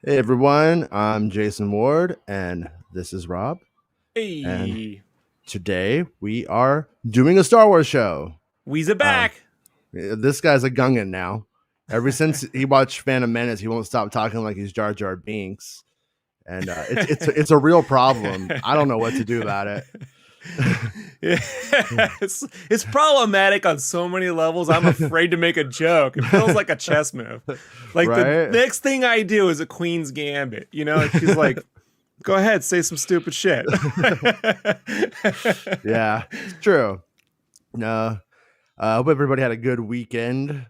Hey everyone, I'm Jason Ward, and this is Rob. Hey, And today we are doing a Star Wars show. we's back. This guy's a Gungan now. Ever since he watched Phantom Menace, he won't stop talking like he's Jar Jar Binks, and it's a real problem. I don't know what to do about it. It's problematic on so many levels. I'm afraid to make a joke. It feels like a chess move. Like Right? the next thing I do is a Queen's Gambit. You know, she's like, "Go ahead, say some stupid shit." Yeah, it's true. No, I hope everybody had a good weekend.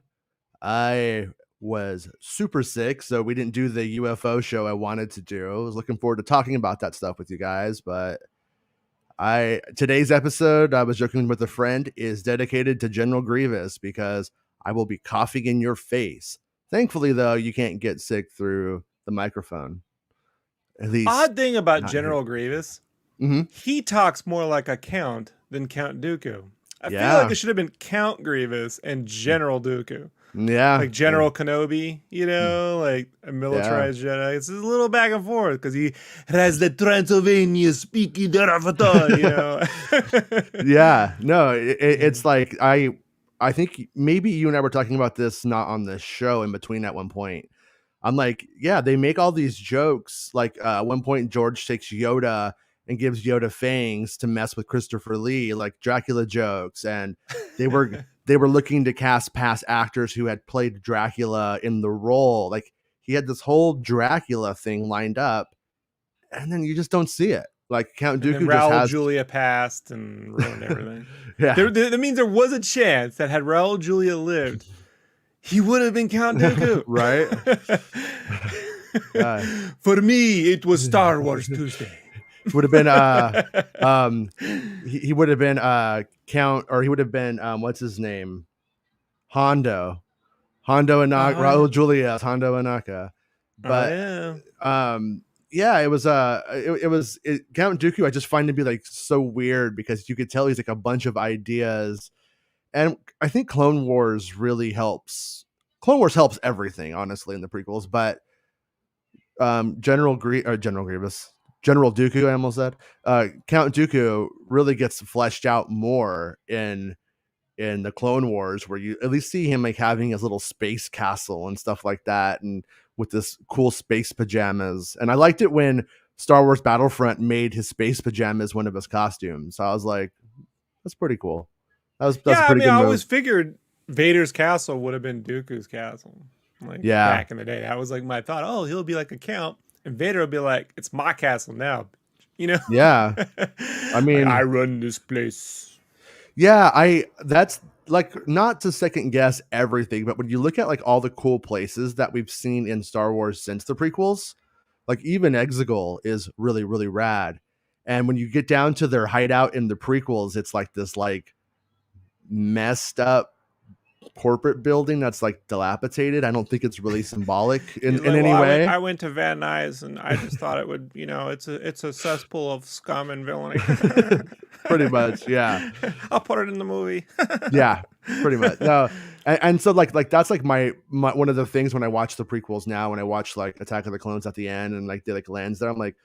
I was super sick, so we didn't do the UFO show I wanted to do. I was looking forward to talking about that stuff with you guys, but today's episode, I was joking with a friend, is dedicated to General Grievous because I will be coughing in your face. Thankfully, though, you can't get sick through the microphone. At least, Odd thing about not General here. Grievous, Mhm. he talks more like a count than Count Dooku. I feel Yeah. like it should have been Count Grievous and General Dooku. Yeah. Like General Kenobi, you know, like a militarized Jedi. It's a little back and forth because he has the Transylvania speaking Daravatar, you know. Yeah. No, it's like I think maybe you and I were talking about this not on the show in between at one point. I'm like, yeah, they make all these jokes. Like at one point, George takes Yoda and gives Yoda fangs to mess with Christopher Lee, like Dracula jokes, and they were looking to cast past actors who had played Dracula in the role. Like he had this whole Dracula thing lined up, and then you just don't see it. Like Count And then Dooku just Raul has Julia passed and ruined everything. yeah. That means there was a chance that had Raul Julia lived, he would have been Count Dooku. Right? For me, it was Star Wars Tuesday. Would have been he would have been Count, or he would have been what's his name, Hondo Inaka, Raul Julia's Hondo Inaka. But yeah, it was Count Dooku. I just find to be like so weird because you could tell he's like a bunch of ideas, and I think Clone Wars really helps. Clone Wars helps everything, honestly, in the prequels, but General Grievous, General Dooku, I almost said, Count Dooku really gets fleshed out more in the Clone Wars, where you at least see him like having his little space castle and stuff like that, and with this cool space pajamas. And I liked it when Star Wars Battlefront made his space pajamas one of his costumes. So I was like, that's pretty cool. That's a pretty good I move. always figured Vader's castle would have been Dooku's castle. Like back in the day, that was like my thought. Oh, he'll be like a count, and Vader will be like, "It's my castle now," you know? Yeah, I mean, I run this place. Yeah, that's like, not to second guess everything, but when you look at like all the cool places that we've seen in Star Wars since the prequels, like even Exegol is really, really rad. And when you get down to their hideout in the prequels, it's like this like messed up corporate building that's like dilapidated. I don't think it's really symbolic in any way. I went to Van Nuys and I just thought it would, you know, it's a cesspool of scum and villainy. Pretty much, yeah. I'll put it in the movie. Yeah, pretty much. No, and so like that's like my one of the things when I watch the prequels now, when I watch like Attack of the Clones at the end and like they like lands there, I'm like,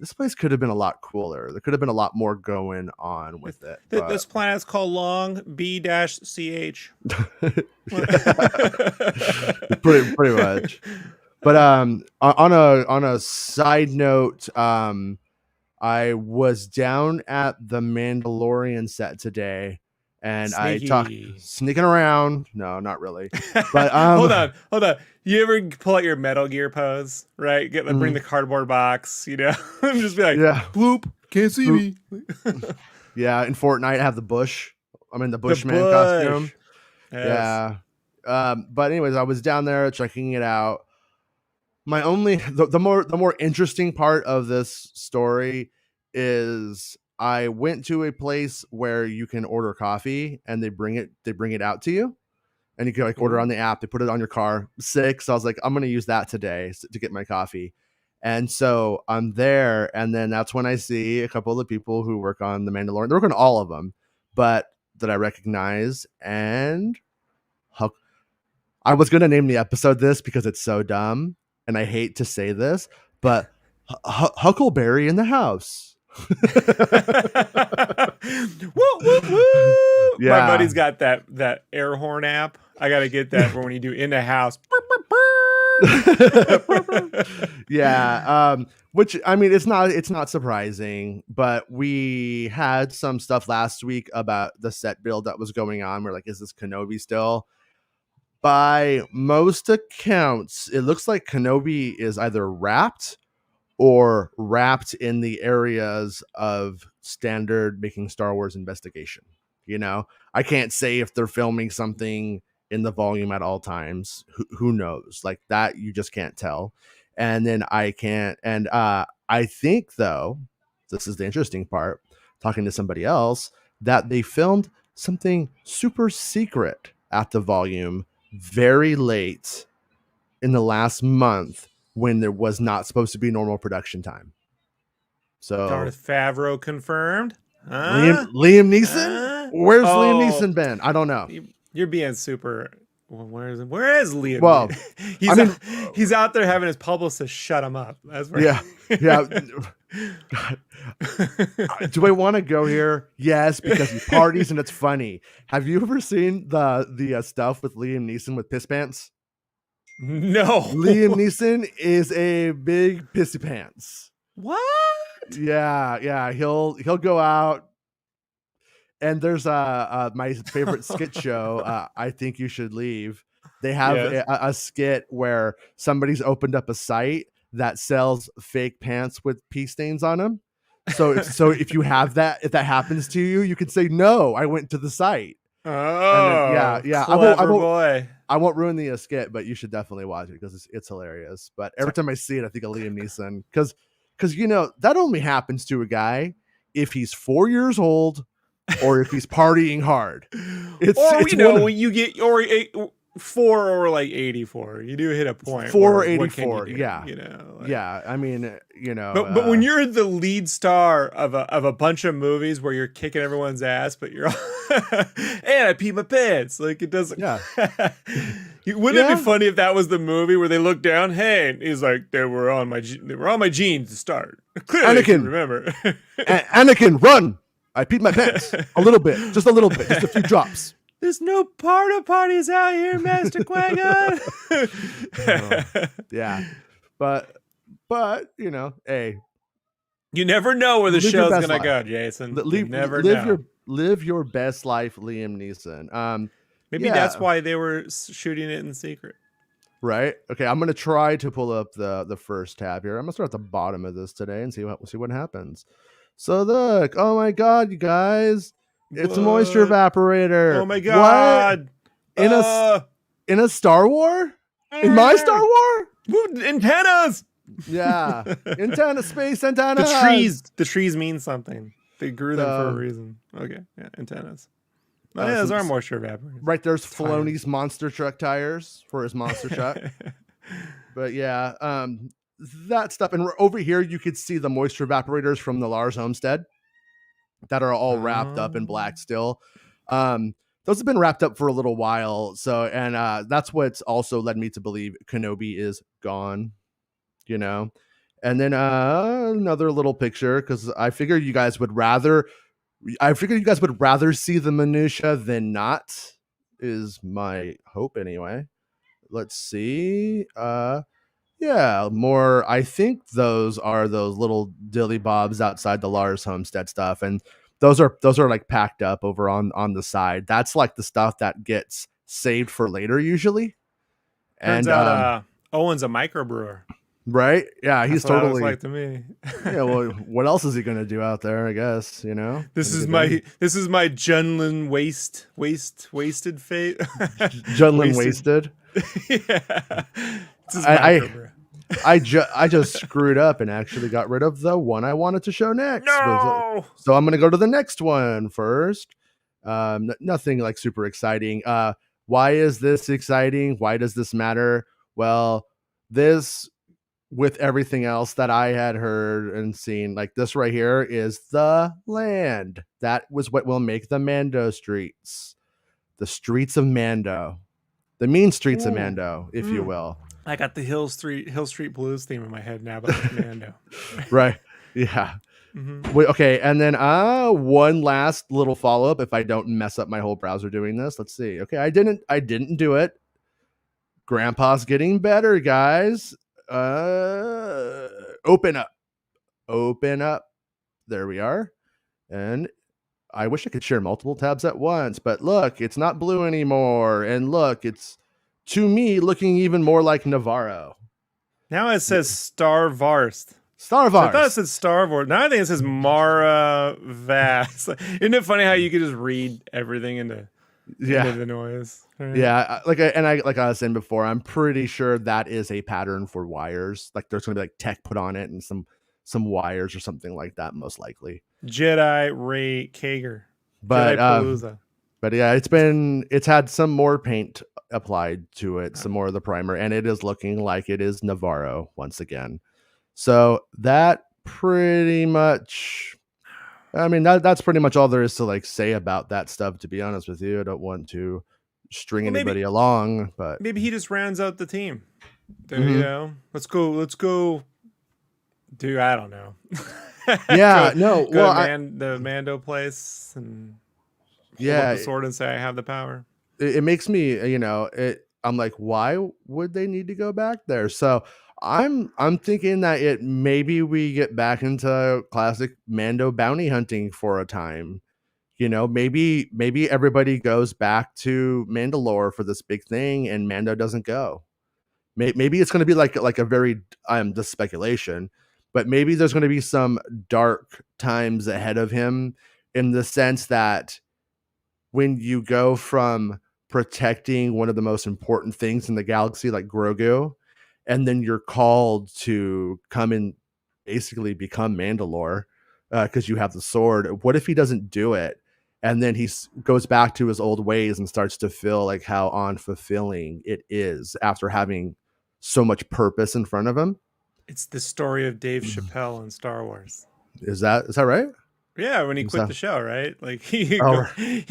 this place could have been a lot cooler. There could have been a lot more going on with it. This planet's called Long B-CH. pretty much. But on a side note, I was down at the Mandalorian set today, and I talked sneaking around. No, not really. But hold on. You ever pull out your Metal Gear pose, right? Bring the cardboard box, you know, and just be like, bloop, can't see me. Yeah, in Fortnite, I have the bush. I'm in the Bushman costume. Yes. Yeah. But anyways, I was down there checking it out. The more interesting part of this story is I went to a place where you can order coffee and they bring it out to you, and you can like order on the app. They put it on your car. Sick. So I was like, I'm going to use that today to get my coffee. And so I'm there, and then that's when I see a couple of the people who work on the Mandalorian. They work on all of them, but that I recognize, and I was going to name the episode this because it's so dumb, and I hate to say this, but Huckleberry in the house. Woo, woo, woo. Yeah. My buddy's got that air horn app. I got to get that for when you do in the house. Yeah. Which, I mean, it's not surprising, but we had some stuff last week about the set build that was going on. We're like, is this Kenobi still? By most accounts, it looks like Kenobi is either wrapped or wrapped in the areas of standard Making Star Wars investigation. You know, I can't say if they're filming something in the volume at all times. Who knows? Like that, you just can't tell. And then I can't. And I think, though, this is the interesting part, talking to somebody else, that they filmed something super secret at the volume very late in the last month when there was not supposed to be normal production time. So Darth Favreau confirmed. Liam Neeson? Where's Liam Neeson been? I don't know. You're being super. Where is Liam? Well, he's out there having his publicist shut him up. That's where yeah. Do I want to go here? Yes, because he parties and it's funny. Have you ever seen the stuff with Liam Neeson with piss pants? No. Liam Neeson is a big pissy pants. What? Yeah. He'll go out. And there's my favorite skit show, I Think You Should Leave. They have a skit where somebody's opened up a site that sells fake pants with pee stains on them. So if you have that, if that happens to you, you can say, no, I went to the site. Oh, yeah. I won't ruin the skit, but you should definitely watch it because it's hilarious. But every time I see it, I think of Liam Neeson because that only happens to a guy if he's 4 years old or if he's partying hard. When you get 4 or like 84, you do hit a point. 4 or 84, yeah. I mean, But when you're the lead star of a bunch of movies where you're kicking everyone's ass, but you're and I peed my pants, like it doesn't. Yeah. Wouldn't it be funny if that was the movie where they look down? Hey, and he's like, they were on my jeans to start. Clearly, Anakin, remember? Anakin, run! I peed my pants a little bit, just a few drops. There's no porta potties out here, Master Qui-Gon. Yeah, but hey, you never know where the show's gonna go, Jason. Live your best life, Liam Neeson. Maybe that's why they were shooting it in secret. Right. Okay. I'm gonna try to pull up the first tab here. I'm gonna start at the bottom of this today and see what happens. So look, oh my God, you guys, it's a moisture evaporator. Oh my God. What? In a Star War? In my Star War? Antennas. Yeah. Space antennas. The trees mean something. They grew them for a reason. Okay. Yeah, antennas. Those are moisture evaporators. Right, there's Filoni's monster truck tires for his monster truck. But yeah, that stuff. And over here, you could see the moisture evaporators from the Lars homestead that are all wrapped up in black still. Those have been wrapped up for a little while. So, and that's what's also led me to believe Kenobi is gone, And then another little picture, because I figured you guys would rather see the minutia than not, is my hope anyway. Let's see. Yeah, more. I think those are those little dilly bobs outside the Lars homestead stuff, and those are like packed up over on the side. That's like the stuff that gets saved for later usually. Turns out Owen's a microbrewer. Right? Yeah, he's totally like to me. Yeah, well, what else is he gonna do out there? I guess This is my Junlin wasted fate. Junlin wasted. Yeah. I just screwed up and actually got rid of the one I wanted to show next. No! So I'm gonna go to the next one first. Nothing like super exciting. Why is this exciting? Why does this matter? Well, this, with everything else that I had heard and seen, like this right here is the land. That was what will make the Mando streets. The streets of Mando. the mean streets of Mando, if you will. I got the Hill Street Blues theme in my head now, but like Mando. Right. Yeah. Wait, okay, and then one last little follow-up if I don't mess up my whole browser doing this. Let's see. Okay, I didn't do it. Grandpa's getting better, guys. Open up. There we are. And I wish I could share multiple tabs at once, but look, it's not blue anymore. And look, it's, to me, looking even more like Navarro. Now it says Starvarst. Starvarst. I thought it said Starvor. Now I think it says Mara Vast. Isn't it funny how you could just read everything into the noise? Right? Yeah, like I was saying before, I'm pretty sure that is a pattern for wires. Like there's gonna be like tech put on it and some wires or something like that, most likely. Jedi Ray Kager. But yeah, it's had some more paint applied to it, some more of the primer, and it is looking like it is Navarro once again. So that pretty much, I mean, that's pretty much all there is to like say about that stuff, to be honest with you. I don't want to string anybody along, but maybe he just rounds out the team. You know, let's go. Dude, I don't know. Yeah, go to the Mando place and hold up the sword and say I have the power. It makes me, I'm like, why would they need to go back there? So I'm thinking that maybe we get back into classic Mando bounty hunting for a time. Maybe everybody goes back to Mandalore for this big thing and Mando doesn't go. Maybe it's going to be like a very, this speculation, but maybe there's going to be some dark times ahead of him, in the sense that when you go from protecting one of the most important things in the galaxy, like Grogu, and then you're called to come and basically become Mandalore because you have the sword. What if he doesn't do it? And then he goes back to his old ways and starts to feel like how unfulfilling it is after having so much purpose in front of him. It's the story of Dave Chappelle in Star Wars. Is that right? Yeah, when he quit the show, right? Like he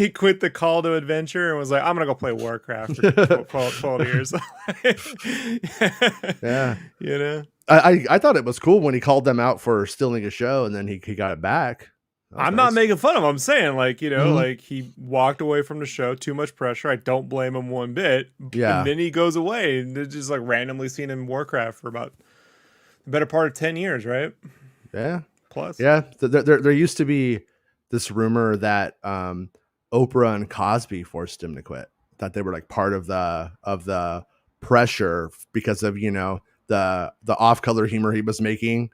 quit the call to adventure and was like, I'm gonna go play Warcraft for 12 years. Yeah. I thought it was cool when he called them out for stealing a show and then he got it back. I'm not making fun of him. I'm saying like he walked away from the show, too much pressure. I don't blame him one bit. Yeah. And then he goes away and they're just like randomly seen him in Warcraft for about the better part of 10 years, right? Yeah. Plus. Yeah. There used to be this rumor that Oprah and Cosby forced him to quit. That they were like part of the pressure because of, the off-color humor he was making.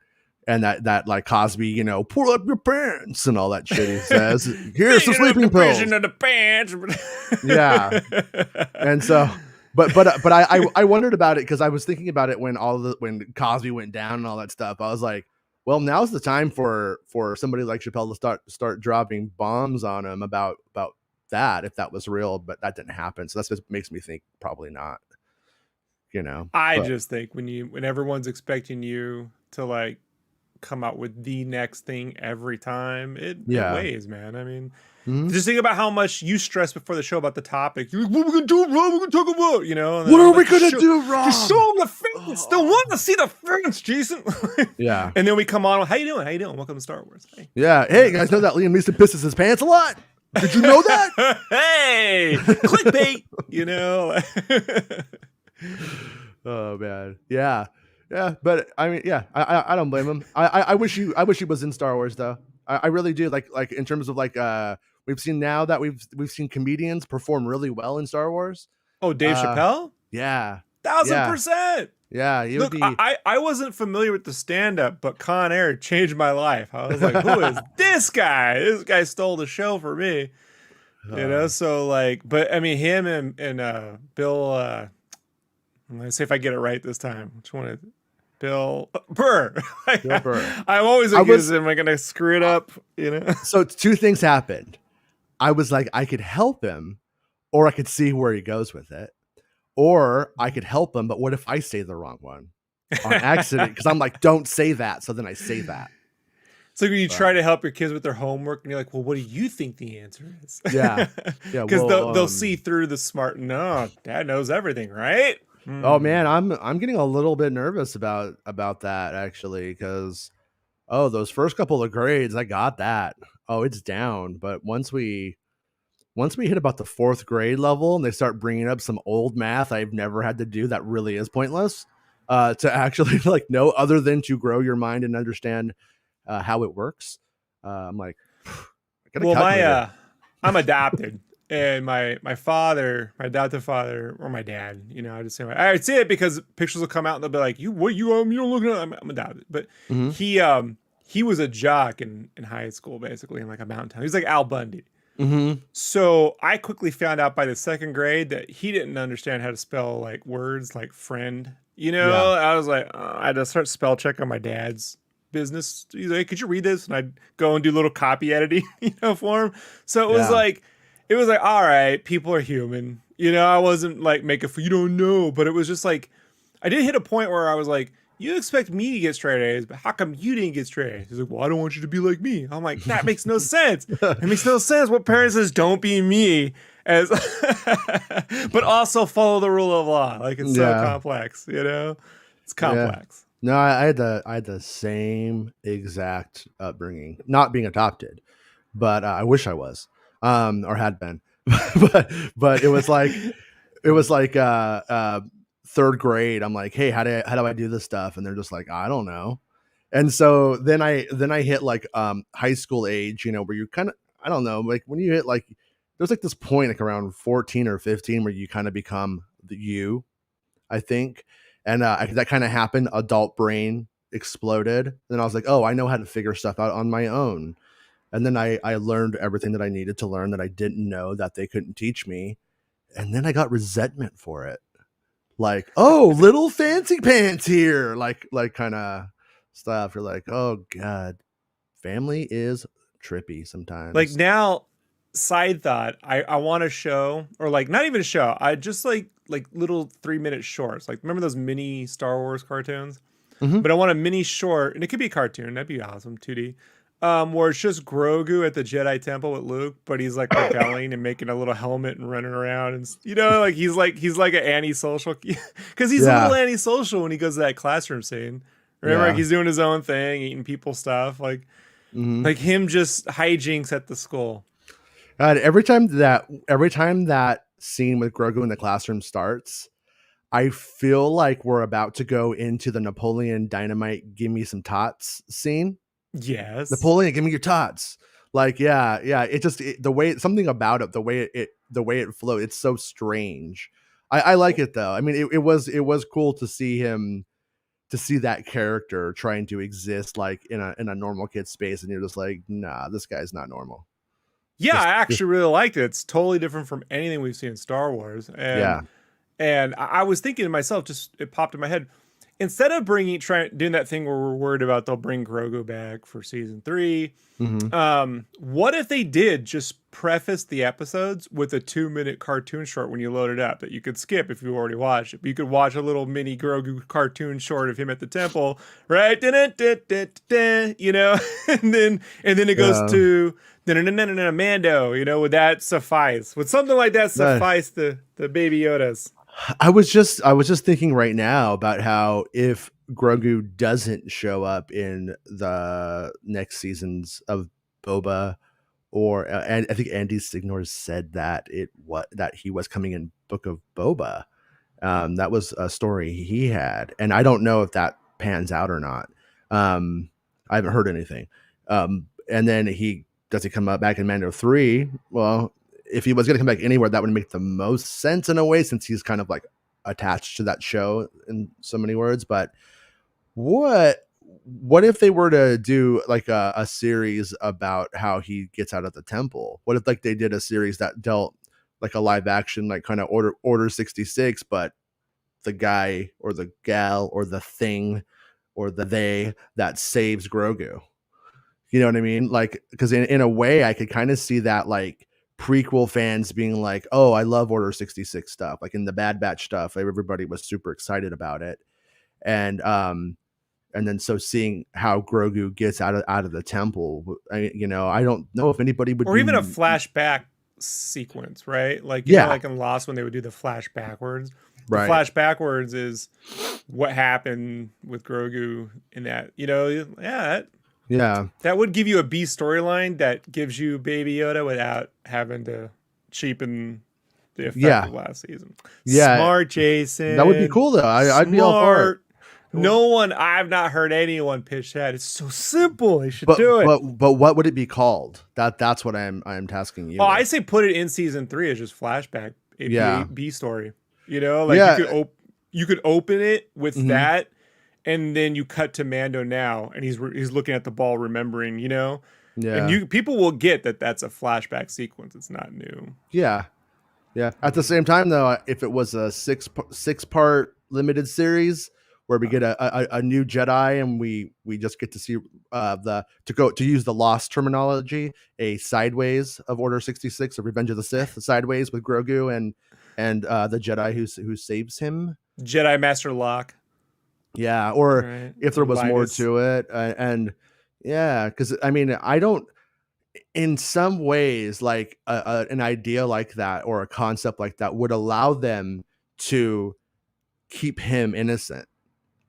And that like Cosby, pull up your pants and all that shit he says. Here's some sleeping pills. Of the pants. Yeah. And so, but I wondered about it because I was thinking about it when when Cosby went down and all that stuff. I was like, well, now's the time for somebody like Chappelle to start dropping bombs on him about that, if that was real, but that didn't happen. So that's what makes me think probably not. I just think when everyone's expecting you to like come out with the next thing every time, it weighs, man. I mean, just think about how much you stress before the show about the topic. You're like, what are we gonna do, Rob? We're gonna talk about, what are we gonna do, Rob? Just show them the fans. They want to see the fans, Jason. Yeah. And then we come on. How you doing? Welcome to Star Wars. Hey. Yeah. Hey, guys, know that Liam Neeson pisses his pants a lot? Did you know that? Hey, clickbait. Oh man. Yeah. Yeah, but I mean, yeah, I don't blame him. I wish he was in Star Wars though. I really do. Like in terms of like we've seen now that we've seen comedians perform really well in Star Wars. Oh, Dave Chappelle? Yeah. 1000%. Yeah. Look, I wasn't familiar with the stand-up, but Con Air changed my life. I was like, who is this guy? This guy stole the show for me. So like, but I mean him and Bill let's see if I get it right this time. Which one is it? Bill Burr. Bill Burr. I'm always accused am I going to screw it up? So two things happened. I was like, I could help him, or I could see where he goes with it, or I could help him. But what if I say the wrong one on accident? Because I'm like, don't say that. So then I say that. It's like when you try to help your kids with their homework and you're like, well, what do you think the answer is? Yeah. Yeah. Because Well, they'll see through the smart. No, dad knows everything, right? oh man, I'm getting a little bit nervous about that actually, because those first couple of grades, I got that. Oh, it's down. But once we hit about the fourth grade level and they start bringing up some old math I've never had to do that really is pointless, to actually like know other than to grow your mind and understand how it works. I'm like, I got a Well, calculator. I'm adopted, and my father, my adoptive father, or my dad, I just say I'd say it because pictures will come out and they'll be like, you what you don't look at, I'm adopted, but Mm-hmm. he was a jock in high school, basically in like a mountain town. He was like Al Bundy. Mm-hmm. So I quickly found out by the second grade that he didn't understand how to spell like words like friend. Yeah. I was like, I had to start spell check on my dad's business. He's like, could you read this? And I'd go and do little copy editing, for him. So it was like, all right, people are human. I wasn't like making for you don't know, but it was just like, I did hit a point where I was like, you expect me to get straight A's, but how come you didn't get straight A's? He's like, well, I don't want you to be like me. I'm like, that makes no sense. It makes no sense. What parent says don't be me, as but also follow the rule of law. Like it's so complex, It's complex. Yeah. No, I had the same exact upbringing. Not being adopted, but I wish I was, or had been. but it was like third grade. I'm like, hey, how do I do this stuff? And they're just like, I don't know. And so then I hit like high school age, where you kind of, I don't know, like when you hit like, there's like this point like around 14 or 15 where you kind of become you, I think. And that kind of happened. Adult brain exploded. Then I was like, oh, I know how to figure stuff out on my own. And then I learned everything that I needed to learn that I didn't know that they couldn't teach me. And then I got resentment for it. Like, oh, little fancy pants here. Like kind of stuff. You're like, oh God, family is trippy Like sometimes. now, side thought, I want a show, or like not even a show. I just like little 3-minute shorts. Like remember those mini Star Wars cartoons? Mm-hmm. But I want a mini short, and it could be a cartoon. That'd be awesome, 2D. Where it's just Grogu at the Jedi Temple with Luke, but he's like rebelling and making a little helmet and running around, and like he's like an antisocial, because he's a little antisocial when he goes to that classroom scene. Remember, like he's doing his own thing, eating people's stuff, like him just hijinks at the school. God, every time that scene with Grogu in the classroom starts, I feel like we're about to go into the Napoleon Dynamite "Give me some tots" scene. Yes, Napoleon, give me your tots. Like, yeah. The way something about it, the way it flowed, it's so strange. I like it though. I mean, it was cool to see him, to see that character trying to exist like in a normal kid space, and you're just like, nah, this guy's not normal. Yeah, Just, I actually really liked it. It's totally different from anything we've seen in Star Wars, yeah. and I was thinking to myself, just it popped in my head, instead of doing that thing where we're worried about they'll bring Grogu back for season 3. What if they did just preface the episodes with a 2-minute cartoon short when you load it up that you could skip if you already watched it? But you could watch a little mini Grogu cartoon short of him at the temple, right? And then it goes to Mando. Would that suffice? Would something like that suffice the Baby Yodas? I was just thinking right now about how if Grogu doesn't show up in the next seasons of Boba, or and I think Andy Signor said that that he was coming in Book of Boba. That was a story he had, and I don't know if that pans out or not. I haven't heard anything. And then does he come up back in Mando 3? Well, if he was going to come back anywhere, that would make the most sense in a way, since he's kind of like attached to that show in so many words. But what if they were to do like a series about how he gets out of the temple? What if like they did a series that dealt like a live action, like kind of Order 66, but the guy or the gal or the thing or the they that saves Grogu? You know what I mean? Like, because in a way, I could kind of see that like prequel fans being like, "Oh, I love Order 66 stuff." Like in the Bad Batch stuff, everybody was super excited about it, and And then so seeing how Grogu gets out of the temple, I don't know if anybody would or even a flashback sequence, right? Like, like in Lost when they would do the flash backwards. The flash backwards is what happened with Grogu in that, that would give you a B storyline that gives you Baby Yoda without having to cheapen the effect of last season. Smart, Jason. That would be cool though. I'd be all for it. I've not heard anyone pitch that. It's so simple. They should do it. But what would it be called? That's what I'm tasking you. Oh, I say put it in season 3 as just flashback. B story. You could open it with that, and then you cut to Mando now, and he's looking at the ball, remembering, and people will get that that's a flashback sequence. It's not new. Yeah. At the same time, though, if it was a six-part limited series where we get a new Jedi and we just get to see to use the Lost terminology, a sideways of Order 66 of Revenge of the Sith, sideways with Grogu and the Jedi who saves him, Jedi Master Locke. Yeah, or if there was more to it, because I don't. In some ways, like an idea like that or a concept like that would allow them to keep him innocent.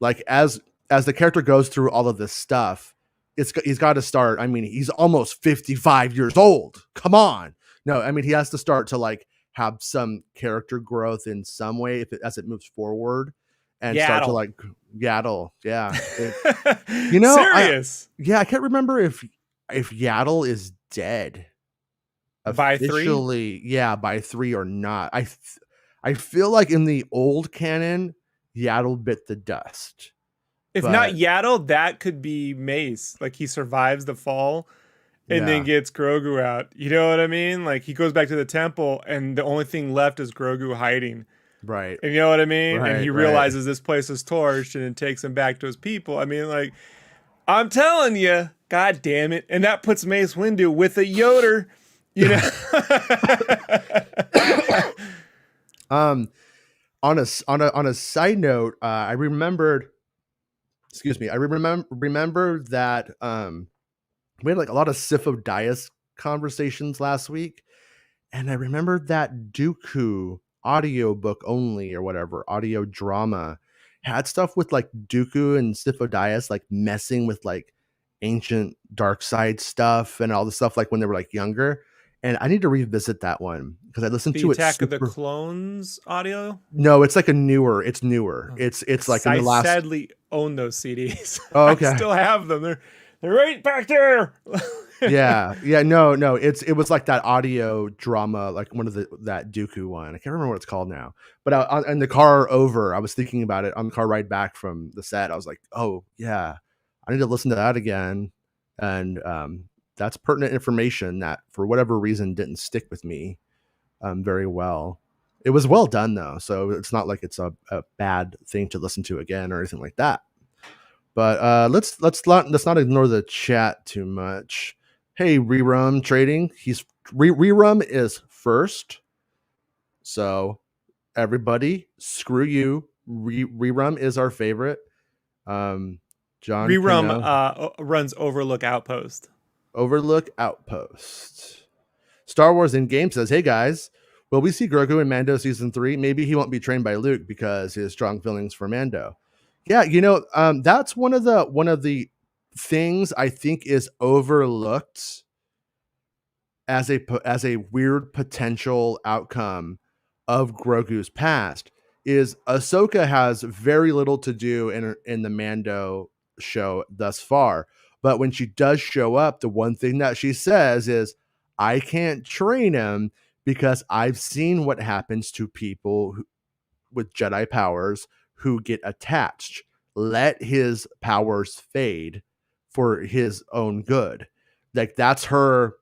Like as the character goes through all of this stuff, he's got to start. He's almost 55 years old. Come on. No, he has to start to like have some character growth in some way as it moves forward and start to like Yaddle. Yeah. Serious. I can't remember if Yaddle is dead by 3. Yeah, by 3 or not. I feel like in the old canon, Yaddle bit the dust. If not Yaddle, that could be Mace. Like he survives the fall and then gets Grogu out. You know what I mean? Like he goes back to the temple and the only thing left is Grogu hiding. Right. And you know what I mean? Right, and he realizes this place is torched and it takes him back to his people. I'm telling you, God damn it. And that puts Mace Windu with a Yoder, On a side note, I remember that we had like a lot of Sifo Dyas conversations last week, and I remembered that Dooku audio book only or whatever audio drama had stuff with like Dooku and Sifo Dyas like messing with like ancient dark side stuff and all the stuff like when they were like younger. And I need to revisit that one because I listened to it. Attack of the Clones audio? No, it's like it's newer. It's like in the last. I sadly own those CDs. Oh, okay. I still have them. They're right back there. yeah. No. It was like that audio drama, like one of that Dooku one. I can't remember what it's called now. But in the car over, I was thinking about it on the car ride back from the set. I was like, oh yeah, I need to listen to that again. And that's pertinent information that for whatever reason didn't stick with me very well. It was well done though, so it's not like it's a bad thing to listen to again or anything like that. But let's not ignore the chat too much. Hey, Rerum Trading, Rerum is first, so everybody, screw you. Rerum is our favorite. John Rerum runs Overlook Outpost. Overlook Outpost. Star Wars in Game says, hey guys, will we see Grogu in Mando season 3? Maybe he won't be trained by Luke because his strong feelings for Mando. Yeah, that's one of the things I think is overlooked as a weird potential outcome of Grogu's past is Ahsoka has very little to do in the Mando show thus far. But when she does show up, the one thing that she says is, I can't train him because I've seen what happens to people with Jedi powers who get attached. Let his powers fade for his own good. Like that's her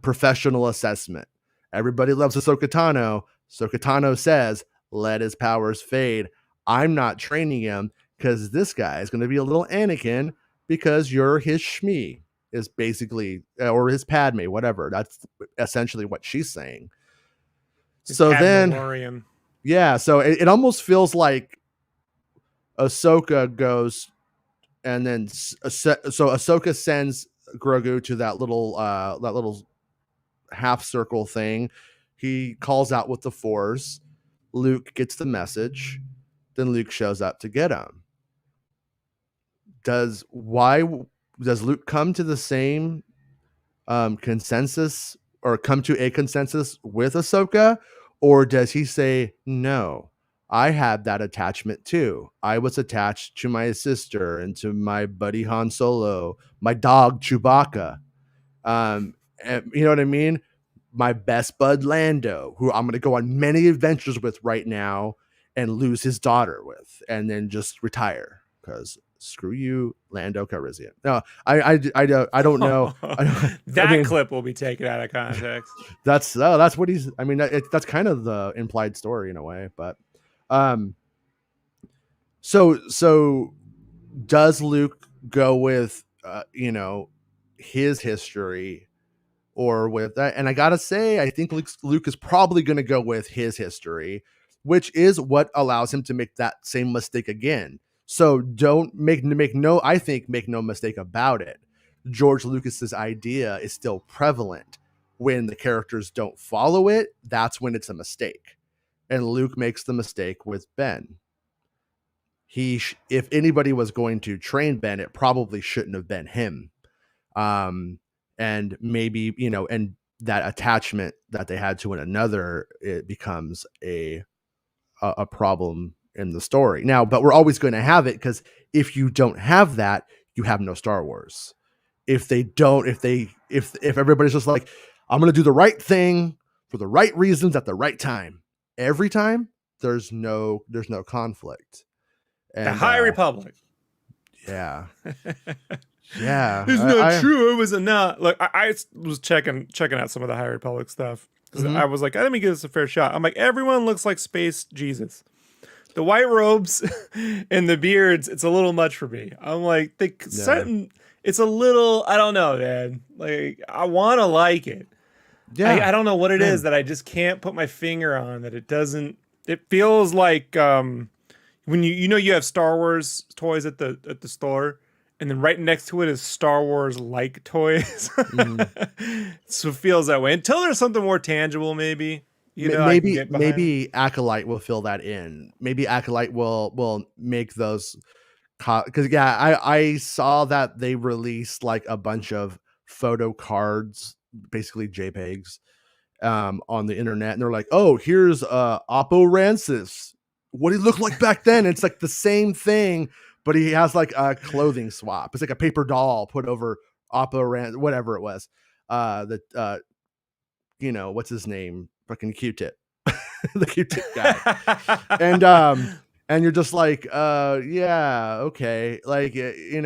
professional assessment. Everybody loves Ahsoka Tano. Ahsoka Tano says, let his powers fade. I'm not training him because this guy is going to be a little Anakin because you're his Shmi is basically, or his Padme, whatever. That's essentially what she's saying. So Mandalorian. So it almost feels like Ahsoka goes, and then so Ahsoka sends Grogu to that little half circle thing. He calls out with the Force. Luke gets the message. Then Luke shows up to get him. Does Luke come to the same consensus, or come to a consensus with Ahsoka, or does he say, no, I had that attachment too. I was attached to my sister and to my buddy Han Solo, my dog Chewbacca. And, you know what I mean? My best bud Lando, who I'm going to go on many adventures with right now and lose his daughter with, and then just retire because screw you, Lando Calrissian. No, I don't know. That clip will be taken out of context. That's what he's. I mean, that's kind of the implied story in a way, but so does Luke go with his history, or with that? And I gotta say, I think Luke is probably going to go with his history, which is what allows him to make that same mistake again. So don't make no mistake about it. George Lucas's idea is still prevalent. When the characters don't follow it, that's when it's a mistake. And Luke makes the mistake with Ben. If anybody was going to train Ben, it probably shouldn't have been him. And maybe, and that attachment that they had to one another, it becomes a problem in the story now. But we're always going to have it, because if you don't have that, you have no Star Wars. If everybody's just like, I'm going to do the right thing for the right reasons at the right time, every time, there's no conflict. And, the High Republic. Yeah. Yeah. It's not true. It was not. Like, I was checking out some of the High Republic stuff, because I was like, let me give this a fair shot. I'm like, everyone looks like Space Jesus. The white robes and the beards, it's a little much for me. I'm like, it's a little, I don't know, man. Like, I want to like it. Yeah. I don't know what it is that I just can't put my finger on, that it feels like when you have Star Wars toys at the store, and then right next to it is Star Wars like toys. So it feels that way until there's something more tangible, maybe. Maybe Acolyte will fill that in. Maybe Acolyte will make those, because I saw that they released like a bunch of photo cards, basically JPEGs, on the internet, and they're like, oh, here's Oppo Rancis. What he looked like back then. It's like the same thing, but he has like a clothing swap. It's like a paper doll put over Oppo Rancis, whatever it was. What's his name? Fucking Q-Tip. The Q-Tip guy. And you're just like, yeah, okay. Like, it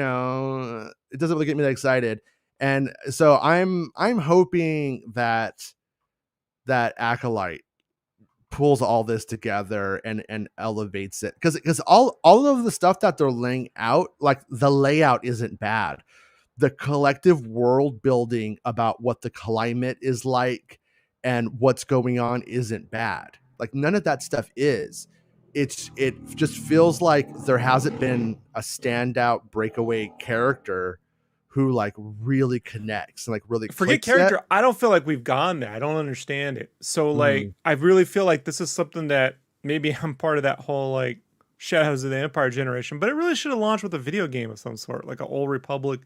doesn't really get me that excited. And so I'm hoping that Acolyte pulls all this together and elevates it, because all of the stuff that they're laying out, like the layout isn't bad. The collective world building about what the climate is like and what's going on isn't bad. Like, none of that stuff is. It just feels like there hasn't been a standout breakaway character who like really connects and like really forget character. I don't feel like we've gone there. I don't understand it. So like, I really feel like this is something that maybe I'm part of that whole like Shadows of the Empire generation, but it really should have launched with a video game of some sort, like an Old Republic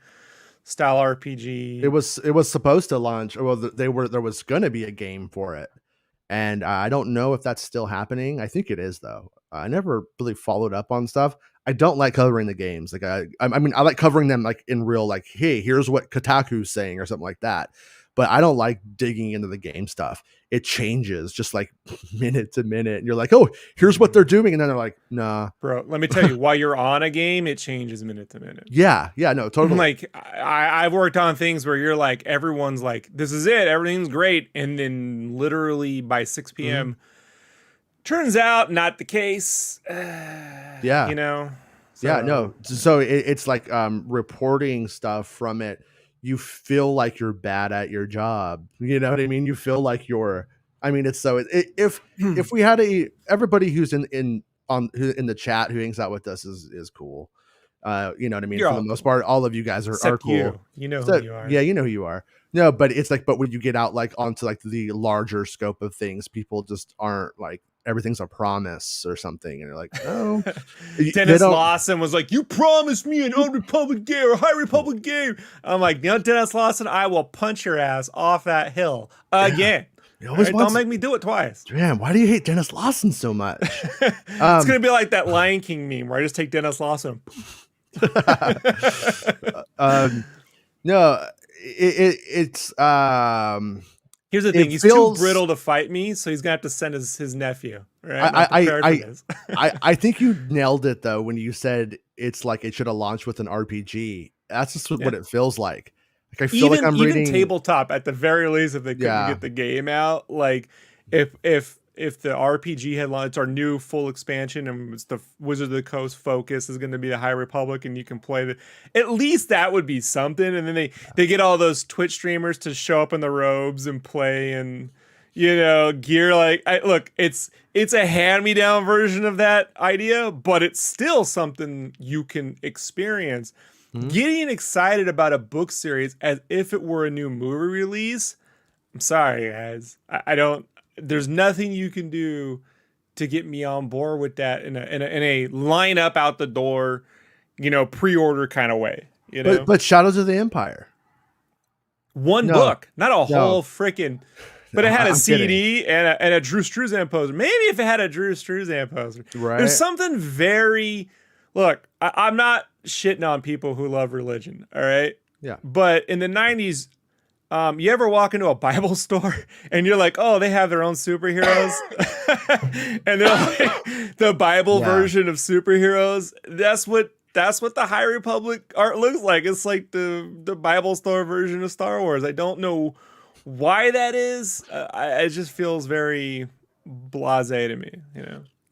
style RPG. It was supposed to launch. Well, there was going to be a game for it, and I don't know if that's still happening. I think it is, though. I never really followed up on stuff. I don't like covering the games. Like I mean, I like covering them like in real, like, hey, here's what Kotaku's saying or something like that. But I don't like digging into the game stuff. It changes just like minute to minute. And you're like, oh, here's what they're doing. And then they're like, nah. Bro, let me tell you, while you're on a game, it changes minute to minute. Yeah, no, totally. Like, I've worked on things where you're like, everyone's like, this is it, everything's great. And then literally by 6 p.m., turns out not the case. Yeah. So. Yeah, no. So it's like reporting stuff from it. You feel like you're bad at your job. You know what I mean? You feel like it's so if we had everybody who's in the chat who hangs out with us is cool. You know what I mean? You're For the all most cool. part, all of you guys are Except cool. you know So who you are. yeah, you know who you are. No, but it's like, but when you get out like onto like the larger scope of things, people just aren't like, everything's a promise or something, and you're like, oh, they Dennis don't. Lawson was like, "You promised me an Old Republic game or a High Republic game." I'm like, "You know, Dennis Lawson, I will punch your ass off that hill Yeah, again." he All always right, don't wants. make me do it twice. Damn, why do you hate Dennis Lawson so much? It's gonna be like that Lion King meme where I just take Dennis Lawson. No, it's Here's the thing: it he's too feels. brittle to fight me, so he's gonna have to send his nephew. Right? I'm not I prepared I for I this. I think you nailed it though when you said it's like it should have launched with an RPG. That's just what Yeah. it feels like. Like I feel like I'm Even reading. tabletop at the very least, if they couldn't Yeah, get the game out, like if the RPG had launched our new full expansion and it's the Wizard of the Coast focus is going to be the High Republic and you can play the, at least that would be something. And then they get all those Twitch streamers to show up in the robes and play and gear. Like look, it's a hand me down version of that idea, but it's still something you can experience. Mhm. Getting excited about a book series as if it were a new movie release. I'm sorry, guys. I don't. There's nothing you can do to get me on board with that in a line up out the door, pre-order kind of way. But Shadows of the Empire. One No, book, not a no. whole freaking. But it had a I'm CD and a Drew Struzan poster. Maybe if it had a Drew Struzan poster, Right. There's something very. Look, I'm not shitting on people who love religion. All right. Yeah. But in the 90s, you ever walk into a Bible store and you're like, oh, they have their own superheroes? And they're like the Bible version of superheroes. That's what the High Republic art looks like. It's like the Bible store version of Star Wars. I don't know why that is. It just feels very blasé to me,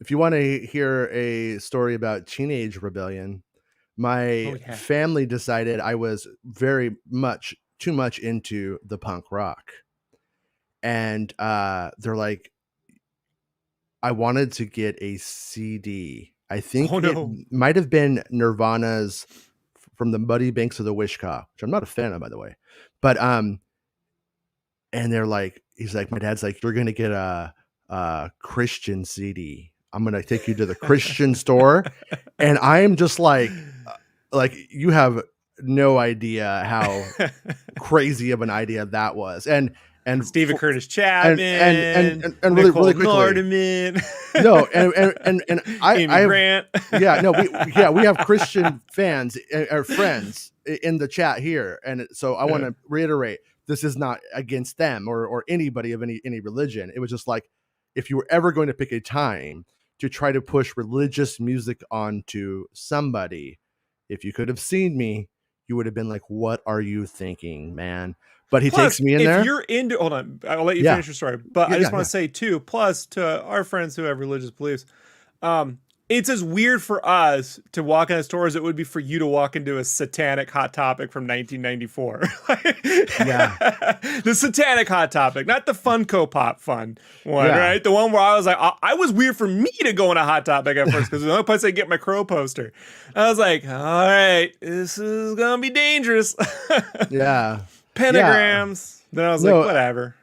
If you want to hear a story about teenage rebellion, my family decided I was very much too much into the punk rock. And they're like, I wanted to get a CD. I think it might have been Nirvana's From the Muddy Banks of the Wishkah, which I'm not a fan of, by the way. But and they're like, he's like, my dad's like, you're gonna get a Christian CD. I'm gonna take you to the Christian store, and I'm just like you have no idea how crazy of an idea that was, and Stephen Curtis Chapman and really quickly, Nordeman. No, and I Grant. we have Christian fans or friends in the chat here, and so I want to reiterate, this is not against them or anybody of any religion. It was just like, if you were ever going to pick a time to try to push religious music onto somebody, if you could have seen me, you would have been like, what are you thinking, man? But he takes me in there. If you're into, hold on, I'll let you finish your story. But I just want to say too, plus to our friends who have religious beliefs, it's as weird for us to walk in a store as it would be for you to walk into a Satanic Hot Topic from 1994. The Satanic Hot Topic, not the Funko Pop fun one, right? The one where I was like, I was weird for me to go in a Hot Topic at first because the only place I get my Crow poster. I was like, all right, this is gonna be dangerous. Pentagrams. Then I was like, whatever.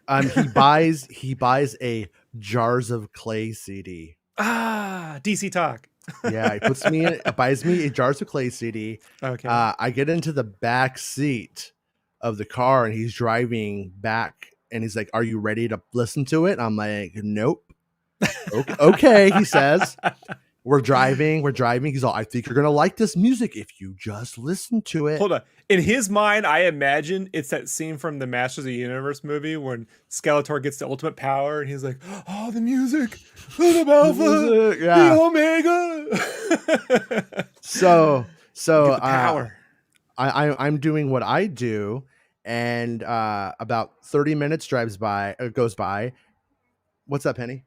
He buys a Jars of Clay CD. DC Talk. He buys me a Jars of Clay CD. Okay. I get into the back seat of the car and he's driving back and he's like, are you ready to listen to it? I'm like, nope. Okay, he says. We're driving. He's all, I think you're going to like this music if you just listen to it. Hold on. In his mind, I imagine it's that scene from the Masters of the Universe movie when Skeletor gets the ultimate power and he's like, oh, the music, the Alpha, the Omega. So the power. I'm doing what I do, and about 30 minutes goes by. What's up, Penny?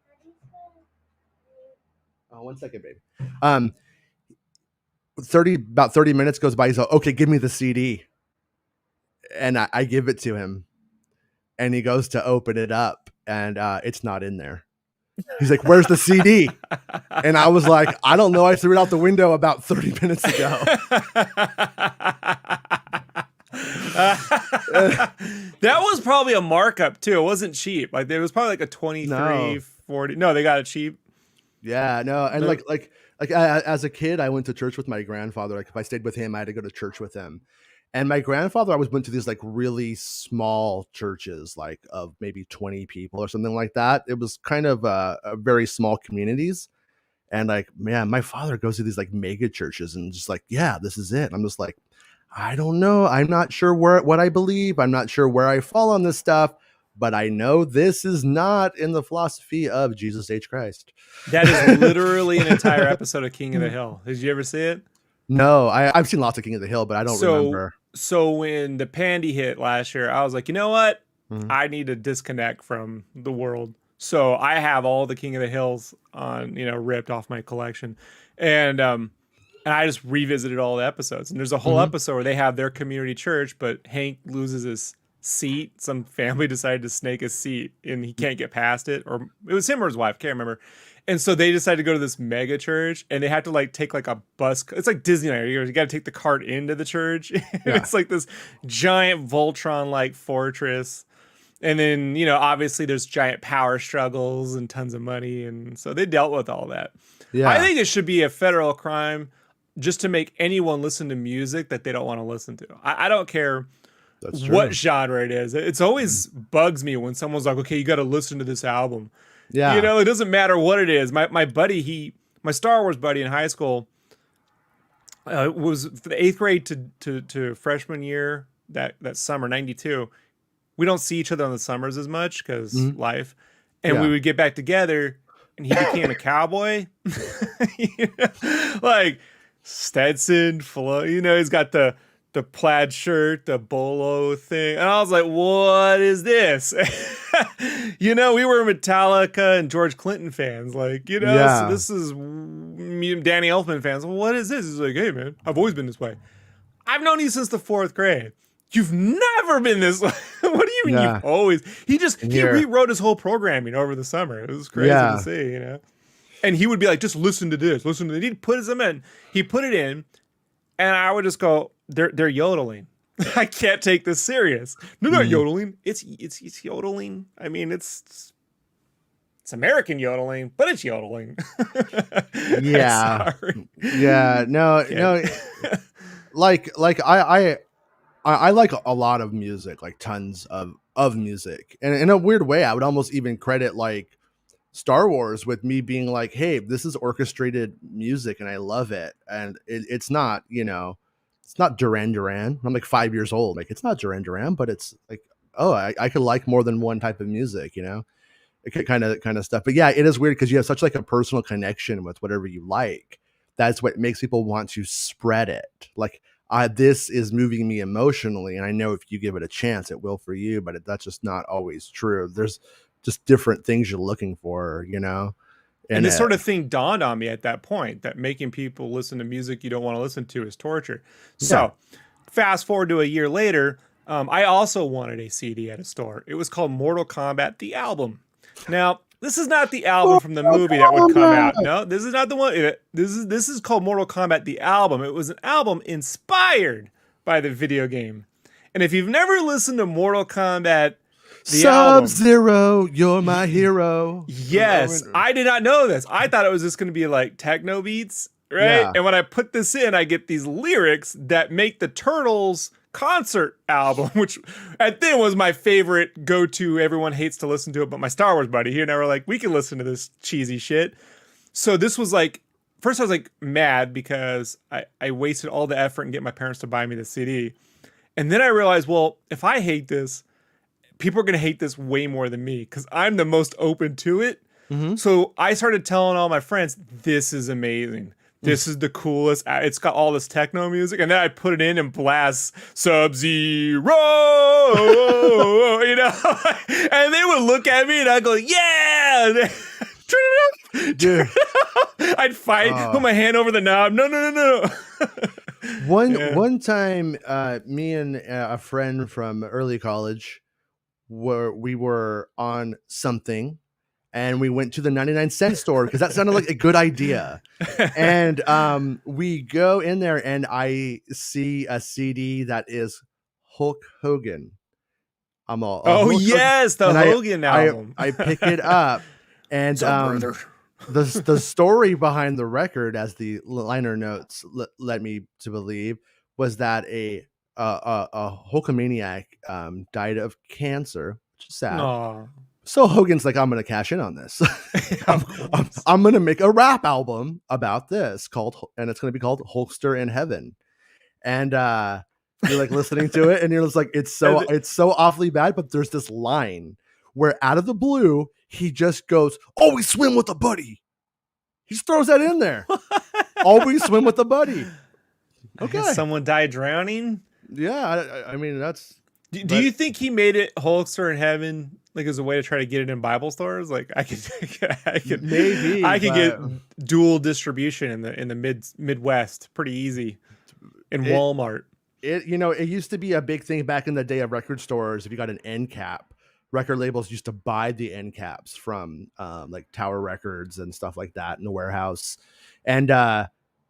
Oh, 1 second, baby. About 30 minutes goes by. He's like, okay, give me the CD. And I give it to him. And he goes to open it up, and it's not in there. He's like, where's the CD? And I was like, I don't know. I threw it out the window about 30 minutes ago. That was probably a markup too. It wasn't cheap. Like it was probably like a 23, 40. No, they got it cheap. Yeah, no. And like as a kid, I went to church with my grandfather. Like if I stayed with him, I had to go to church with him. And my grandfather always went to these like really small churches, like of maybe 20 people or something like that. It was kind of a very small communities. And like, man, my father goes to these like mega churches and just like, yeah, this is it. And I'm just like, I don't know. I'm not sure what I believe. I'm not sure where I fall on this stuff, but I know this is not in the philosophy of Jesus H. Christ. That is literally an entire episode of King of the Hill. Did you ever see it? No, I've seen lots of King of the Hill, but I don't remember. So when the pandy hit last year, I was like, you know what? I need to disconnect from the world. So I have all the King of the Hills on, ripped off my collection. And I just revisited all the episodes. And there's a whole episode where they have their community church, but Hank loses his seat. Some family decided to snake his seat and he can't get past it. Or it was him or his wife, can't remember. And so they decided to go to this mega church and they had to like take like a bus. It's like Disneyland. You got to take the cart into the church. It's like this giant Voltron like fortress. And then, obviously there's giant power struggles and tons of money. And so they dealt with all that. Yeah. I think it should be a federal crime just to make anyone listen to music that they don't want to listen to. I don't care what genre it is. It's always bugs me when someone's like, okay, you got to listen to this album. Yeah. It doesn't matter what it is. My buddy, my Star Wars buddy in high school, was for the 8th grade to freshman year, that summer, 92. We don't see each other on the summers as much because life. And we would get back together and he became a cowboy. Like Stetson, he's got the plaid shirt, the bolo thing. And I was like, what is this? We were Metallica and George Clinton fans. Like, so this is Danny Elfman fans. Well, what is this? He's like, hey, man, I've always been this way. I've known you since the 4th grade. You've never been this way. What do you mean you've always? He rewrote his whole programming over the summer. It was crazy to see, And he would be like, just listen to this, listen to this. He'd put them in. He put it in, and I would just go, they're yodeling. I can't take this serious. No, not yodeling. It's yodeling. I mean, it's American yodeling, but it's yodeling. Yeah. Yeah. No. Like I like a lot of music, like tons of music. And in a weird way, I would almost even credit like Star Wars with me being like, hey, this is orchestrated music and I love it. And it's not, it's not Duran Duran. I'm like 5 years old. Like it's not Duran Duran, but it's like, oh, I could like more than one type of music, it kind of stuff. But yeah, it is weird because you have such like a personal connection with whatever you like. That's what makes people want to spread it. Like, this is moving me emotionally, and I know if you give it a chance, it will for you. But that's just not always true. There's just different things you're looking for, And this sort of thing dawned on me at that point, that making people listen to music you don't want to listen to is torture. So fast forward to a year later, I also wanted a CD at a store. It was called Mortal Kombat, the album. Now, this is not the album from the movie that would come out. No, this is not the one. This is called Mortal Kombat, the album. It was an album inspired by the video game. And if you've never listened to Mortal Kombat, Sub-Zero, you're my hero. Yes, I did not know this. I thought it was just going to be like techno beats, right? Yeah. And when I put this in, I get these lyrics that make the Turtles concert album, which at then was my favorite go-to. Everyone hates to listen to it, but my Star Wars buddy here and I were like, we can listen to this cheesy shit. So this was like, first I was like mad because I wasted all the effort and get my parents to buy me the CD. And then I realized, well, if I hate this, people are going to hate this way more than me because I'm the most open to it. So I started telling all my friends, this is amazing. This is the coolest. It's got all this techno music. And then I put it in and blast Sub-Zero, and they would look at me and I'd go, yeah. Turn it up. I'd fight, put my hand over the knob. No. One time, me and a friend from early college we were on something, and we went to the 99-cent store because that sounded like a good idea. And we go in there, and I see a CD that is Hulk Hogan. I'm all, oh Hulk yes, Hogan. the Hogan album. I pick it up, and the story behind the record, as the liner notes led me to believe, was that a Hulkamaniac died of cancer, which is sad. Aww. So Hogan's like, I'm going to cash in on this. I'm going to make a rap album about this and it's going to be called Hulkster in Heaven. And you're like listening to it, and you're just like, it's so awfully bad. But there's this line where out of the blue, he just goes, always swim with a buddy. He just throws that in there. Always swim with a buddy. Okay. Someone died drowning? Yeah. I mean, that's... Do you think he made it Hulkster in Heaven like as a way to try to get it in Bible stores? Like I could get dual distribution in the Midwest pretty easy in Walmart. It used to be a big thing back in the day of record stores. If you got an end cap, record labels used to buy the end caps from like Tower Records and stuff like that in the warehouse. And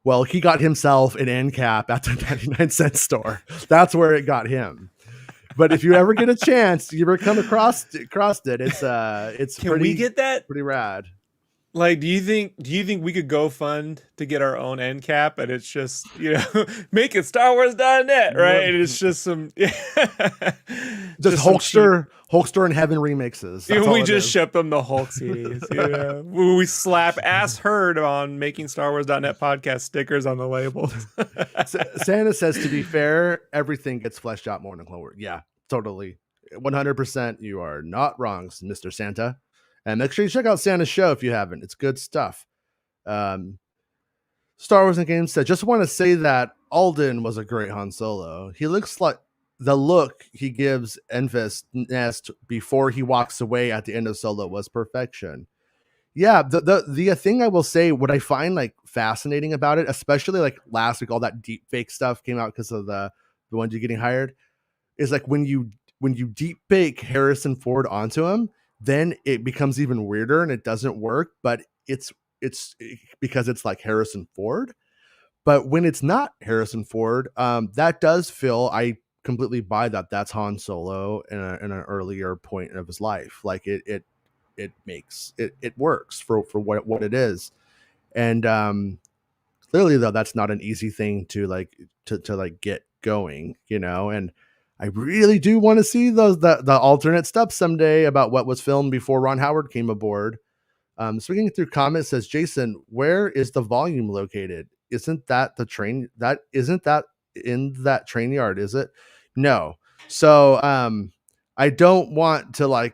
well, he got himself an end cap at the 99-cent store. That's where it got him. But if you ever get a chance, you ever come across it, it's Can we get that? Pretty rad. Like, do you think we could go fund to get our own end cap, and it's just, MakingStarWars.net, right? And it's just some just Hulkster in Heaven remixes. We just ship them the Hulk CDs. We slap Ass Heard on MakingStarWars.net podcast stickers on the label. Santa says, to be fair, everything gets fleshed out more in Clone Wars. Yeah, totally. 100%. You are not wrong, Mr. Santa. And make sure you check out Santa's show if you haven't. It's good stuff. Star Wars and Games said, just want to say that Alden was a great Han Solo. He looks like the look he gives Enfys Nest before he walks away at the end of Solo was perfection. Yeah, the thing I will say, what I find like fascinating about it, especially like last week, all that deep fake stuff came out because of the ones you getting hired, is like when you deep fake Harrison Ford onto him, then it becomes even weirder and it doesn't work, but it's because it's like Harrison Ford. But when it's not Harrison Ford, that does feel, I completely buy that that's Han Solo in an earlier point of his life. Like it makes it works for what it is. And clearly though, that's not an easy thing to get going, and I really do want to see the alternate stuff someday about what was filmed before Ron Howard came aboard. Speaking through comments, says Jason, where is the volume located? Isn't that the train? Isn't that in that train yard? Is it? No. So I don't want to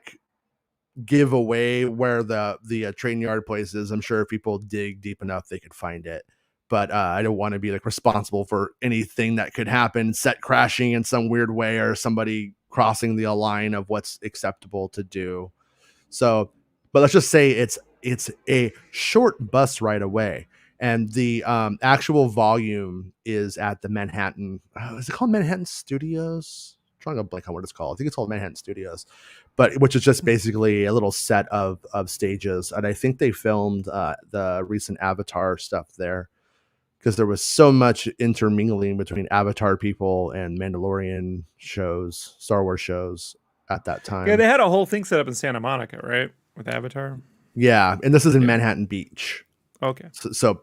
give away where the train yard place is. I'm sure if people dig deep enough, they could find it. But I don't want to be responsible for anything that could happen, set crashing in some weird way, or somebody crossing the line of what's acceptable to do. So, but let's just say it's a short bus ride away, and the actual volume is at the Manhattan. Is it called Manhattan Studios? I'm trying to blank on what it's called. I think it's called Manhattan Studios, but which is just basically a little set of stages, and I think they filmed the recent Avatar stuff there, because there was so much intermingling between Avatar people and Mandalorian shows, Star Wars shows at that time. Yeah, they had a whole thing set up in Santa Monica, right? With Avatar. Yeah, and this is in Manhattan Beach. Okay. So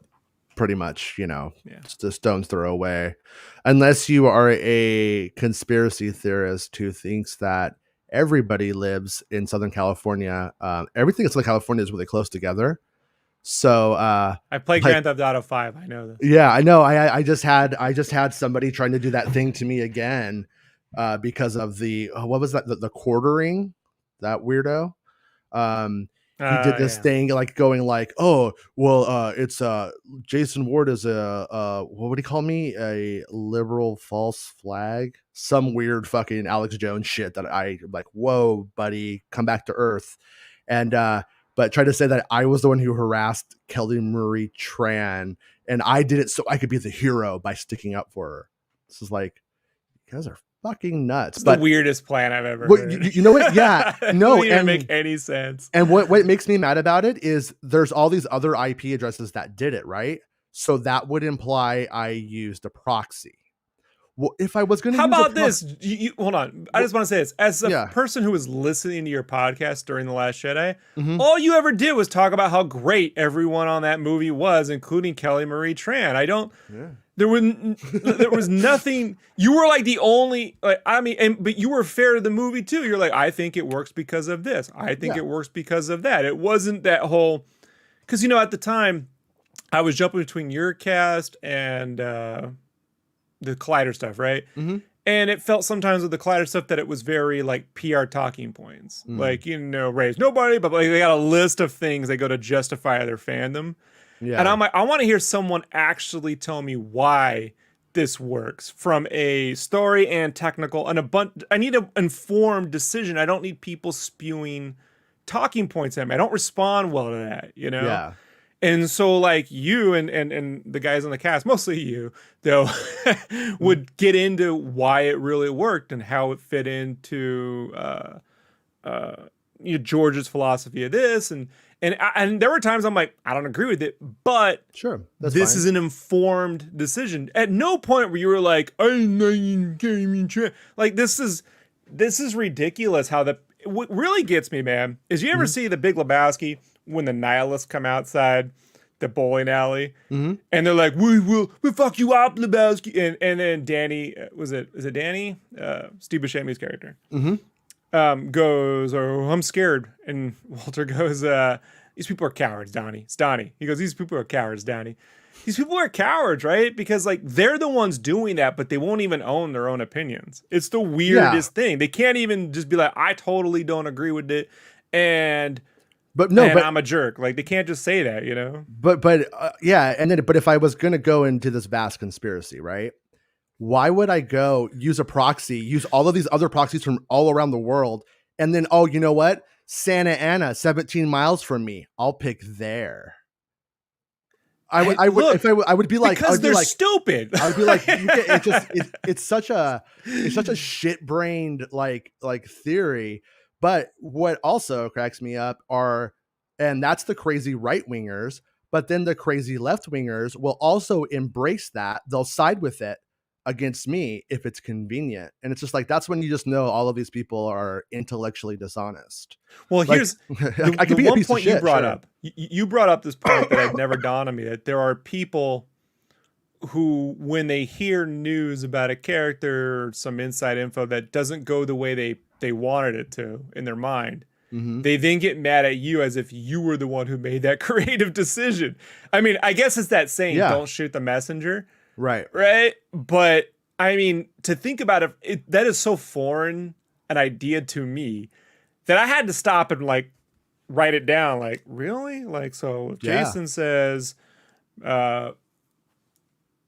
pretty much, just a stone's throw away. Unless you are a conspiracy theorist who thinks that everybody lives in Southern California. Everything in Southern California is really close together. So I played Grand Theft Auto 5. I know this. Yeah, I know. I just had somebody trying to do that thing to me again because of the what was that? The quartering, that weirdo. He did this thing going oh well, it's Jason Ward is what would he call me, a liberal false flag, some weird fucking Alex Jones shit that I whoa buddy, come back to earth. And but tried to say that I was the one who harassed Kelly Marie Tran, and I did it so I could be the hero by sticking up for her. This is you guys are fucking nuts. It's but the weirdest plan I've ever heard. You know what? Yeah, no, it doesn't make any sense. And what makes me mad about it is there's all these other IP addresses that did it, right? So that would imply I used a proxy. Well, if I was going to, how about this? Hold on. I just want to say this as a Yeah. person who was listening to your podcast during The Last Jedi. Mhm. All you ever did was talk about how great everyone on that movie was, including Kelly Marie Tran. There was nothing. You were like the only, like, I mean, but you were fair to the movie too. You're like, I think it works because of this. I think it works because of that. It wasn't that whole, because at the time, I was jumping between your cast and the Collider stuff, right? Mm-hmm. And it felt sometimes with the Collider stuff that it was very like PR talking points, like raise nobody, but like they got a list of things they go to justify their fandom. Yeah. And I'm like, I want to hear someone actually tell me why this works from a story and technical and I need an informed decision. I don't need people spewing talking points at me. I don't respond well to that, Yeah. And so like you and the guys on the cast, mostly you though, would get into why it really worked and how it fit into George's philosophy of this and there were times I'm like, I don't agree with it, but sure, this is an informed decision. At no point where you were like, I'm not gaming. Like this is ridiculous. What really gets me, man, is you ever see The Big Lebowski when the nihilists come outside the bowling alley and they're like, we fuck you up, Lebowski, and then Danny, is it Danny? Steve Buscemi's character. Goes, oh, I'm scared. And Walter goes, these people are cowards, Donnie. It's Donnie. He goes, these people are cowards, Donnie. These people are cowards, right? Because like they're the ones doing that, but they won't even own their own opinions. It's the weirdest thing. They can't even just be like, I totally don't agree with it. But I'm a jerk. Like they can't just say that, But if I was going to go into this vast conspiracy, right? Why would I go use a proxy, use all of these other proxies from all around the world, and then, oh, you know what? Santa Ana, 17 miles from me. I'll pick there. I would be like, because they're stupid. I would be like, it's such a shit-brained like theory. But what also cracks me up and that's the crazy right-wingers, but then the crazy left-wingers will also embrace that. They'll side with it against me if it's convenient. And it's just like, that's when you just know all of these people are intellectually dishonest. Well, here's the one point you brought up. You brought up this point that had never dawned on me, that there are people who, when they hear news about a character or some inside info that doesn't go the way they wanted it to in their mind, they then get mad at you as if you were the one who made that creative decision. I mean, I guess it's that saying, don't shoot the messenger. Right. But I mean, to think about it, that is so foreign an idea to me that I had to stop and like write it down. Like, really? Like, so if Jason says,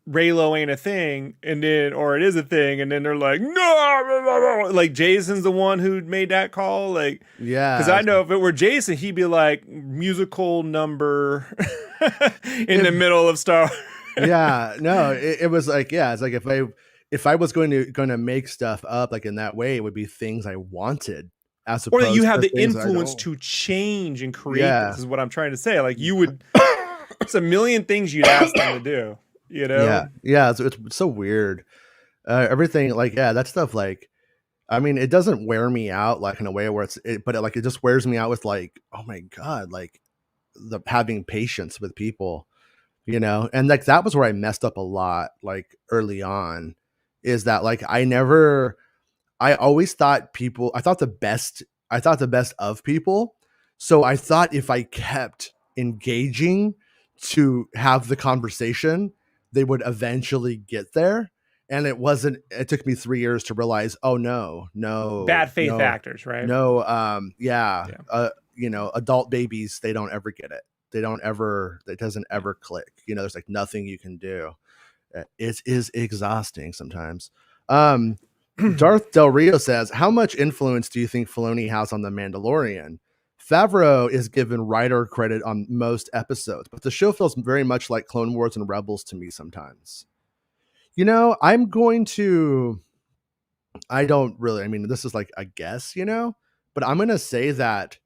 Raylo ain't a thing, or it is a thing, and then they're like, no, like Jason's the one who made that call. Like, because I know if it were Jason, he'd be like musical number in the middle of Star. It was like, it's like if I was going to make stuff up like in that way, it would be things I wanted, as opposed, or that you have the influence to change and create. This is what I'm trying to say. Like you would, it's a million things you'd ask them to do. It's so weird. Everything like that stuff. Like, I mean, it doesn't wear me out like in a way where it just wears me out with like, oh my god, like the having patience with people. And like that was where I messed up a lot, like early on, is that like I always thought I thought the best of people. So I thought if I kept engaging to have the conversation, they would eventually get there. And it took me 3 years to realize, oh no, bad faith actors, right? No. Adult babies, they don't ever get it. It doesn't ever click. There's like nothing you can do. It is exhausting sometimes. Darth Del Rio says, how much influence do you think Filoni has on The Mandalorian? Favreau is given writer credit on most episodes, but the show feels very much like Clone Wars and Rebels to me sometimes. I'm going to I don't really. I mean, this is like a guess, but I'm gonna say that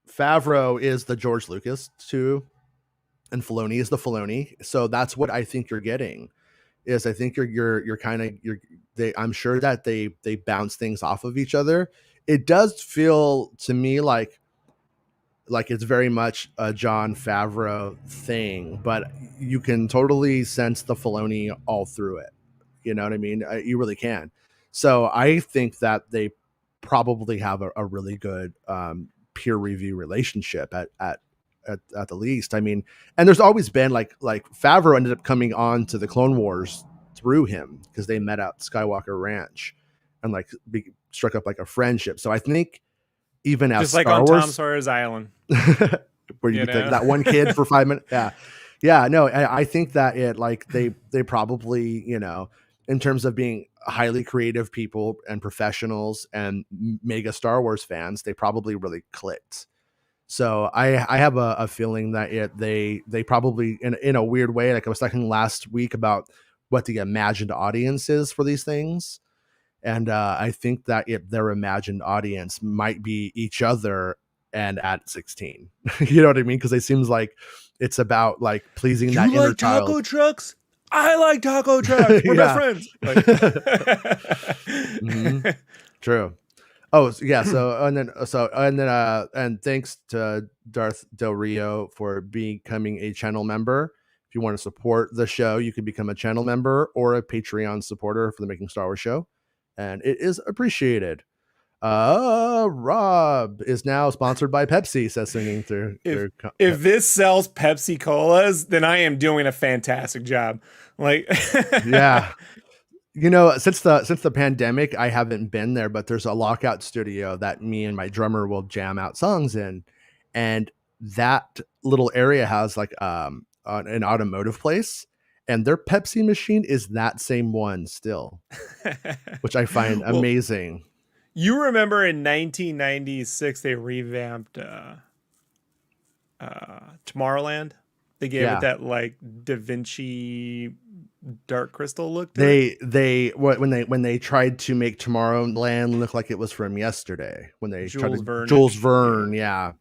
Favreau is the George Lucas too, and Filoni is the Filoni. So that's what I think you're getting. Is I think you're kind of they. I'm sure that they bounce things off of each other. It does feel to me like it's very much a John Favreau thing, but you can totally sense the Filoni all through it. You know what I mean? You really can. So I think that they probably have a really good peer review relationship at the least. I mean, and there's always been like Favreau ended up coming on to the Clone Wars through him because they met at Skywalker Ranch and like struck up like a friendship. So I think even as just like Star on Wars, Tom Sawyer's Island, where you like that one kid for 5 minutes. Yeah. No, I think that they probably, in terms of being highly creative people and professionals and mega Star Wars fans, they probably really clicked. So I have a feeling that they probably in a weird way, like I was talking last week about what the imagined audience is for these things. And I think that their imagined audience might be each other and at 16. You know what I mean? Because it seems like it's about like pleasing that inner child. Taco trucks? I like taco trucks. We're best friends. Like, True. Oh yeah. And thanks to Darth Del Rio for becoming a channel member. If you want to support the show, you can become a channel member or a Patreon supporter for the Making Star Wars show, and it is appreciated. Rob is now sponsored by Pepsi, says singing through. If this sells Pepsi Colas, then I am doing a fantastic job. Like, yeah. Since the pandemic, I haven't been there, but there's a lockout studio that me and my drummer will jam out songs in, and that little area has like an automotive place, and their Pepsi machine is that same one still, which I find amazing. You remember in 1996 they revamped Tomorrowland? They gave it that like Da Vinci Dark Crystal look to it. When they tried to make Tomorrowland look like it was from yesterday, when they Jules Verne, yeah.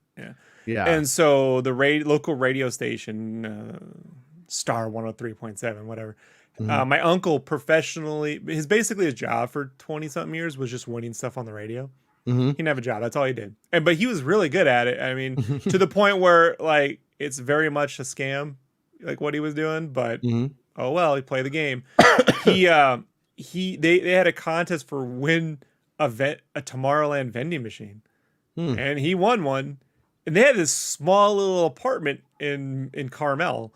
And so the local radio station, Star 103.7, whatever. My uncle professionally, his job for 20 something years was just winning stuff on the radio. He didn't have a job. That's all he did. But he was really good at it. I mean, to the point where like, it's very much a scam, like what he was doing, but oh well, he played the game. They had a contest for win a Tomorrowland vending machine. And he won one. And they had this small little apartment in Carmel.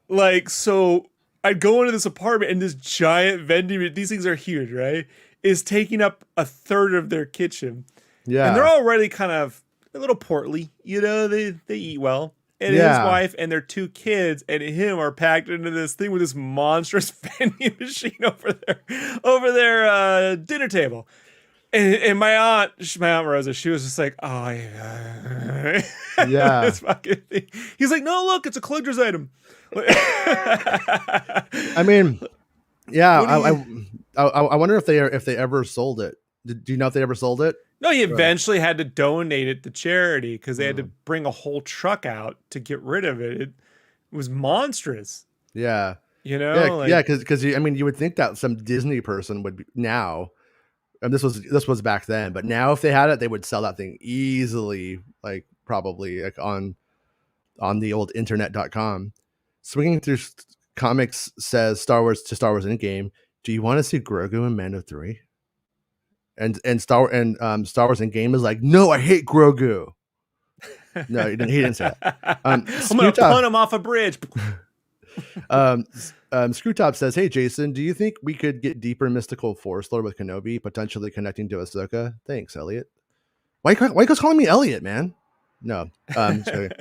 Like, so I'd go into this apartment and this giant vending, these things are huge, right? Is taking up a third of their kitchen. Yeah. And they're already kind of a little portly, they eat well. And his wife and their 2 kids and him are packed into this thing with this monstrous vending machine over their dinner table. And my aunt Rosa, she was just like, oh yeah, this fucking thing. He's like, no, look, it's a collector's item. I mean, yeah, I wonder if they ever sold it. Do you know if they ever sold it? No, he eventually had to donate it to charity because they had to bring a whole truck out to get rid of it. It was monstrous. Yeah. Yeah, because you would think that some Disney person would be now, and this was back then, but now if they had it, they would sell that thing easily, like probably like on the old internet.com. Swinging through comics says Star Wars Endgame. Do you want to see Grogu in Mando 3? And Star Wars Endgame is like, no, I hate Grogu. No, he didn't say that. I'm gonna punt him off a bridge. Screwtop says, hey Jason, do you think we could get deeper mystical force lore with Kenobi, potentially connecting to Ahsoka? Thanks, Elliot. Why you guys calling me Elliot, man? No. Elliot.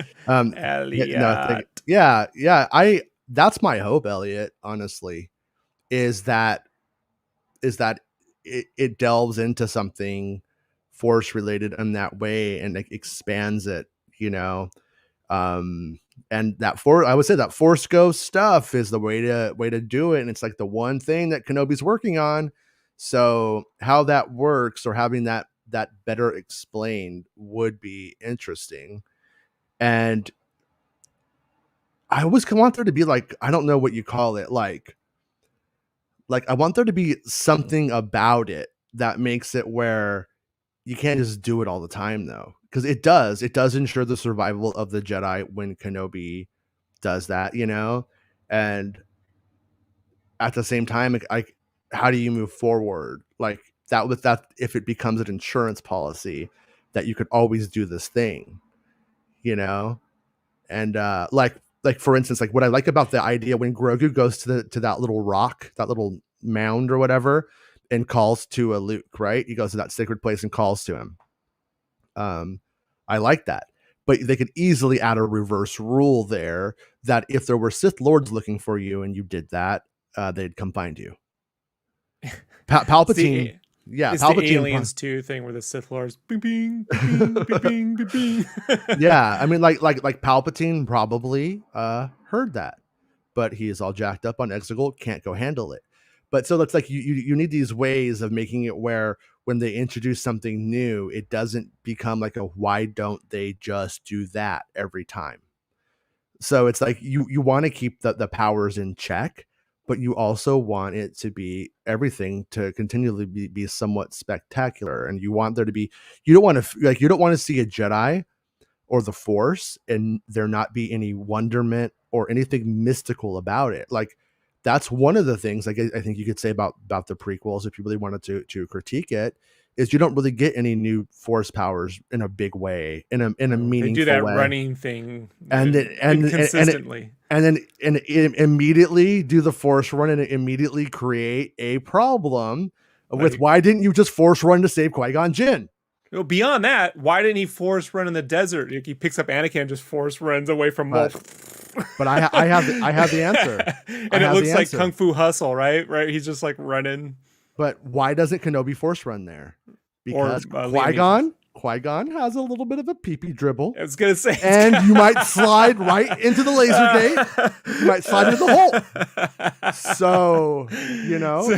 That's my hope, Elliot, honestly, is that it delves into something force related in that way and like expands it, and I would say that Force Ghost stuff is the way to do it. And it's like the one thing that Kenobi's working on. So how that works, or having that better explained, would be interesting. And I always want there to be like, I don't know what you call it, like I want there to be something about it that makes it where you can't just do it all the time, though, because it does ensure the survival of the Jedi when Kenobi does that, you know. And at the same time, like, how do you move forward like that with that, if it becomes an insurance policy that you could always do this thing, you know? And like for instance, like what I like about the idea when Grogu goes to that little rock, that little mound or whatever, and calls to a Luke, right? He goes to that sacred place and calls to him. I like that. But they could easily add a reverse rule there that if there were Sith Lords looking for you and you did that, they'd come find you. Palpatine. It's Palpatine. The Aliens 2 thing where the Sith Lords bing, bing, bing, bing, bing, bing, bing. Yeah, I mean, like Palpatine probably heard that, but he is all jacked up on Exegol, can't go handle it. But so it's like you need these ways of making it where when they introduce something new, it doesn't become like a why don't they just do that every time. So it's like you want to keep the powers in check, but you also want it to be everything to continually be somewhat spectacular. And you want there to be, you don't want to see a Jedi or the Force and there not be any wonderment or anything mystical about it. Like that's one of the things like I think you could say about the prequels, if you really wanted to critique it, is you don't really get any new Force powers in a big way, in a meaningful way. They do that running thing and consistently, and then immediately do the Force run and immediately create a problem with why didn't you just Force run to save Qui-Gon Jinn? Well, beyond that, why didn't he Force run in the desert? He picks up Anakin and just Force runs away from Moff. But I have the answer. And it looks like Kung Fu Hustle, right? Right? He's just like running. But why doesn't Kenobi Force run there? Because Qui-Gon has a little bit of a pee-pee dribble. I was going to say. And you might slide right into the laser gate. You might slide into the hole. So, you know.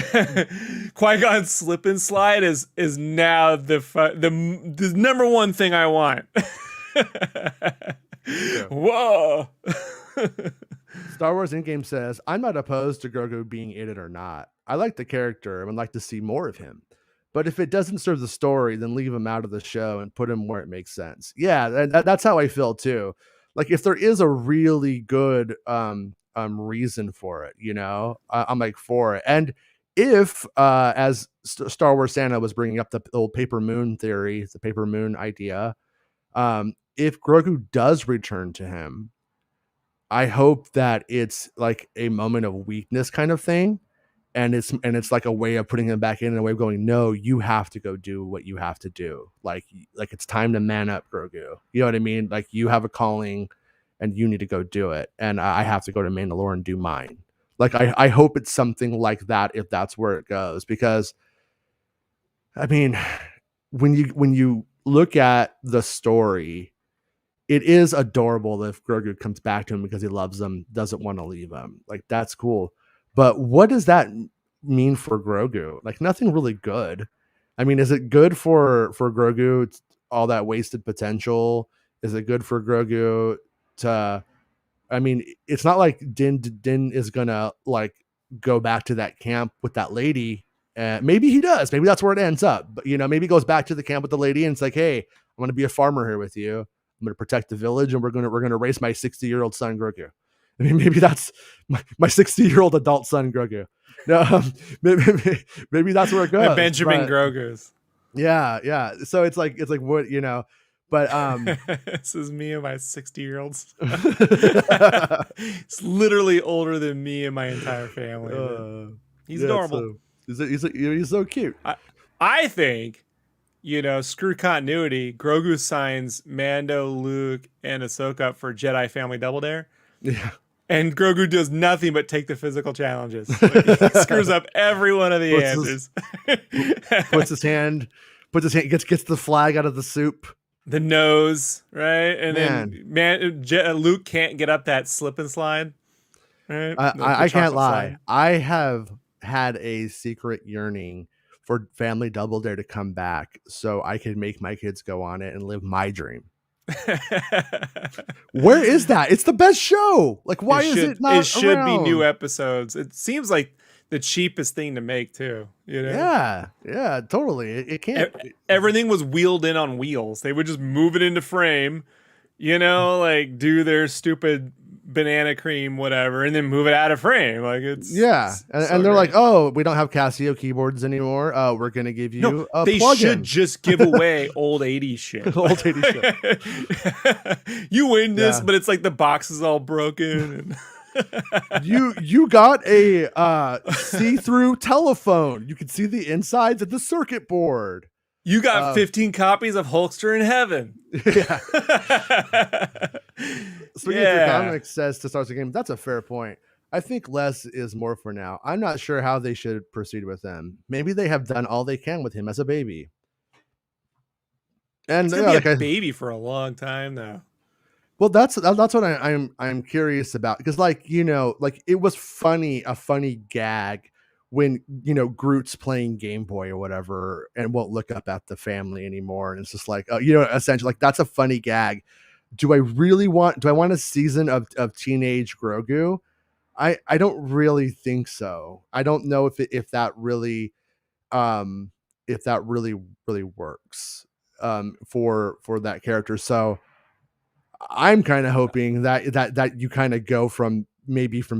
Qui-Gon's slip and slide is now the number one thing I want. Yeah. Whoa. Star Wars Endgame says, I'm not opposed to Grogu being in it or not. I like the character and would like to see more of him. But if it doesn't serve the story, then leave him out of the show and put him where it makes sense. Yeah, that's how I feel too. Like if there is a really good reason for it, you know, I'm like for it. And if as Star Wars Santa was bringing up the old paper moon theory, the paper moon idea, if Grogu does return to him, I hope that it's like a moment of weakness kind of thing. And it's like a way of putting him back in a way of going, no, you have to go do what you have to do. Like it's time to man up, Grogu. You know what I mean? Like you have a calling and you need to go do it. And I have to go to Mandalore and do mine. Like I hope it's something like that if that's where it goes. Because I mean, when you look at the story, it is adorable if Grogu comes back to him because he loves him, doesn't want to leave him. Like that's cool. But what does that mean for Grogu? Like nothing really good. I mean, is it good for Grogu, all that wasted potential? Is it good for Grogu to, I mean, it's not like Din is gonna like go back to that camp with that lady. Maybe he does. Maybe that's where it ends up. But you know, maybe he goes back to the camp with the lady and it's like, hey, I'm gonna be a farmer here with you. I'm gonna protect the village and we're gonna raise my 60-year-old son Grogu. I mean, maybe that's my 60-year-old adult son, Grogu. No, maybe that's where it goes. Benjamin Grogu's. Yeah. So it's like what, you know, but this is me and my 60-year-olds. It's literally older than me and my entire family. He's adorable. He's so cute. I think, you know, screw continuity. Grogu signs Mando, Luke, and Ahsoka up for Jedi Family Double Dare. Yeah. And Grogu does nothing but take the physical challenges. Like, he screws up every one of the answers. Puts his hand, gets the flag out of the soup. The nose, right? And then Luke can't get up that slip and slide. Right? I can't lie. Slide. I have had a secret yearning for Family Double Dare to come back so I could make my kids go on it and live my dream. Where is that? It's the best show. Like, why is it not? It should around? be new episodes. It seems like the cheapest thing to make too. You know? Yeah, totally. It can't. Everything was wheeled in on wheels. They would just move it into frame. Like do their stupid banana cream, whatever, and then move it out of frame. Like it's and they're like, oh, we don't have Casio keyboards anymore. We're gonna give you a they plug-in. Should just give away old 80s shit. Old 80s shit. You win this, but it's like the box is all broken. You got a see-through telephone. You can see the insides of the circuit board. You got 15 copies of Hulkster in Heaven. Yeah. Speaking of comics says to start the game, that's a fair point. I think less is more for now. I'm not sure how they should proceed with him. Maybe they have done all they can with him as a baby. And he's gonna be a baby for a long time now. Well, that's what I'm curious about, because it was funny, a funny gag when Groot's playing Game Boy or whatever and won't look up at the family anymore, and it's just like essentially like that's a funny gag. Do I want a season of teenage Grogu? I don't really think so. I don't know if that really really works for that character. So I'm kind of hoping that you kind of go from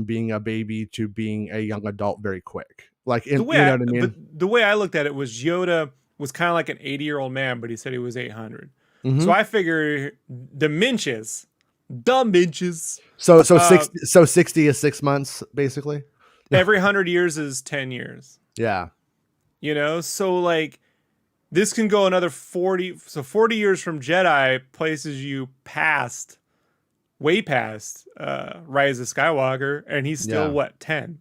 being a baby to being a young adult very quick. Like, you know what I mean? But the way I looked at it was Yoda was kind of like an 80-year-old man, but he said he was 800. Mm-hmm. So I figure the Minches. So 60 is 6 months, basically. Every 100 years is 10 years. Yeah. So like this can go another 40. So 40 years from Jedi places you way past Rise of Skywalker, and he's still 10.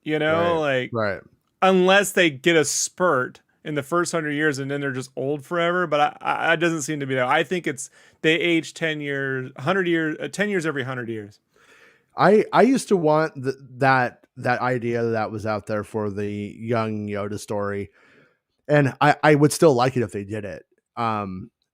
Right. Unless they get a spurt in the first 100 years and then they're just old forever. But it doesn't seem to be that. I think they age 10 years, 100 years, 10 years every 100 years. I used to want that idea that was out there for the young Yoda story. And I would still like it if they did it.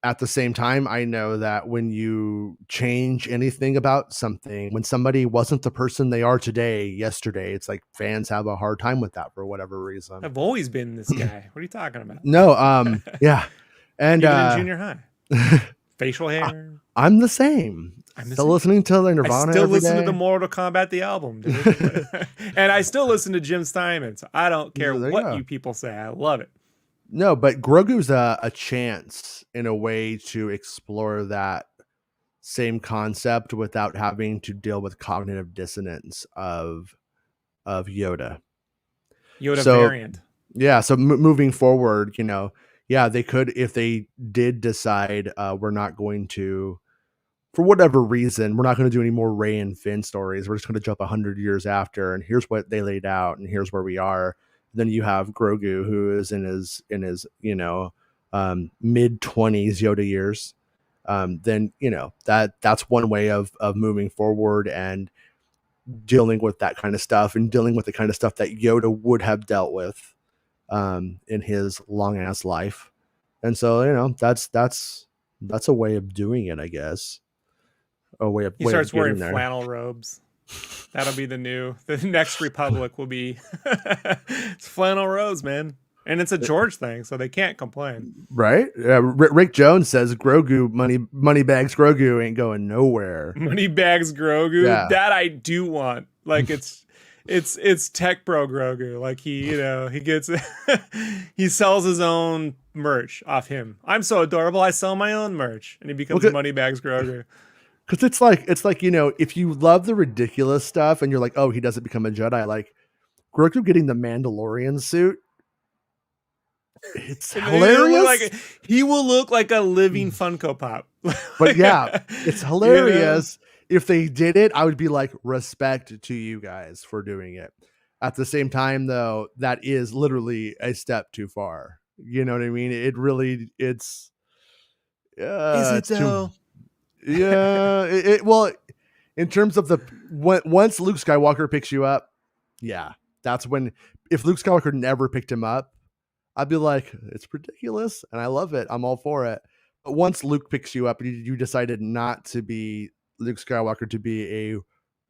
At the same time, I know that when you change anything about something, when somebody wasn't the person they are yesterday, it's like fans have a hard time with that for whatever reason. I've always been this guy. What are you talking about? No, yeah. And even in junior high. Facial hair. I'm the same. Still listening to the Nirvana. I still listen to the Mortal Kombat the album, dude. And I still listen to Jim Steinman. So I don't care what you people say. I love it. No, but Grogu's a chance in a way to explore that same concept without having to deal with cognitive dissonance of Yoda. Variant. Yeah. So moving forward, they could, if they did decide we're not going to, for whatever reason, we're not going to do any more Rey and Finn stories. We're just going to jump 100 years after, and here's what they laid out, and here's where we are. Then you have Grogu, who is in his mid-20s Yoda years. Then that's one way of moving forward and dealing with that kind of stuff, and dealing with the kind of stuff that Yoda would have dealt with in his long ass life. And so that's a way of doing it, I guess. He starts wearing flannel robes. That'll be the next Republic will be it's flannel robes, man. And it's a George thing, so they can't complain. Right? Rick Jones says Grogu, money bags Grogu ain't going nowhere. Money bags Grogu? Yeah. That I do want. Like it's tech bro Grogu. Like he gets he sells his own merch off him. I'm so adorable, I sell my own merch. And he becomes money bags Grogu. Because it's like if you love the ridiculous stuff and you're like, oh, he doesn't become a Jedi, like Grogu getting the Mandalorian suit, it's hilarious. He will look like a living Funko Pop. But yeah, it's hilarious. If they did it, I would be like, respect to you guys for doing it. At the same time, though, that is literally a step too far. You know what I mean? Is it though? Yeah, well, in terms of once Luke Skywalker picks you up, yeah, that's when. If Luke Skywalker never picked him up, I'd be like, it's ridiculous, and I love it. I'm all for it. But once Luke picks you up, and you decided not to be Luke Skywalker, to be a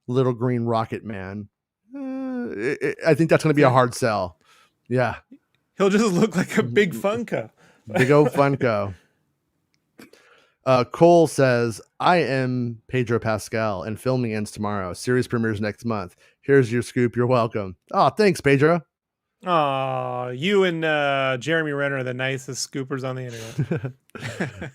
little green rocket man, I think that's going to be a hard sell. Yeah. He'll just look like a big Funko. Big old Funko. Cole says, I am Pedro Pascal, and filming ends tomorrow. Series premieres next month. Here's your scoop. You're welcome. Oh, thanks, Pedro. Aw, you and Jeremy Renner are the nicest scoopers on the internet.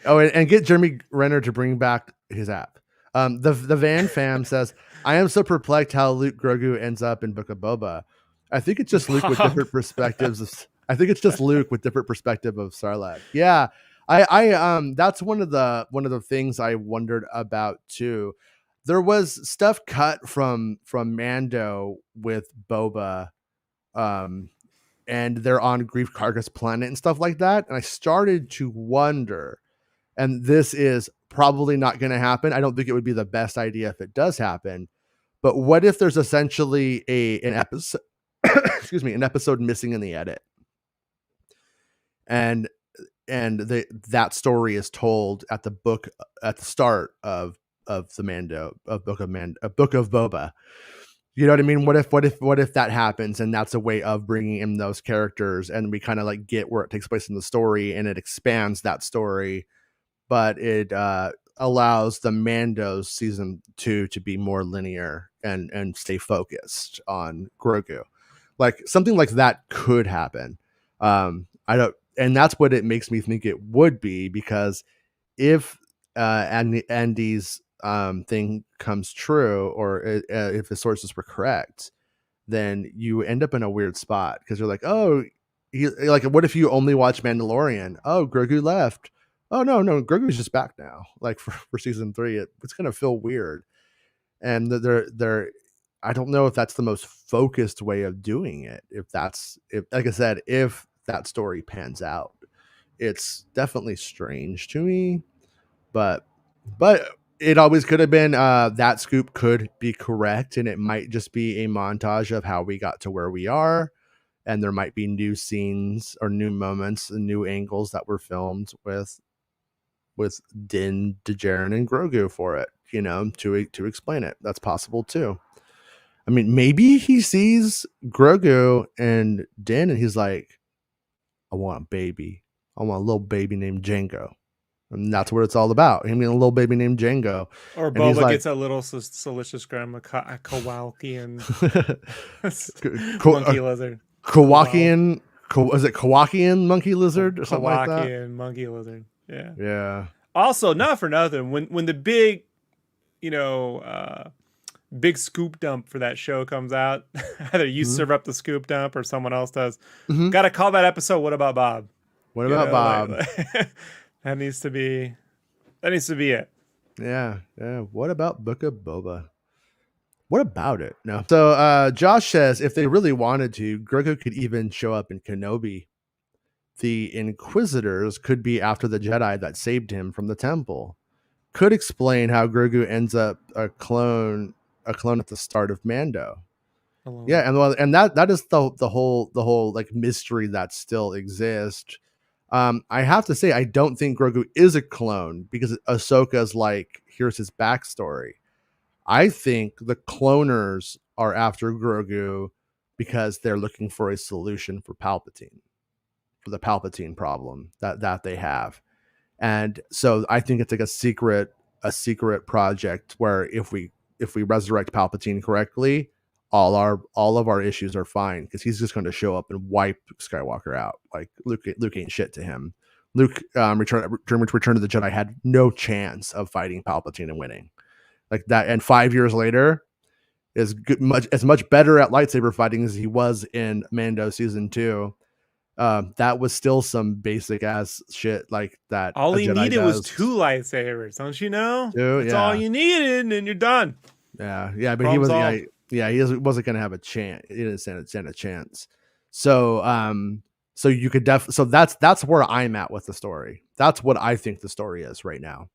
Oh, and get Jeremy Renner to bring back his app. The Van Fam says, I am so perplexed how Luke Grogu ends up in Book of Boba. I think it's just Luke with different perspectives. I think it's just Luke with different perspective of Sarlacc. Yeah. I that's one of the things I wondered about too. There was stuff cut from Mando with Boba, and they're on Grief Karga's planet and stuff like that. And I started to wonder, and this is probably not going to happen. I don't think it would be the best idea if it does happen. But what if there's essentially an episode, excuse me, an episode missing in the edit, and that story is told at the start of the Mando, of Book of Boba. You know what I mean? What if that happens, and that's a way of bringing in those characters, and we kind of like get where it takes place in the story, and it expands that story, but it allows the Mando season 2 to be more linear and stay focused on Grogu. Like something like that could happen. I don't. And that's what it makes me think it would be, because if Andy's thing comes true, or if the sources were correct, then you end up in a weird spot, because you're like, oh, like, what if you only watch Mandalorian? Oh, Grogu left. Oh, no, Grogu's just back now. Like for season 3, it's going to feel weird. And they're I don't know if that's the most focused way of doing it. If like I said, if that story pans out, it's definitely strange to me, but it always could have been, that scoop could be correct, and it might just be a montage of how we got to where we are, and there might be new scenes or new moments and new angles that were filmed with Din, Djarin, and Grogu for it, to explain it. That's possible too. I mean, maybe he sees Grogu and Din, and he's like, I want a baby. I want a little baby named Django. And that's what it's all about. I mean, a little baby named Django. Or Boba gets a little delicious grandma Kowalkian monkey lizard. Kowakian, was it Kowakian monkey lizard or something like that? Kowakian monkey lizard. Yeah. Yeah. Also, not for nothing, when the big, big scoop dump for that show comes out, either you serve up the scoop dump or someone else does. Got to call that episode "What About Bob?" What about Bob? That needs to be it. Yeah. What about Book of Boba? What about it? No. So Josh says, if they really wanted to, Grogu could even show up in Kenobi. The Inquisitors could be after the Jedi that saved him from the temple. Could explain how Grogu ends up a clone at the start of Mando. Hello. Yeah, and that is the whole like mystery that still exists. I have to say, I don't think Grogu is a clone, because Ahsoka's like, here's his backstory. I think the cloners are after Grogu because they're looking for a solution for Palpatine, for the Palpatine problem that they have. And so I think it's like a secret project where if we resurrect Palpatine correctly, all of our issues are fine, because he's just going to show up and wipe Skywalker out. Like Luke ain't shit to him. Luke, Return of the Jedi, had no chance of fighting Palpatine and winning like that. And 5 years later, is much better at lightsaber fighting as he was in Mando season 2. That was still some basic ass shit like that. All he needed was 2 lightsabers, don't you know? That's all you needed, and you're done. Yeah, but he was he wasn't gonna have a chance. He didn't stand a chance. So so you could so that's where I'm at with the story. That's what I think the story is right now.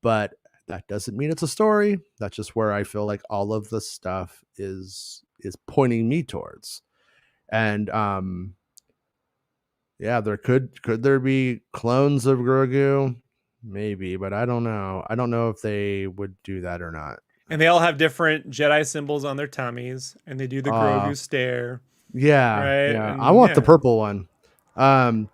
But that doesn't mean it's a story. That's just where I feel like all of the stuff is pointing me towards. And Yeah, could there be clones of Grogu? Maybe, but I don't know. I don't know if they would do that or not. And they all have different Jedi symbols on their tummies, and they do the Uh Grogu stare, yeah, right? yeah. I And want the yeah, purple one. Um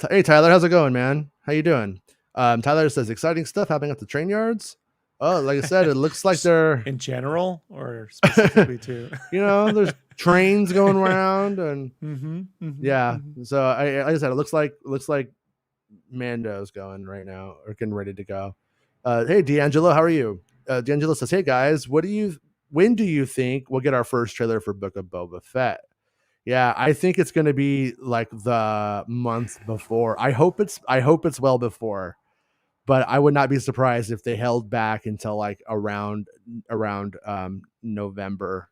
hey Tyler, how's it going, man? How you doing? Tyler says exciting stuff happening at the train yards. Oh, like I said, it looks like they're in general or specifically too. there's trains going around and Mm-hmm, mm-hmm, yeah. mm-hmm. So like I said, it looks like Mando's going right now or getting ready to go. Hey D'Angelo, how are you? D'Angelo says, "Hey guys, when do you think we'll get our first trailer for Book of Boba Fett?" Yeah, I think it's going to be like the month before. I hope it's well before, but I would not be surprised if they held back until like around November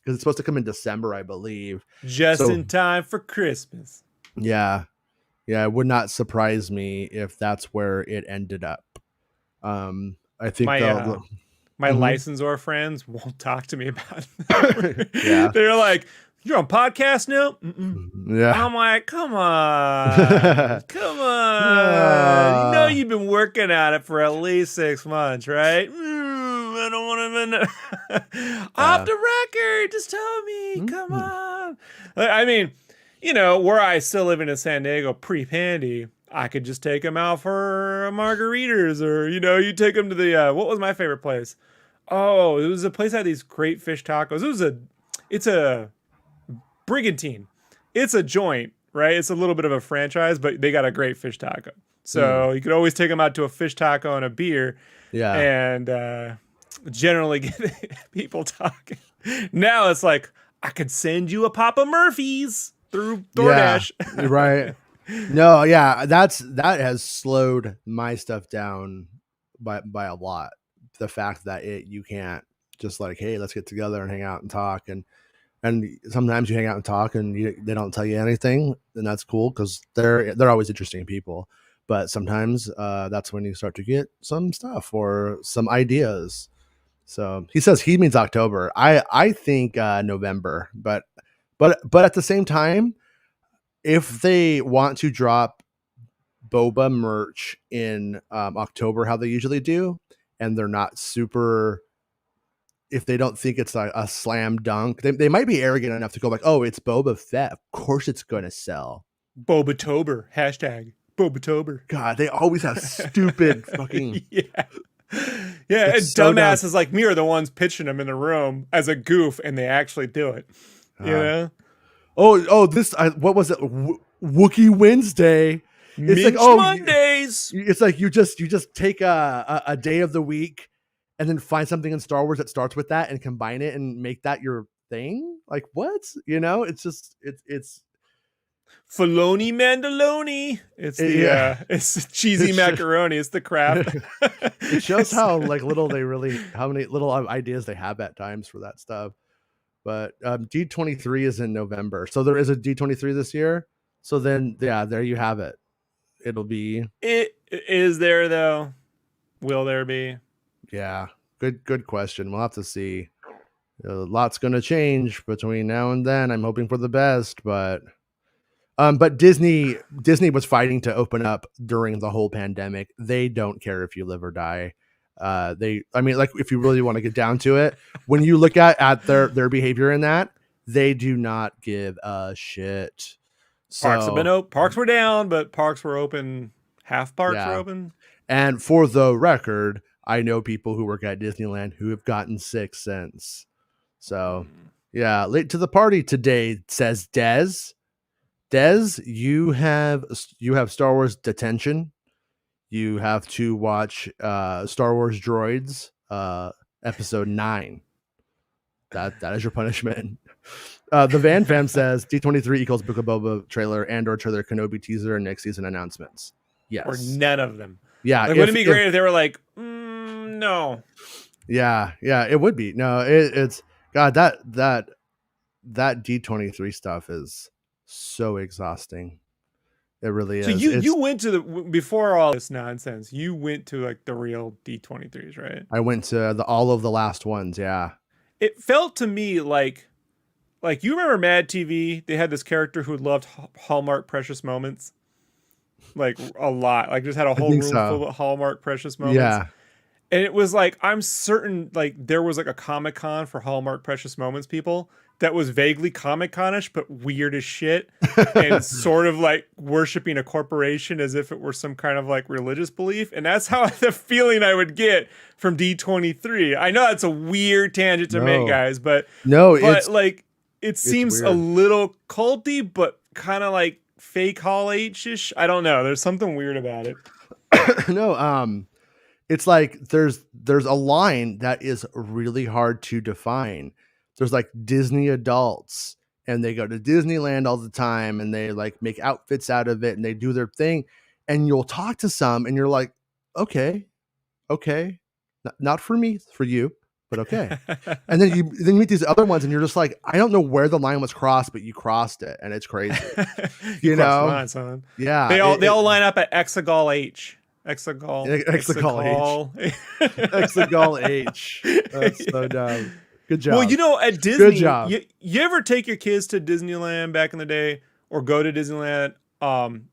because it's supposed to come in December, I believe. Just So in time for Christmas. yeah, yeah, it would not surprise me if that's where it ended up. I think My they'll. my Mhm. licensor friends won't talk to me about Yeah, it. They're like, "You're on podcast now?" Mm-mm. yeah. I'm like, come on, come on. You know you've been working on it for at least 6 months, right? I don't want to. Off Yeah. the record, just tell me. Come Mhm. on. I mean, where I still live in San Diego pre-Pandy, I could just take them out for margaritas, or you take them to the what was my favorite place? Oh, it was a place that had these great fish tacos. It's a Brigantine. It's a joint, right? It's a little bit of a franchise, but they got a great fish taco. Mm. So you could always take them out to a fish taco and a beer, Yeah. and generally get people talking. Now it's like, I could send you a Papa Murphy's through Yeah. DoorDash. Right. No, yeah, that has slowed my stuff down by a lot. The fact that you can't just like, hey, let's get together and hang out and talk, and sometimes you hang out and talk and they don't tell you anything, and that's cool because they're always interesting people. But sometimes that's when you start to get some stuff or some ideas. So he says he means October. I think November, but at the same time, if they want to drop boba merch in October, how they usually do, and they're not super, if they don't think it's a slam dunk, they might be arrogant enough to go like, oh, it's Boba Fett. Of course it's going to sell. Bobatober. Hashtag Bobatober. God, they always have stupid fucking. Yeah. Yeah, and So dumb. dumbasses like me are the ones pitching them in the room as a goof, and they actually do it. You know? What was it? Wookiee Wednesday. It's like, Minch oh, Mondays. it's like you just take a day of the week and then find something in Star Wars that starts with that and combine it and make that your thing. Like what? It's just it's Filoni Mandaloni. It's the cheesy macaroni. It's the crap. It shows how like how many little ideas they have at times for that stuff. But D23 is in November, so there is a D23 this year. So then, yeah, there you have it. It'll be. It is there though. Will there be? Yeah, good question. We'll have to see. A lot's going to change between now and then. I'm hoping for the best, but Disney was fighting to open up during the whole pandemic. They don't care if you live or die. I mean, like if you really want to get down to it, when you look at their behavior in that, they do not give a shit. Parks have been So open. Parks were down, but parks were open. Half parks were yeah, open. and for the record, I know people who work at Disneyland who have gotten sick since. So yeah, late to the party today, says Dez. Dez, you have Star Wars detention. You have to watch Star Wars Droids, episode 9. That is your punishment. The Van Fam says D23 equals Book of Boba trailer and or trailer Kenobi teaser and next season announcements. Yes. Or none of them. Yeah. Like, wouldn't it be great if they were like, no. Yeah, it would be. No, it's God, that D23 stuff is so exhausting. It really So is. you went to before all this nonsense, you went to like the real D23s, right? I went to all of the last ones. Yeah. It felt to me like like you remember Mad TV? They had this character who loved Hallmark Precious Moments, like a lot. Like just had a I whole think room so. full of Hallmark Precious Moments. Yeah. And it was like, I'm certain like there was like a Comic-Con for Hallmark Precious Moments people that was vaguely Comic-Con-ish, but weird as shit. And sort of like worshiping a corporation as if it were some kind of like religious belief. And that's how the feeling I would get from D23. I know that's a weird tangent to make, guys, but it's like it seems a weird. little culty, but kind of like fake Hall H-ish. I don't know. There's something weird about it. No, it's like there's a line that is really hard to define. There's like Disney adults and they go to Disneyland all the time and they like make outfits out of it and they do their thing. And you'll talk to some and you're like, okay, not for me, for you, but okay. And then you meet these other ones and you're just like, I don't know where the line was crossed, but you crossed it and it's crazy. you know, line, son. Yeah, they all line up at Exegol H. Exegol H. Exegol H. That's so dumb. Good job. Well, you know, at Disney, good job. You ever take your kids to Disneyland back in the day, or go to Disneyland on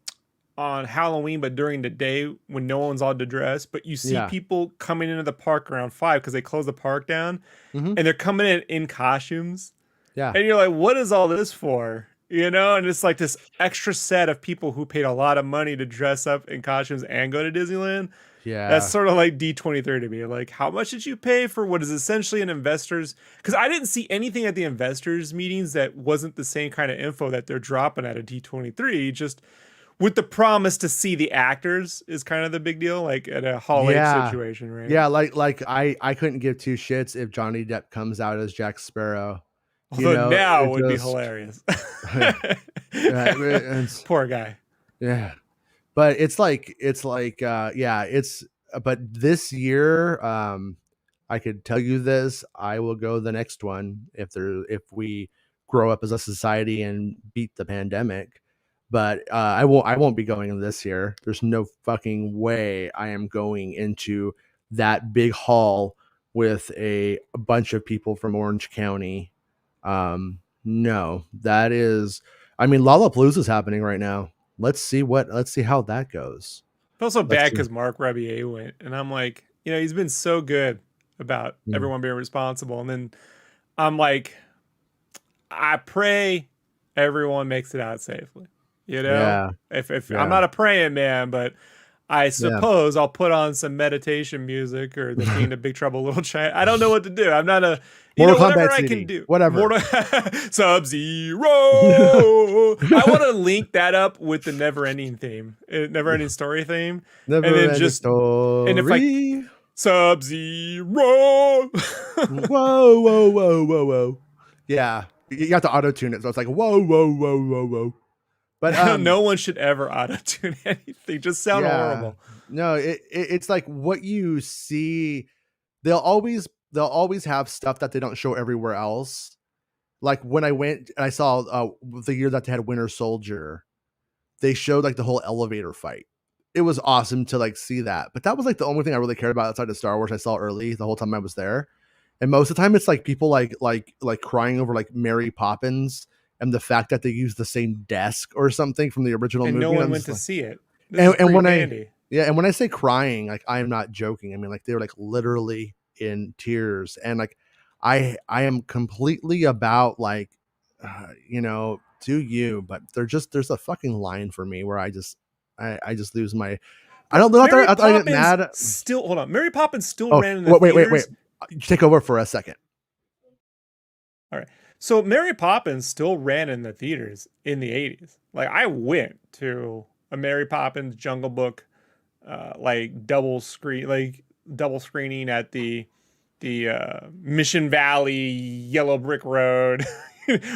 Halloween, but during the day when no one's allowed to dress, but you see people coming into the park around 5 because they close the park down, and they're coming in costumes. Yeah, and you're like, what is all this for? You know, and it's like this extra set of people who paid a lot of money to dress up in costumes and go to Disneyland. Yeah. That's sort of like D23 to me. Like, how much did you pay for what is essentially an investors? Because I didn't see anything at the investors meetings that wasn't the same kind of info that they're dropping at a D23. Just with the promise to see the actors is kind of the big deal, like at a Hall H situation, right? Yeah, like I couldn't give two shits if Johnny Depp comes out as Jack Sparrow. Although now it would be hilarious. Poor guy. Yeah. But but this year, I could tell you this, I will go the next one if we grow up as a society and beat the pandemic. But I won't be going this year. There's no fucking way I am going into that big hall with a bunch of people from Orange County. No, that is, I mean, Lollapalooza is happening right now. Let's see how that goes. It's also bad because Mark Rebier went, and I'm like, you know, he's been so good about everyone being responsible, and then I'm like, I pray everyone makes it out safely. You know, if I'm not a praying man, but I suppose I'll put on some meditation music or the theme to Big Trouble Little China. I don't know what to do. I'm not a whatever I can do. Whatever. Sub-Zero. I want to link that up with the Never-Ending theme, Never-Ending Story theme, and then just story. And if like Sub-Zero. whoa. Yeah, you have to auto tune it, so it's like whoa. But no one should ever auto-tune anything. Just sound horrible. No, it's like what you see. They'll always have stuff that they don't show everywhere else. Like when I went and I saw the year that they had Winter Soldier, they showed like the whole elevator fight. It was awesome to like see that. But that was like the only thing I really cared about outside of Star Wars. I saw early the whole time I was there. And most of the time it's like people like crying over like Mary Poppins and the fact that they used the same desk or something from the original movie. No one went to see it. And when I say crying, like I'm not joking. I mean, like they were like literally in tears, and like I am completely about like do you, but there's a fucking line for me where I just lose my. I don't know. I get mad. Still, hold on. Mary Poppins still ran in the theaters. Wait. Take over for a second. All right. So Mary Poppins still ran in the theaters in the 80s. Like I went to a Mary Poppins Jungle Book, double screening at the Mission Valley Yellow Brick Road,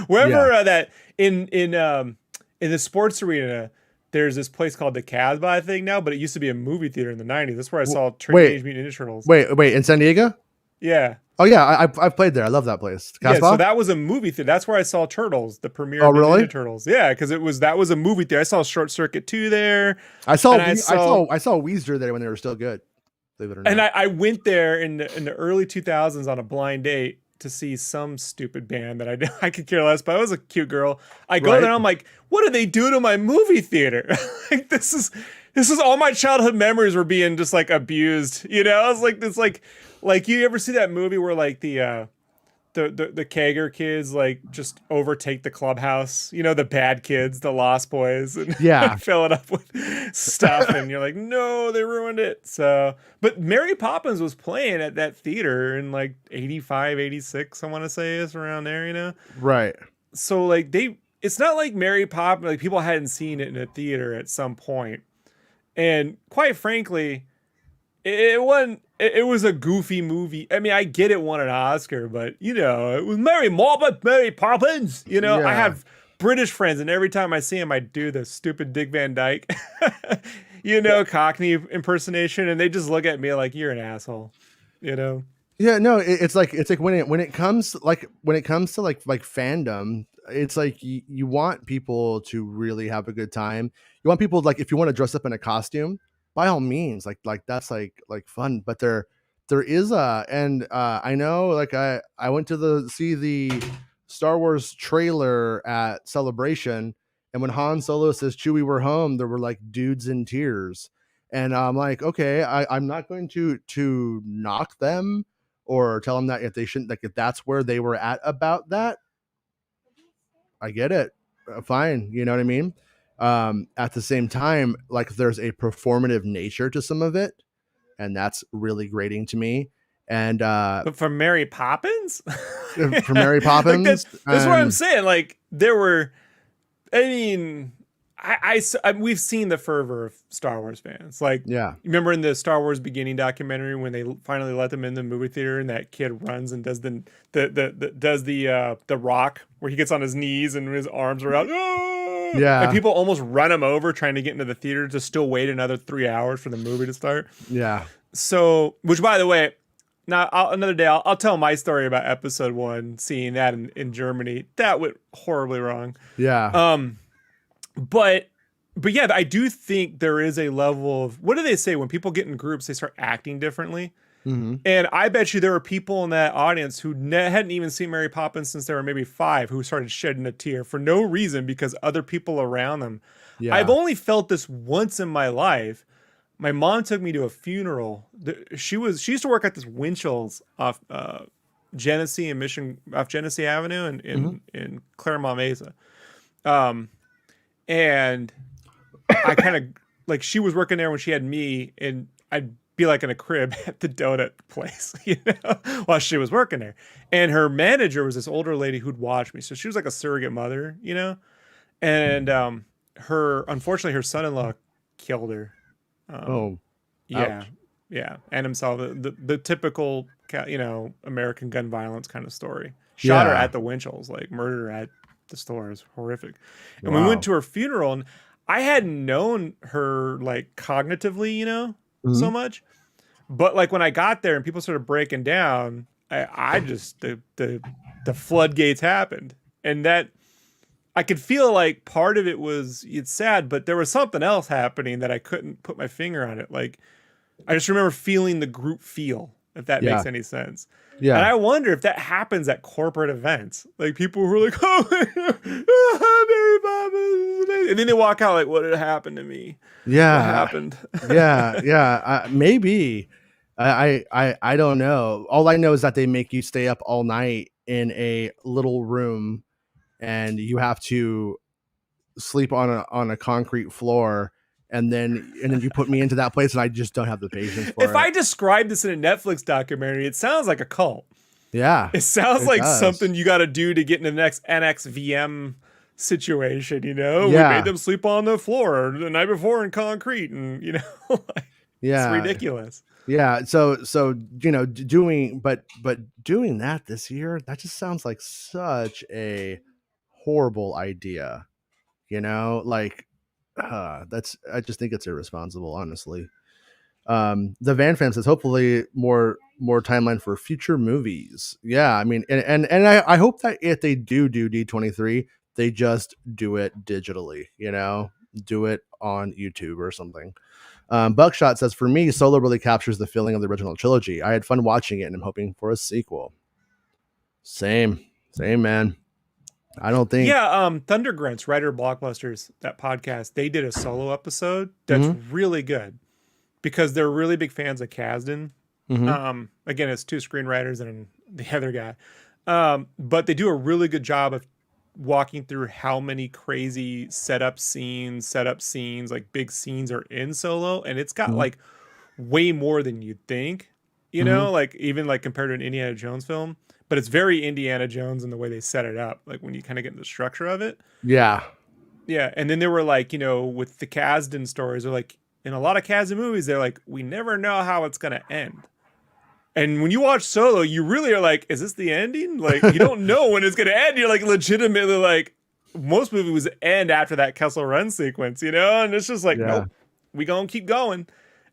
wherever that in the sports arena. There's this place called the Casbah, I think now, but it used to be a movie theater in the 90s. That's where I saw Teenage Mutant Ninja Turtles. Wait, in San Diego? Yeah. Oh yeah, I've played there. I love that place. Casbah? Yeah, so that was a movie theater. That's where I saw Turtles, the premiere of the Ninja Turtles. Yeah, because that was a movie theater. I saw Short Circuit 2 there. I saw Weezer there when they were still good. Believe it or not. And I went there in the early 2000s on a blind date to see some stupid band that I could care less, but I was a cute girl. I go Right. there and I'm like, what did they do to my movie theater? Like this is all my childhood memories were being just like abused. You know, I was like this like you ever see that movie where like the Kager kids like just overtake the clubhouse, you know, the bad kids, the lost boys, and Yeah. fill it up with stuff, and you're like, no, they ruined it. So but Mary Poppins was playing at that theater in like 85, 86, I want to say, is around there, you know. Right. So like it's not like Mary Poppins, like people hadn't seen it in a theater at some point. And quite frankly, it wasn't. It was a goofy movie. I mean, I get it won an Oscar, but you know, it was Mary Poppins. You know, I Yeah. have British friends, and every time I see him, I do the stupid Dick Van Dyke, you know, Cockney impersonation, and they just look at me like you're an asshole. You know. Yeah, no, it's like when it comes to like fandom, it's like you want people to really have a good time. You want people, like, if you want to dress up in a costume, by all means, like that's like fun. But there is I know, like, I went to see the Star Wars trailer at Celebration, and when Han Solo says Chewie, we're home, there were like dudes in tears. And I'm like, okay, I'm not going to knock them or tell them that if they shouldn't, like, if that's where they were about that, I get it. Fine. You know what I mean? At the same time, like, there's a performative nature to some of it, and that's really grating to me. And But for Mary Poppins, for Mary Poppins, like that's what I'm saying. Like there were, I mean, we've seen the fervor of Star Wars fans. Like, yeah, remember in the Star Wars Beginning documentary when they finally let them in the movie theater and that kid runs and does the rock where he gets on his knees and his arms are out. Ah! yeah, And people almost run him over trying to get into the theater to still wait another 3 hours for the movie to start. yeah. So, which by the way, now another day I'll tell my story about episode 1, seeing that in Germany. That went horribly wrong. Yeah. But yeah, I do think there is a level of, what do they say when people get in groups, they start acting differently. Mm-hmm. And I bet you there were people in that audience who hadn't even seen Mary Poppins since they were maybe 5, who started shedding a tear for no reason because other people around them. Yeah. I've only felt this once in my life. My mom took me to a funeral. She used to work at this Winchell's off Genesee and off Genesee Avenue in Claremont Mesa. And I kind of, like, she was working there when she had me, and I'd be like in a crib at the donut place, you know, while she was working there. And her manager was this older lady who'd watch me. So she was like a surrogate mother, you know, and unfortunately her son-in-law killed her. Yeah. Ouch. Yeah. And himself, the typical, you know, American gun violence kind of story. Shot her at the Winchell's, like murdered her at the store. It was horrific. And we went to her funeral, and I hadn't known her like cognitively, you know, so much. But like when I got there and people started breaking down, I just, the floodgates happened. And that, I could feel like part of it was, it's sad, but there was something else happening that I couldn't put my finger on it. Like, I just remember feeling the group feel, if that makes any sense. Yeah. And I wonder if that happens at corporate events. Like people who are like, oh, Mary Poppins. And then they walk out like, what had happened to me? Yeah. What happened? Yeah. Maybe. I don't know. All I know is that they make you stay up all night in a little room, and you have to sleep on a concrete floor, and then you put me into that place, and I just don't have the patience for it. If I describe this in a Netflix documentary, it sounds like a cult. Yeah. It sounds like something you got to do to get into the next NXVM situation, you know? Yeah. We made them sleep on the floor the night before in concrete, and, you know, like, it's ridiculous. Yeah. So, you know, doing that this year, that just sounds like such a horrible idea, you know, like, I just think it's irresponsible, honestly. The Van Fam says, hopefully more timeline for future movies. Yeah. I mean, and I hope that if they do D23, they just do it digitally, you know, do it on YouTube or something. Buckshot says, for me, Solo really captures the feeling of the original trilogy. I had fun watching it, and I'm hoping for a sequel. Same, man. I don't think. Yeah, Thunder Grunts, Writer Blockbusters, that podcast, they did a solo episode that's Mm-hmm. really good because they're really big fans of Kasdan. Mm-hmm. Again, it's two screenwriters and the other guy. But they do a really good job of walking through how many crazy setup scenes, like big scenes are in Solo, and it's got Mm-hmm. like way more than you'd think, Mm-hmm. like even like compared to an Indiana Jones film, but it's very Indiana Jones in the way they set it up, like when you kind of get in the structure of it. Yeah. Yeah, and then they were like, with the Kasdan stories, they're like, in a lot of Kasdan movies, they're like, we never know how it's gonna end. And when you watch Solo, you really are like, is this the ending? Like, you don't know when it's gonna end. You're like legitimately like, most movies end after that Kessel Run sequence, and it's just like, Yeah. nope, we gonna keep going.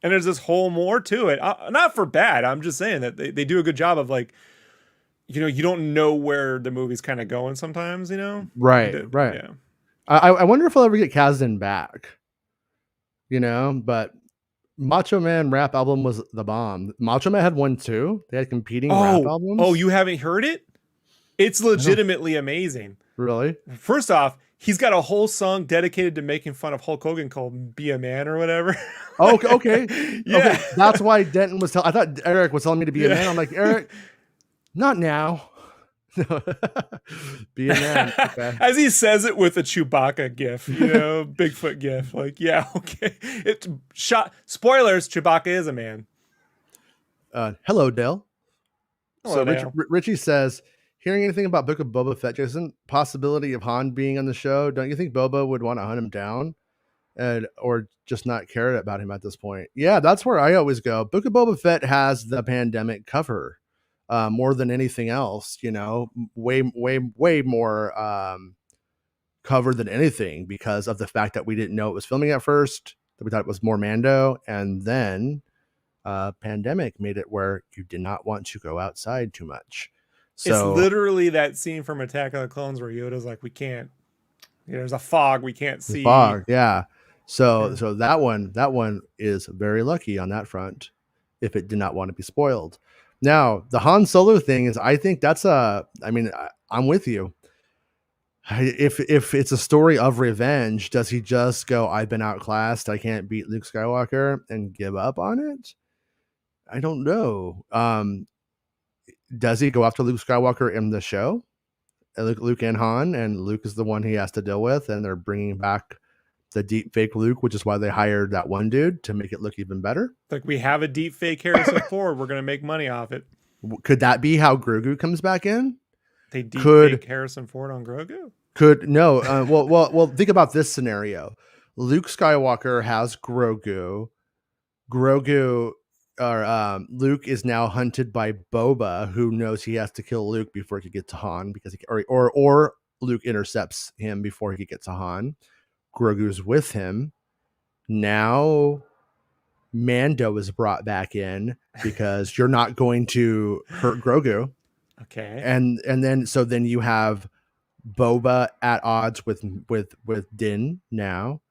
And there's this whole more to it. Not for bad. I'm just saying that they do a good job of like, you don't know where the movie's kind of going sometimes, Right. Right. Yeah. I wonder if I'll ever get Kasdan back. But Macho Man rap album was the bomb. Macho Man had one too. They had competing rap albums. Oh, you haven't heard it? It's legitimately amazing. Really? First off, he's got a whole song dedicated to making fun of Hulk Hogan called "Be a Man" or whatever. Oh, okay. Yeah. Okay. That's why Denton was I thought Eric was telling me to be a man. I'm like, Eric, not now. Be a man. Okay. As he says it with a Chewbacca gif, Bigfoot gif. Like, yeah, okay. It's shot. Spoilers: Chewbacca is a man. Hello, Dale. Hello, so Dale. Richie says, hearing anything about Book of Boba Fett, Jason, possibility of Han being on the show, don't you think Boba would want to hunt him down? Or just not care about him at this point? Yeah, that's where I always go. Book of Boba Fett has the pandemic cover more than anything else, way more cover than anything because of the fact that we didn't know it was filming at first, that we thought it was more Mando, and then pandemic made it where you did not want to go outside too much. So it's literally that scene from Attack of the Clones where Yoda's like, we can't, there's a fog, we can't see. Fog, yeah. So that one is very lucky on that front if it did not want to be spoiled. Now, the Han Solo thing is, I think that's I'm with you. If it's a story of revenge, does he just go, I've been outclassed, I can't beat Luke Skywalker, and give up on it? I don't know. Does he go after Luke Skywalker in the show? Luke and Han, and Luke is the one he has to deal with, and they're bringing back the deep fake Luke, which is why they hired that one dude to make it look even better. Like, we have a deep fake Harrison Ford. We're going to make money off it. Could that be how Grogu comes back in? They deep fake Harrison Ford on Grogu? Well, think about this scenario. Luke Skywalker has Grogu. Luke is now hunted by Boba, who knows he has to kill Luke before he can get to Han, because or Luke intercepts him before he can get to Han. Grogu's with him. Now Mando is brought back in because you're not going to hurt Grogu. Okay. And then you have Boba at odds with Din now,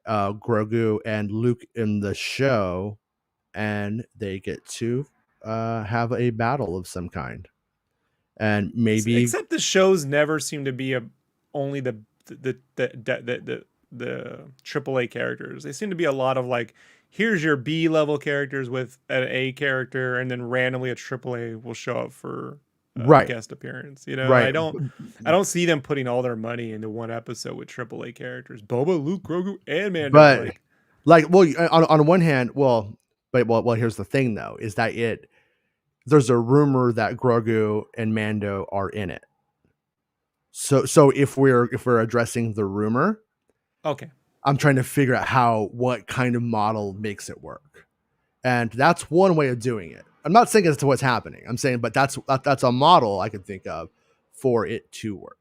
Grogu and Luke in the show, and they get to have a battle of some kind. And maybe, except the shows never seem to be only the AAA characters. They seem to be a lot of like, here's your B level characters with an A character, and then randomly a AAA will show up for guest appearance. Right. I don't see them putting all their money into one episode with AAA characters. Boba, Luke, Grogu, and Mando. But on one hand, here's the thing though, is that there's a rumor that Grogu and Mando are in it. So if we're addressing the rumor, okay, I'm trying to figure out what kind of model makes it work, and that's one way of doing it. I'm not saying as to what's happening. I'm saying, but that's a model I could think of for it to work.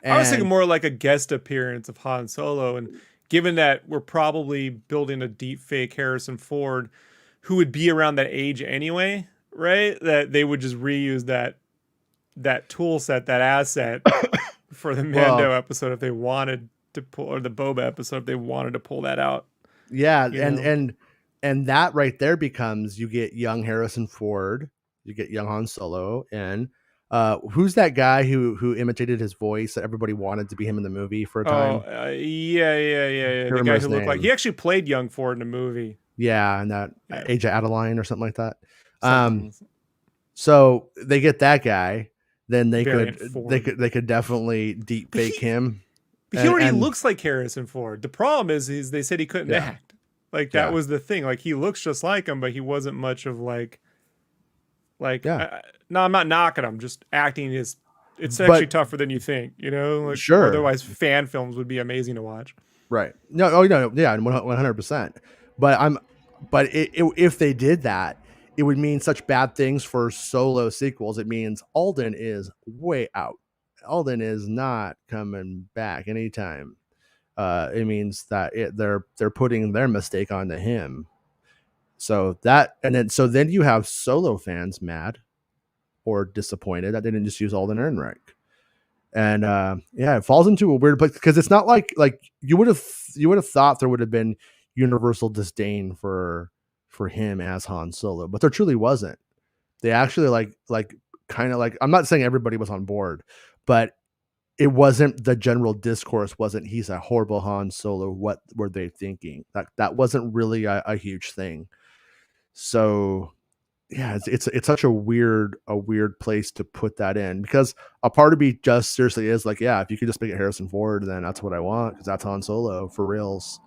And I was thinking more like a guest appearance of Han Solo, and given that we're probably building a deep fake Harrison Ford, who would be around that age anyway, right? That they would just reuse that tool set, that asset for the Mando episode if they wanted to pull, or the Boba episode if they wanted to pull that out. Yeah, and that right there becomes, you get young Harrison Ford, you get young Han Solo, and Who's that guy who imitated his voice that everybody wanted to be him in the movie for a time? Yeah. The guy who looked like he actually played young Ford in a movie. Yeah, and that Age of Adeline or something like that. So they get that guy, then they could definitely deep fake him. He already looks like Harrison Ford. The problem is they said he couldn't act. Like that was the thing. Like he looks just like him, but he wasn't much of like. No, I'm not knocking him. Just acting is it's actually tougher than you think. You know, like, sure. Otherwise, fan films would be amazing to watch. Right. No. Oh no. Yeah. 100%. But if they did that, it would mean such bad things for Solo sequels. It means Alden is way out. Alden is not coming back anytime. It means that they're putting their mistake onto him. So then you have Solo fans mad or disappointed that they didn't just use Alden Ehrenreich. And it falls into a weird place because it's not like you would have thought there would have been universal disdain for him as Han Solo, but there truly wasn't. They actually kind of I'm not saying everybody was on board, but it wasn't, the general discourse wasn't he's a horrible Han Solo. What were they thinking? That wasn't really a huge thing. So yeah, it's such a weird place to put that in, because a part of me just seriously is like, yeah, if you could just make it Harrison Ford, then that's what I want, because that's Han Solo for reals.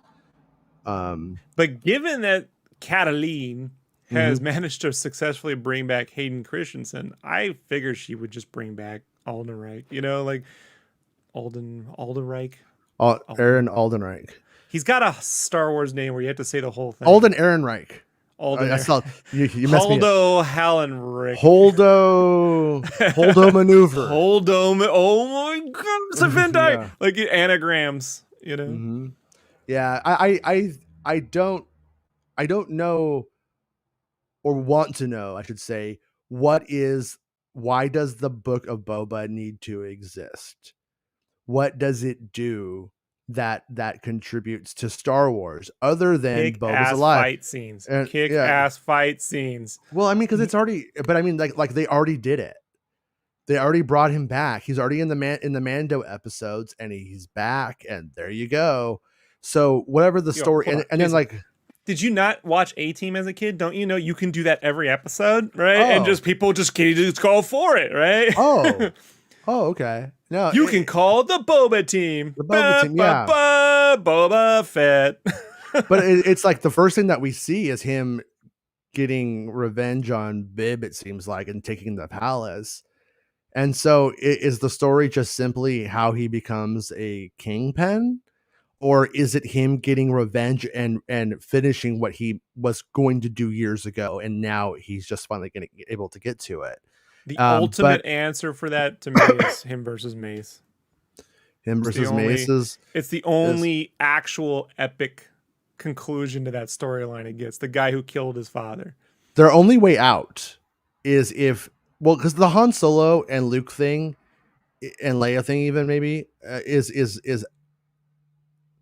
But given that Cataline has managed to successfully bring back Hayden Christensen, I figured she would just bring back Aldenreich. You know, like Aldenreich. Aaron Aldenreich. He's got a Star Wars name where you have to say the whole thing. Alden Ehrenreich. I saw you Holdo Hallenreich. Holdo maneuver. Holdo. Oh my God, it's a Venn diagram. Like anagrams, you know. Mm-hmm. Yeah, I don't know, or want to know, I should say, why does the Book of Boba need to exist? What does it do that contributes to Star Wars other than Boba's alive? Fight scenes. Kick-ass fight scenes. Well, I mean, because it's already, but I mean, like they already did it. They already brought him back. He's already in the Mando episodes, and he's back, and there you go. So whatever the story, and then like, did you not watch A-Team as a kid? Don't you know you can do that every episode, right? And just people just go for it, right? Oh, okay. No, you can call the Boba team. The Boba team, yeah. Boba Fett. But it's like the first thing that we see is him getting revenge on Bib, it seems like, and taking the palace. And so is the story just simply how he becomes a kingpin? Or is it him getting revenge and finishing what he was going to do years ago, and now he's just finally able to get to it? The ultimate answer for that to me is him versus Mace. It's the only actual epic conclusion to that storyline it gets. The guy who killed his father. Their only way out is because the Han Solo and Luke thing and Leia thing, even maybe is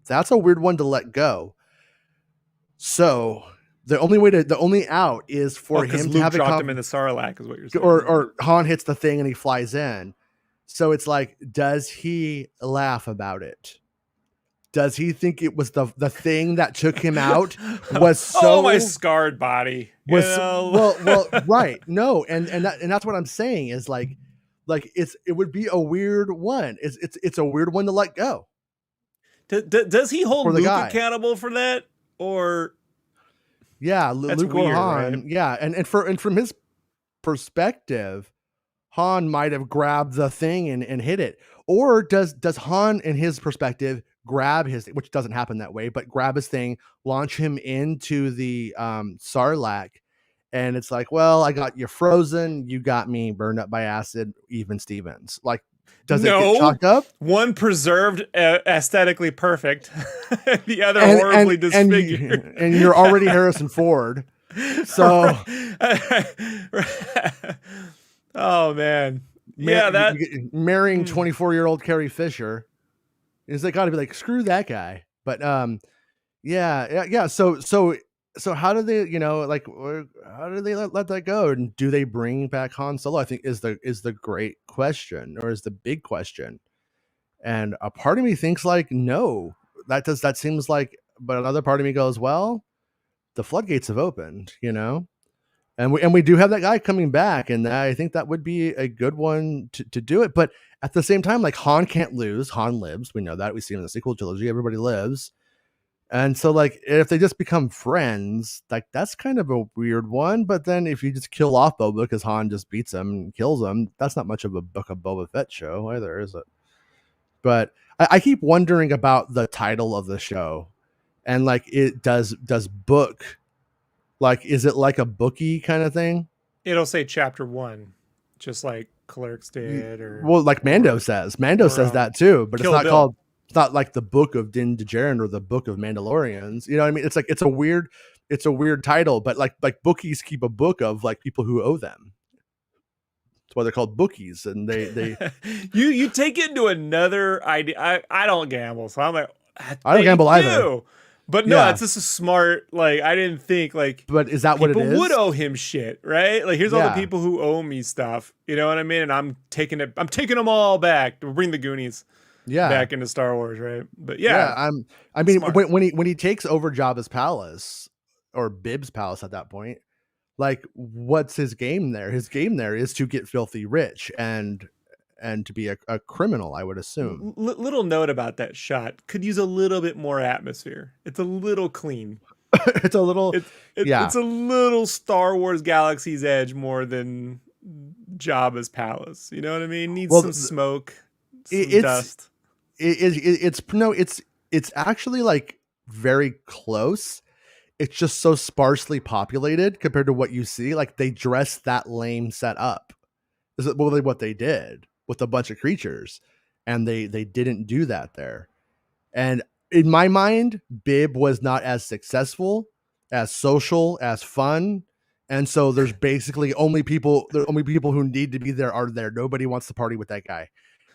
that's a weird one to let go. So the only out is for him to have dropped him in the Sarlacc, is what you're saying. Or Han hits the thing and he flies in. So it's like, does he laugh about it? Does he think it was the thing that took him out was so my scarred body? Well, right. No, and that's what I'm saying is like it would be a weird one. It's a weird one to let go. Does he hold Luke accountable for that, or? Yeah, Luke or Han. Right? Yeah, and from his perspective, Han might have grabbed the thing and hit it, or does Han, in his perspective, grab his, which doesn't happen that way, but grab his thing, launch him into the Sarlacc, and it's like, well, I got you frozen, you got me burned up by acid, even Stevens. Like, does it get chalked up? One preserved, aesthetically perfect, the other horribly disfigured. And you're already Harrison Ford, so. Oh man, marrying 24-year-old Carrie Fisher is, they got to be like, screw that guy. But yeah. So so how do they, like, how do they let that go? And do they bring back Han Solo? I think is the great question, or is the big question. And a part of me thinks like, no, that seems like, but another part of me goes, well, the floodgates have opened, and we do have that guy coming back, and I think that would be a good one to do it. But at the same time, like, Han can't lose. Han lives. We know that. We see him in the sequel trilogy. Everybody lives. And so, like, if they just become friends, like, that's kind of a weird one. But then if you just kill off Boba because Han just beats him and kills him, that's not much of a Book of Boba Fett show either, is it? But I keep wondering about the title of the show, and like, it does book, like, is it like a bookie kind of thing? It'll say chapter 1, just like Clerks did, Well, like Mando says that too, but Kill Bill. It's not like the Book of Din Djarin or the Book of Mandalorians. You know what I mean? It's like, it's a weird title, but like bookies keep a book of like people who owe them. That's why they're called bookies, and they you take it into another idea. I don't gamble, so I'm like, I don't gamble either. But no, it's just a smart, like, I didn't think, like, but is that what it is? People would owe him shit, right? Like, here's all the people who owe me stuff. You know what I mean? And I'm taking them all back to bring the Goonies back into Star Wars, right? But I mean, when he takes over Jabba's palace, or Bib's palace at that point, like, what's his game there? His game there is to get filthy rich and to be a criminal, I would assume. Little note about that shot: could use a little bit more atmosphere. It's a little clean. It's a little, it's a little Star Wars Galaxy's Edge more than Jabba's palace. You know what I mean? Needs some smoke, some dust. It's actually like very close. It's just so sparsely populated compared to what you see. Like, they dressed that lame set up. Is it really what they did with a bunch of creatures? And they didn't do that there. And in my mind, Bib was not as successful, as social, as fun. And so there's basically only people who need to be there are there. Nobody wants to party with that guy.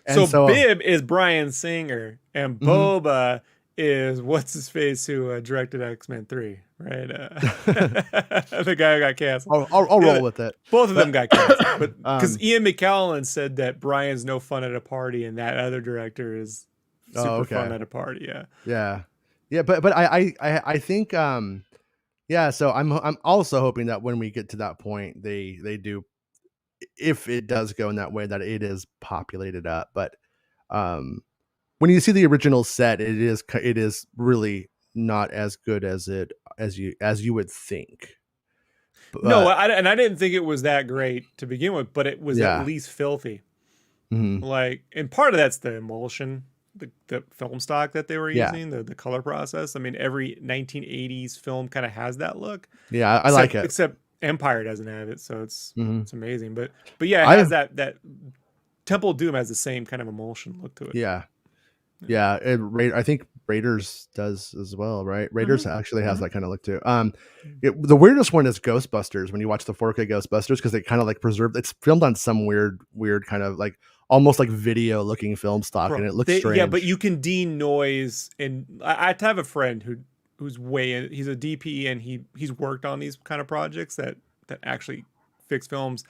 And so Bib is Bryan Singer, and Boba is what's his face who directed X-Men 3, right? The guy who got canceled. I'll roll with it. Both of them got canceled, but because Ian McKellen said that Brian's no fun at a party, and that other director is super fun at a party. Yeah. But I think so I'm also hoping that when we get to that point, they do, if it does go in that way, that it is populated up. But when you see the original set, it is really not as good as you would think. But, no, and I didn't think it was that great to begin with, but it was at least filthy. Mm-hmm. Like, and part of that's the emulsion, the film stock that they were using, the color process. I mean, every 1980s film kind of has that look. Yeah, I like it. Except Empire doesn't have it, so it's amazing. But yeah, it has that Temple of Doom has the same kind of emulsion look to it. Yeah, I think Raiders does as well, right? Raiders actually has that kind of look too. The weirdest one is Ghostbusters. When you watch the 4K Ghostbusters, because they kind of like preserved, it's filmed on some weird kind of like almost like video looking film stock, and it looks strange. Yeah, but you can denoise, and I have a friend who's he's a DP, and he's worked on these kind of projects that actually fix films.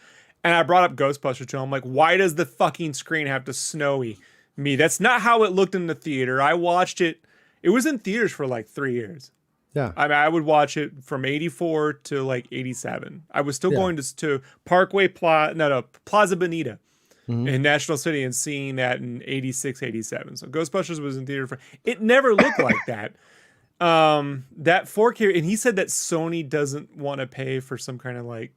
And I brought up Ghostbusters to him. I'm like, why does the fucking screen have to snowy me? That's not how it looked in the theater. I watched it. It was in theaters for like 3 years. Yeah. I mean, I would watch it from 84 to like 87. I was still going to Parkway Plaza Bonita in National City and seeing that in 86, 87. So Ghostbusters was in theater it never looked like that. That 4K, and he said that Sony doesn't want to pay for some kind of like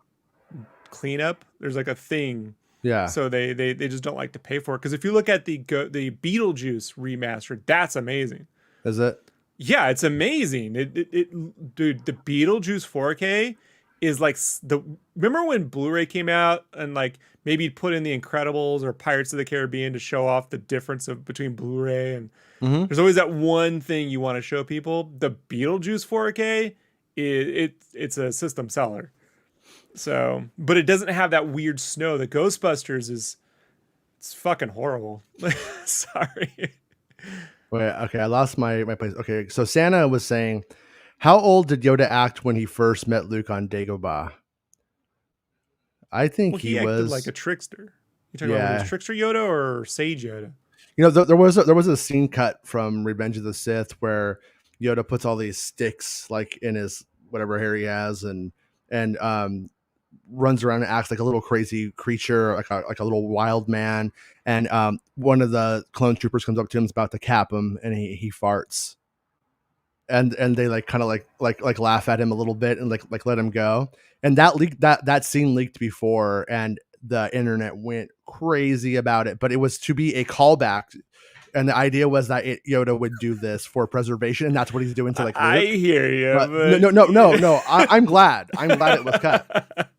cleanup. There's like a thing. Yeah. So they just don't like to pay for it. Because if you look at the Beetlejuice remastered, that's amazing. Is it? Yeah, it's amazing. Dude, the Beetlejuice 4K is like remember when Blu-ray came out and like maybe you'd put in The Incredibles or Pirates of the Caribbean to show off the difference between Blu-ray and there's always that one thing you want to show people. The Beetlejuice 4K it's a system seller. So, but it doesn't have that weird snow. The Ghostbusters it's fucking horrible. Sorry. Wait, okay, I lost my place. Okay, so Santa was saying, How old did Yoda act when he first met Luke on Dagobah? I think Well, he he acted like was. a trickster. You talking about when he was Yeah. trickster Yoda or Sage Yoda? You know, there was a scene cut from Revenge of the Sith where Yoda puts all these sticks like in his whatever hair he has, and runs around and acts like a little crazy creature, like a little wild man. And one of the clone troopers comes up to him, is about to cap him, and he farts. And they like kind of like laugh at him a little bit and like let him go. And that scene leaked before, and the internet went crazy about it. But it was to be a callback, and the idea was that Yoda would do this for preservation, and that's what he's doing to like I Luke. hear you, But but no. I'm glad it was cut.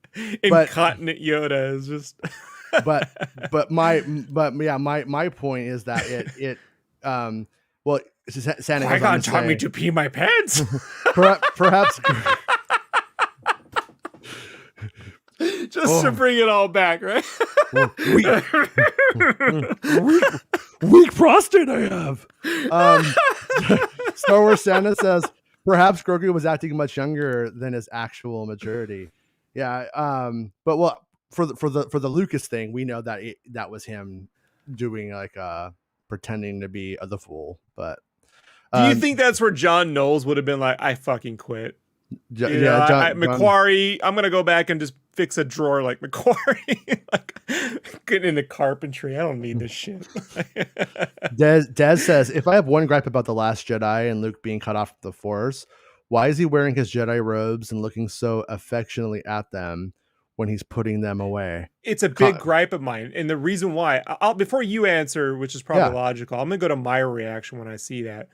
Incontinent Yoda is just. my point is that well, Santa Qui-Gon taught me to pee my pants. perhaps just to bring it all back, right? weak prostate I have. Star Wars Santa says perhaps Grogu was acting much younger than his actual maturity. Yeah, but well, for the Lucas thing, we know that that was him doing like pretending to be the fool. But do you think that's where John Knowles would have been like, I fucking quit? Macquarie, I'm gonna go back and just fix a drawer like Macquarie, like getting into carpentry. I don't need this shit. Des says, if I have one gripe about The Last Jedi and Luke being cut off from the Force, why is he wearing his Jedi robes and looking so affectionately at them when he's putting them away? It's a big gripe of mine, and the reason why, before you answer, which is probably logical, I'm gonna go to my reaction when I see that.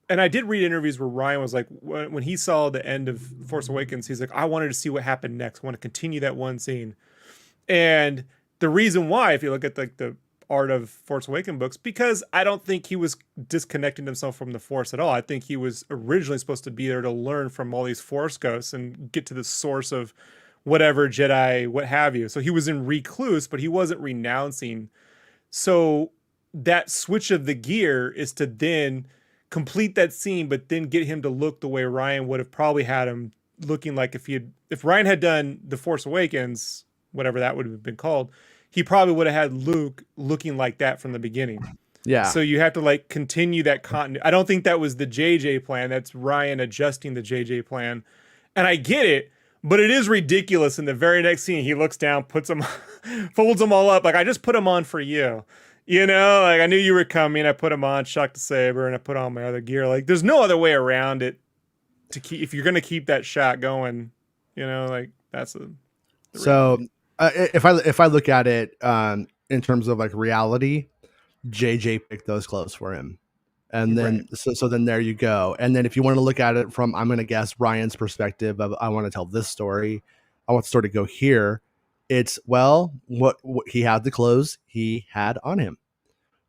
And I did read interviews where Ryan was like, when he saw the end of Force Awakens, he's like, I wanted to see what happened next. I want to continue that one scene. And the reason why, if you look at like the Art of Force Awakens books, because I don't think he was disconnecting himself from the Force at all. I think he was originally supposed to be there to learn from all these Force ghosts and get to the source of whatever Jedi, what have you. So he was in recluse, but he wasn't renouncing. So that switch of the gear is to then complete that scene, but then get him to look the way Ryan would have probably had him looking like if Ryan had done The Force Awakens, whatever that would have been called, he probably would have had Luke looking like that from the beginning. Yeah. So you have to like continue that continuity. I don't think that was the JJ plan. That's Ryan adjusting the JJ plan. And I get it, but it is ridiculous. In the very next scene, he looks down, puts them, folds them all up. Like, I just put them on for you. You know, like I knew you were coming. I put them on, shocked the saber, and I put on my other gear. Like, there's no other way around it to keep, if you're going to keep that shot going, you know, like that's so if I look at it in terms of like reality, JJ picked those clothes for him. And then, so then there you go. And then if you want to look at it from, I'm going to guess Ryan's perspective of, I want to tell this story. I want the story to go here. It's, well, what he had the clothes he had on him,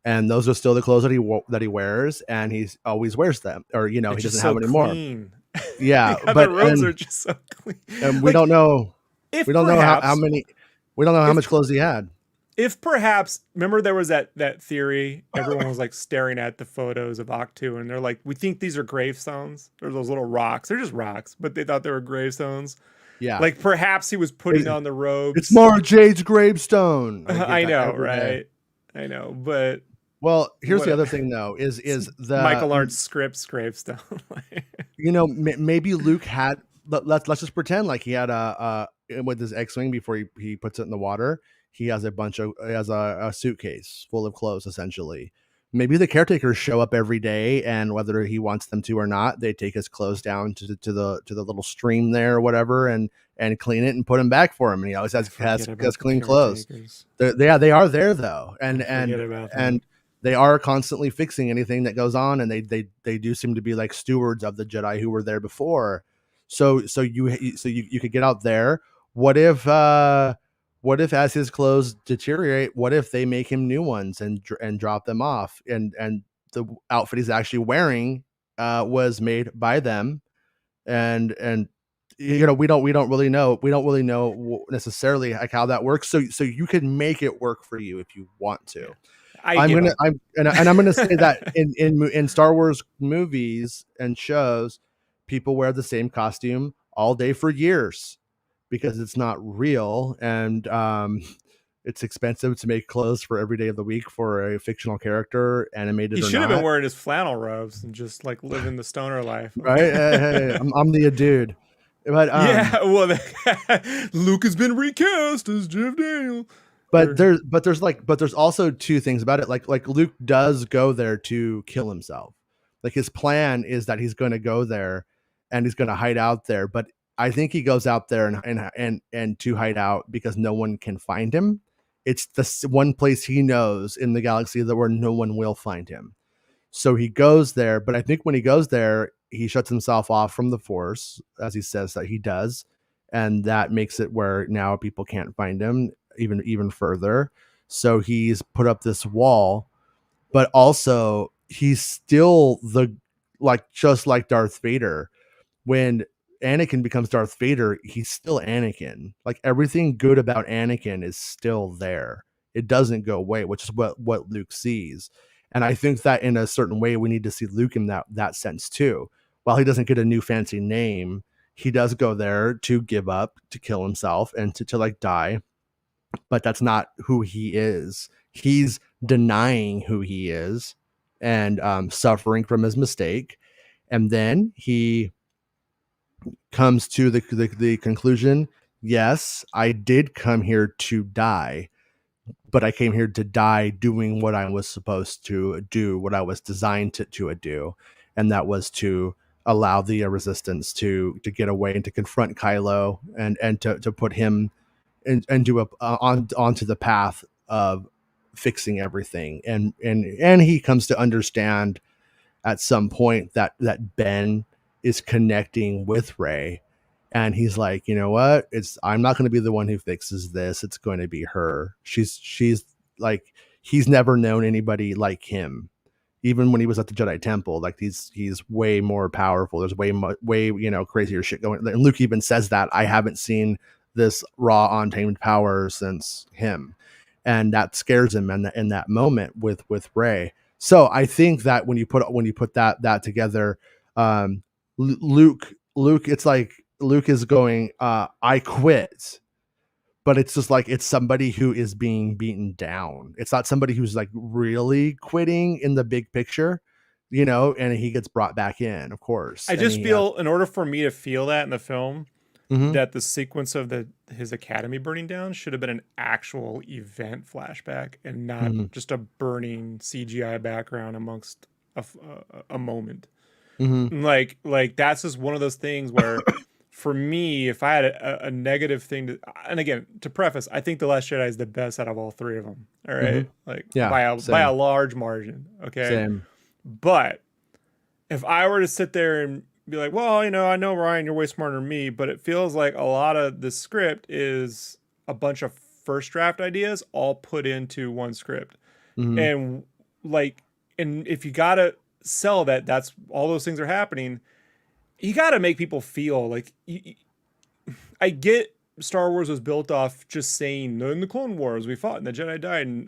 and those are still the clothes that he wears, and he's always wears them, or he doesn't have any more. Yeah, but the robes are just so clean. And we don't know. We don't know how many. We don't know how much clothes he had. If perhaps, remember there was that theory, everyone was like staring at the photos of Octu, and they're like, we think these are gravestones. They're those little rocks. They're just rocks, but they thought they were gravestones. Yeah. Like perhaps he was putting on the robes. It's Mara Jade's gravestone. I know, right? I know, but well, here's the other thing though, is the Michael Arndt script's gravestone. Maybe Luke had, let's just pretend like he had with his X-Wing before he puts it in the water. He has a suitcase full of clothes, essentially. Maybe the caretakers show up every day, and whether he wants them to or not, they take his clothes down to the little stream there or whatever, and clean it and put them back for him. And he always has clean clothes. They are there though, and they are constantly fixing anything that goes on, and they do seem to be like stewards of the Jedi who were there before. So you could get out there. What if as his clothes deteriorate, what if they make him new ones and drop them off, and the outfit he's actually wearing was made by them, and we don't really know necessarily like how that works. So you can make it work for you if you want to. I'm gonna say that in Star Wars movies and shows, people wear the same costume all day for years because it's not real, and it's expensive to make clothes for every day of the week for a fictional character, He animated or should have been not. wearing his flannel robes and just like living the stoner life. Right? Hey, I'm the dude. But Yeah, well, Luke has been recast as Jeff Daniel. there's also two things about it. Like Luke does go there to kill himself. Like his plan is that he's going to go there and he's going to hide out there. But I think he goes out there and to hide out because no one can find him. It's the one place he knows in the galaxy that where no one will find him. So he goes there, but I think when he goes there, he shuts himself off from the Force, as he says that he does, and that makes it where now people can't find him even further. So he's put up this wall, but also he's still just like Darth Vader. When Anakin becomes Darth Vader, he's still Anakin. Like everything good about Anakin is still there. It doesn't go away, which is what Luke sees. And I think that in a certain way, we need to see Luke in that sense too. While he doesn't get a new fancy name, he does go there to give up, to kill himself, and to like die. But that's not who he is. He's denying who he is and suffering from his mistake. And then he comes to the conclusion, yes, I did come here to die, but I came here to die doing what I was supposed to do, what I was designed to do, and that was to allow the resistance to get away and to confront Kylo and to put him into onto the path of fixing everything. And he comes to understand at some point that Ben is connecting with Rey, and he's like, you know what? I'm not going to be the one who fixes this. It's going to be her. She's like, he's never known anybody like him. Even when he was at the Jedi Temple, like he's way more powerful. There's way crazier shit going. And Luke even says that I haven't seen this raw untamed power since him, and that scares him in that moment with Rey. So I think that when you put that together, Luke, it's like Luke is going, I quit, but it's just like it's somebody who is being beaten down. It's not somebody who's like really quitting in the big picture, and he gets brought back in, of course. I just feel in order for me to feel that in the film, that the sequence of his academy burning down should have been an actual event flashback and not just a burning CGI background amongst a moment. Like that's just one of those things where for me, if I had a negative thing to, and again, to preface, I think The Last Jedi is the best out of all three of them. All right. Like by a large margin. Okay. Same. But if I were to sit there and be like, well, I know, Ryan, you're way smarter than me, but it feels like a lot of the script is a bunch of first draft ideas all put into one script. And if you got to sell that's all those things are happening, you got to make people feel like I get Star Wars was built off just saying in the Clone Wars we fought and the Jedi died and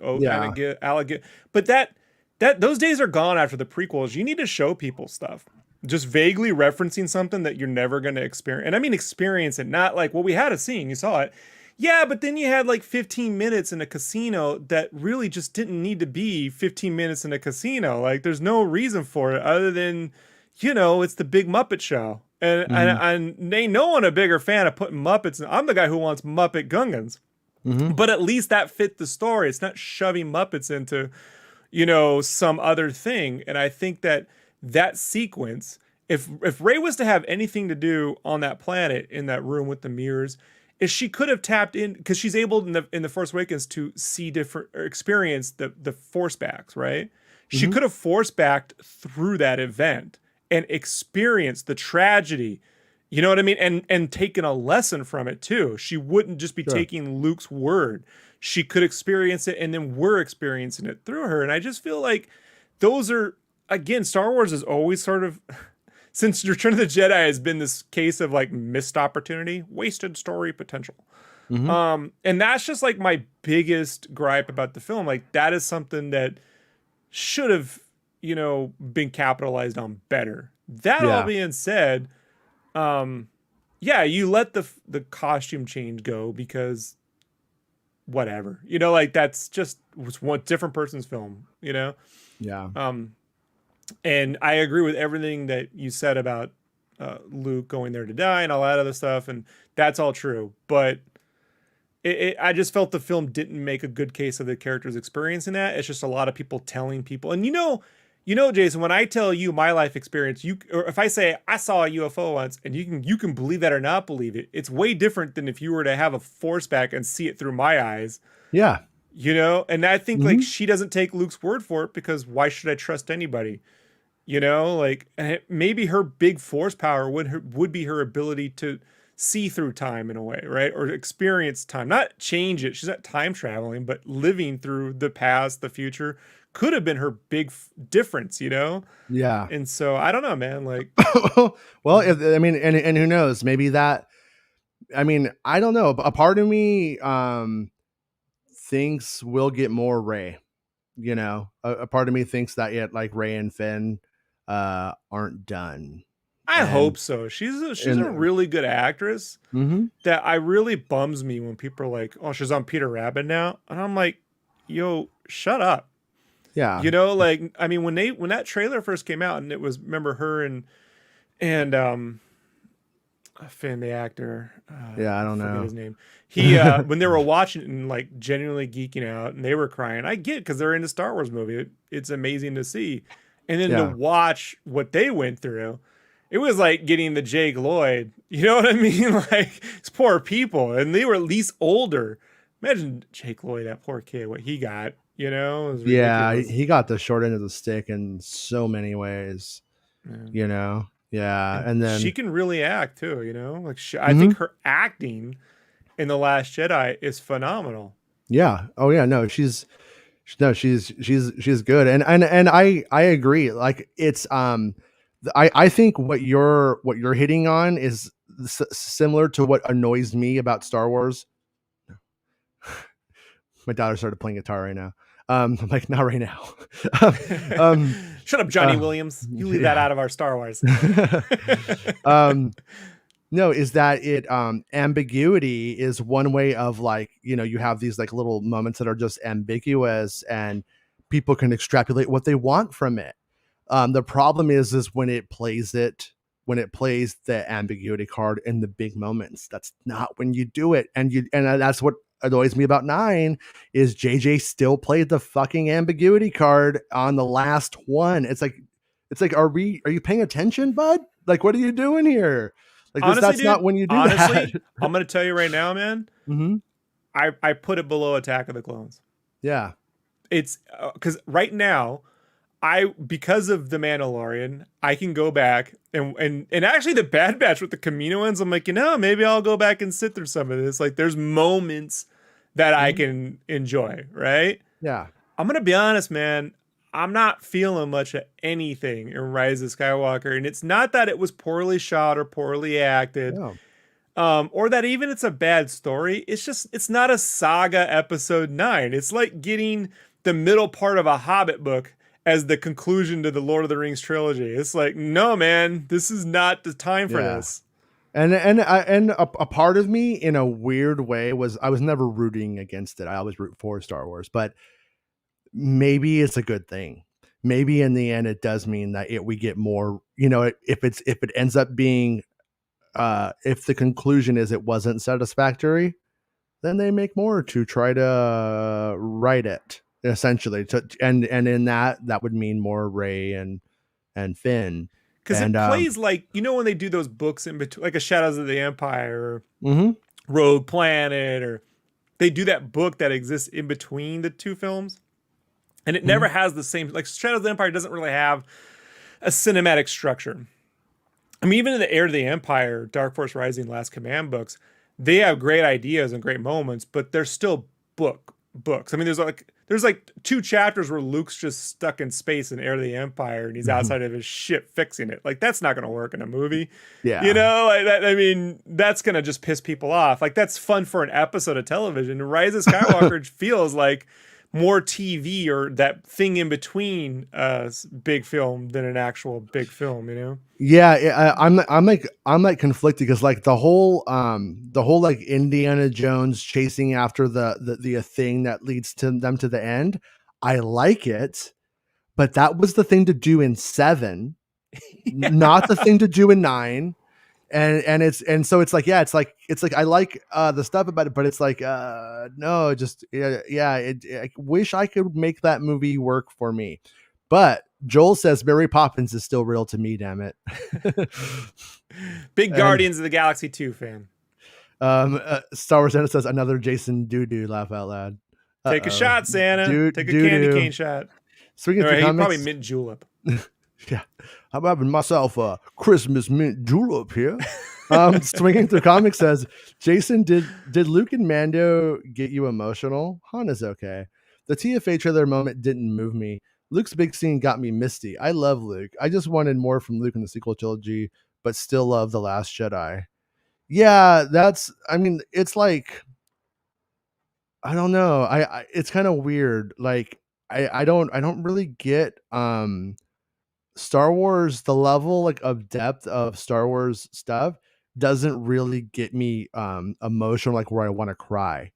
Alec, but that those days are gone after the prequels. You need to show people stuff. Just vaguely referencing something that you're never going to experience. And I mean experience it, not like, well, we had a scene, you saw it. Yeah, but then you had like 15 minutes in a casino that really just didn't need to be 15 minutes in a casino. Like there's no reason for it other than, it's the big Muppet show. And ain't no one a bigger fan of putting Muppets in. I'm the guy who wants Muppet Gungans. But at least that fit the story. It's not shoving Muppets into, some other thing. And I think that sequence, if Rey was to have anything to do on that planet in that room with the mirrors, is she could have tapped in, because she's able in the Force Awakens to see different or experience the force backs, right? She could have force backed through that event and experienced the tragedy, you know what I mean? And taken a lesson from it too. She wouldn't just be taking Luke's word. She could experience it, and then we're experiencing it through her. And I just feel like those are, again, Star Wars is always sort of, since Return of the Jedi has been this case of like missed opportunity, wasted story potential. And that's just like my biggest gripe about the film. Like that is something that should have, been capitalized on better. That all being said, yeah, you let the costume change go because whatever, like that's just was one different person's film, Yeah. Um, and I agree with everything that you said about Luke going there to die and all that other stuff, and that's all true. But I just felt the film didn't make a good case of the characters experiencing that. It's just a lot of people telling people, and Jason, when I tell you my life experience, or if I say I saw a UFO once, and you can believe that or not believe it, it's way different than if you were to have a force back and see it through my eyes. Yeah. And I think like she doesn't take Luke's word for it because why should I trust anybody? Like maybe her big force power would be her ability to see through time in a way, right? Or experience time, not change it. She's not time traveling, but living through the past, the future could have been her big difference, Yeah. And so I don't know, man. Like, well, and who knows? Maybe that. I mean, I don't know. A part of me thinks we'll get more Rey. A part of me thinks that yet like Rey and Finn aren't done. I hope so. She's a really good actress. That I really bums me when people are like, "Oh, she's on Peter Rabbit now," and I'm like, "Yo, shut up." Yeah. Like I mean, when that trailer first came out, and it was remember her and Finn the actor. I don't know his name. He when they were watching it and like genuinely geeking out, and they were crying. I get because they're in a Star Wars movie. It's amazing to see, and then to watch what they went through. It was like getting the Jake Lloyd. You know what I mean? Like, it's poor people. And they were at least older. Imagine Jake Lloyd, that poor kid, what he got, It was ridiculous. He got the short end of the stick in so many ways, Yeah. And then she can really act too, Like, I think her acting in The Last Jedi is phenomenal. Yeah. Oh, yeah. No, she's good. And I agree. Like, it's, I think what you're hitting on is similar to what annoys me about Star Wars. My daughter started playing guitar right now. I'm like, not right now. Shut up, Johnny Williams. You leave that out of our Star Wars. No, is that it? Ambiguity is one way of like, you have these like little moments that are just ambiguous and people can extrapolate what they want from it. The problem is when it plays the ambiguity card in the big moments. That's not when you do it. And that's what annoys me about 9 is JJ still played the fucking ambiguity card on the last one. It's like, are you paying attention, bud? Like, what are you doing here? Like, honestly, that's not when you do that. I'm going to tell you right now, man. I put it below Attack of the Clones. Yeah. It's because right now, because of the Mandalorian, I can go back and actually the Bad Batch with the Kaminoans, I'm like, maybe I'll go back and sit through some of this. Like, there's moments that I can enjoy, right? Yeah. I'm gonna be honest, man. I'm not feeling much of anything in Rise of Skywalker, and it's not that it was poorly shot or poorly acted, or that even it's a bad story. It's just it's not a saga episode 9. It's like getting the middle part of a Hobbit book as the conclusion to the Lord of the Rings trilogy. It's like, no, man, this is not the time for this. And a part of me, in a weird way, I was never rooting against it. I always root for Star Wars, but maybe it's a good thing. Maybe in the end, it does mean that we get more. If it ends up being, if the conclusion is it wasn't satisfactory, then they make more to try to write it. Essentially, and in that would mean more Rey and Finn, because it plays like when they do those books in between, like a Shadows of the Empire or Rogue Planet, or they do that book that exists in between the two films, and it never has the same. Like Shadows of the Empire doesn't really have a cinematic structure. I mean, even in the Heir to the Empire, Dark Force Rising, Last Command books, they have great ideas and great moments, but they're still books. I mean, there's like 2 chapters where Luke's just stuck in space in Heir to the Empire and he's outside of his ship fixing it. Like, that's not going to work in a movie. Yeah. Like that, I mean, that's going to just piss people off. Like, that's fun for an episode of television. Rise of Skywalker feels like more TV or that thing in between big film than an actual big film, you know? Yeah, I'm like conflicted because like the whole like Indiana Jones chasing after the thing that leads to them to the end. I like it, but that was the thing to do in 7, not the thing to do in 9. And so it's like, yeah, it's like I like the stuff about it, but it's like no, just I wish I could make that movie work for me. But Joel says Mary Poppins is still real to me, damn it. Big And Guardians of the Galaxy 2 fan. Star Wars Santa says another Jason doo laugh out loud. Take a shot, Santa. Take a candy cane shot. Swinging through He comics, probably mint julep. Yeah, I'm having myself a Christmas mint julep here. Swinging through comics says, Jason, did Luke and Mando get you emotional? Han is okay. The TFA trailer moment didn't move me. Luke's big scene got me misty. I love Luke. I just wanted more from Luke in the sequel trilogy, but still love The Last Jedi. Yeah, I mean, it's like, I don't know. It's kind of weird. Like, I don't really get Star Wars, the level like of depth of Star Wars stuff doesn't really get me emotional, like where I want to cry.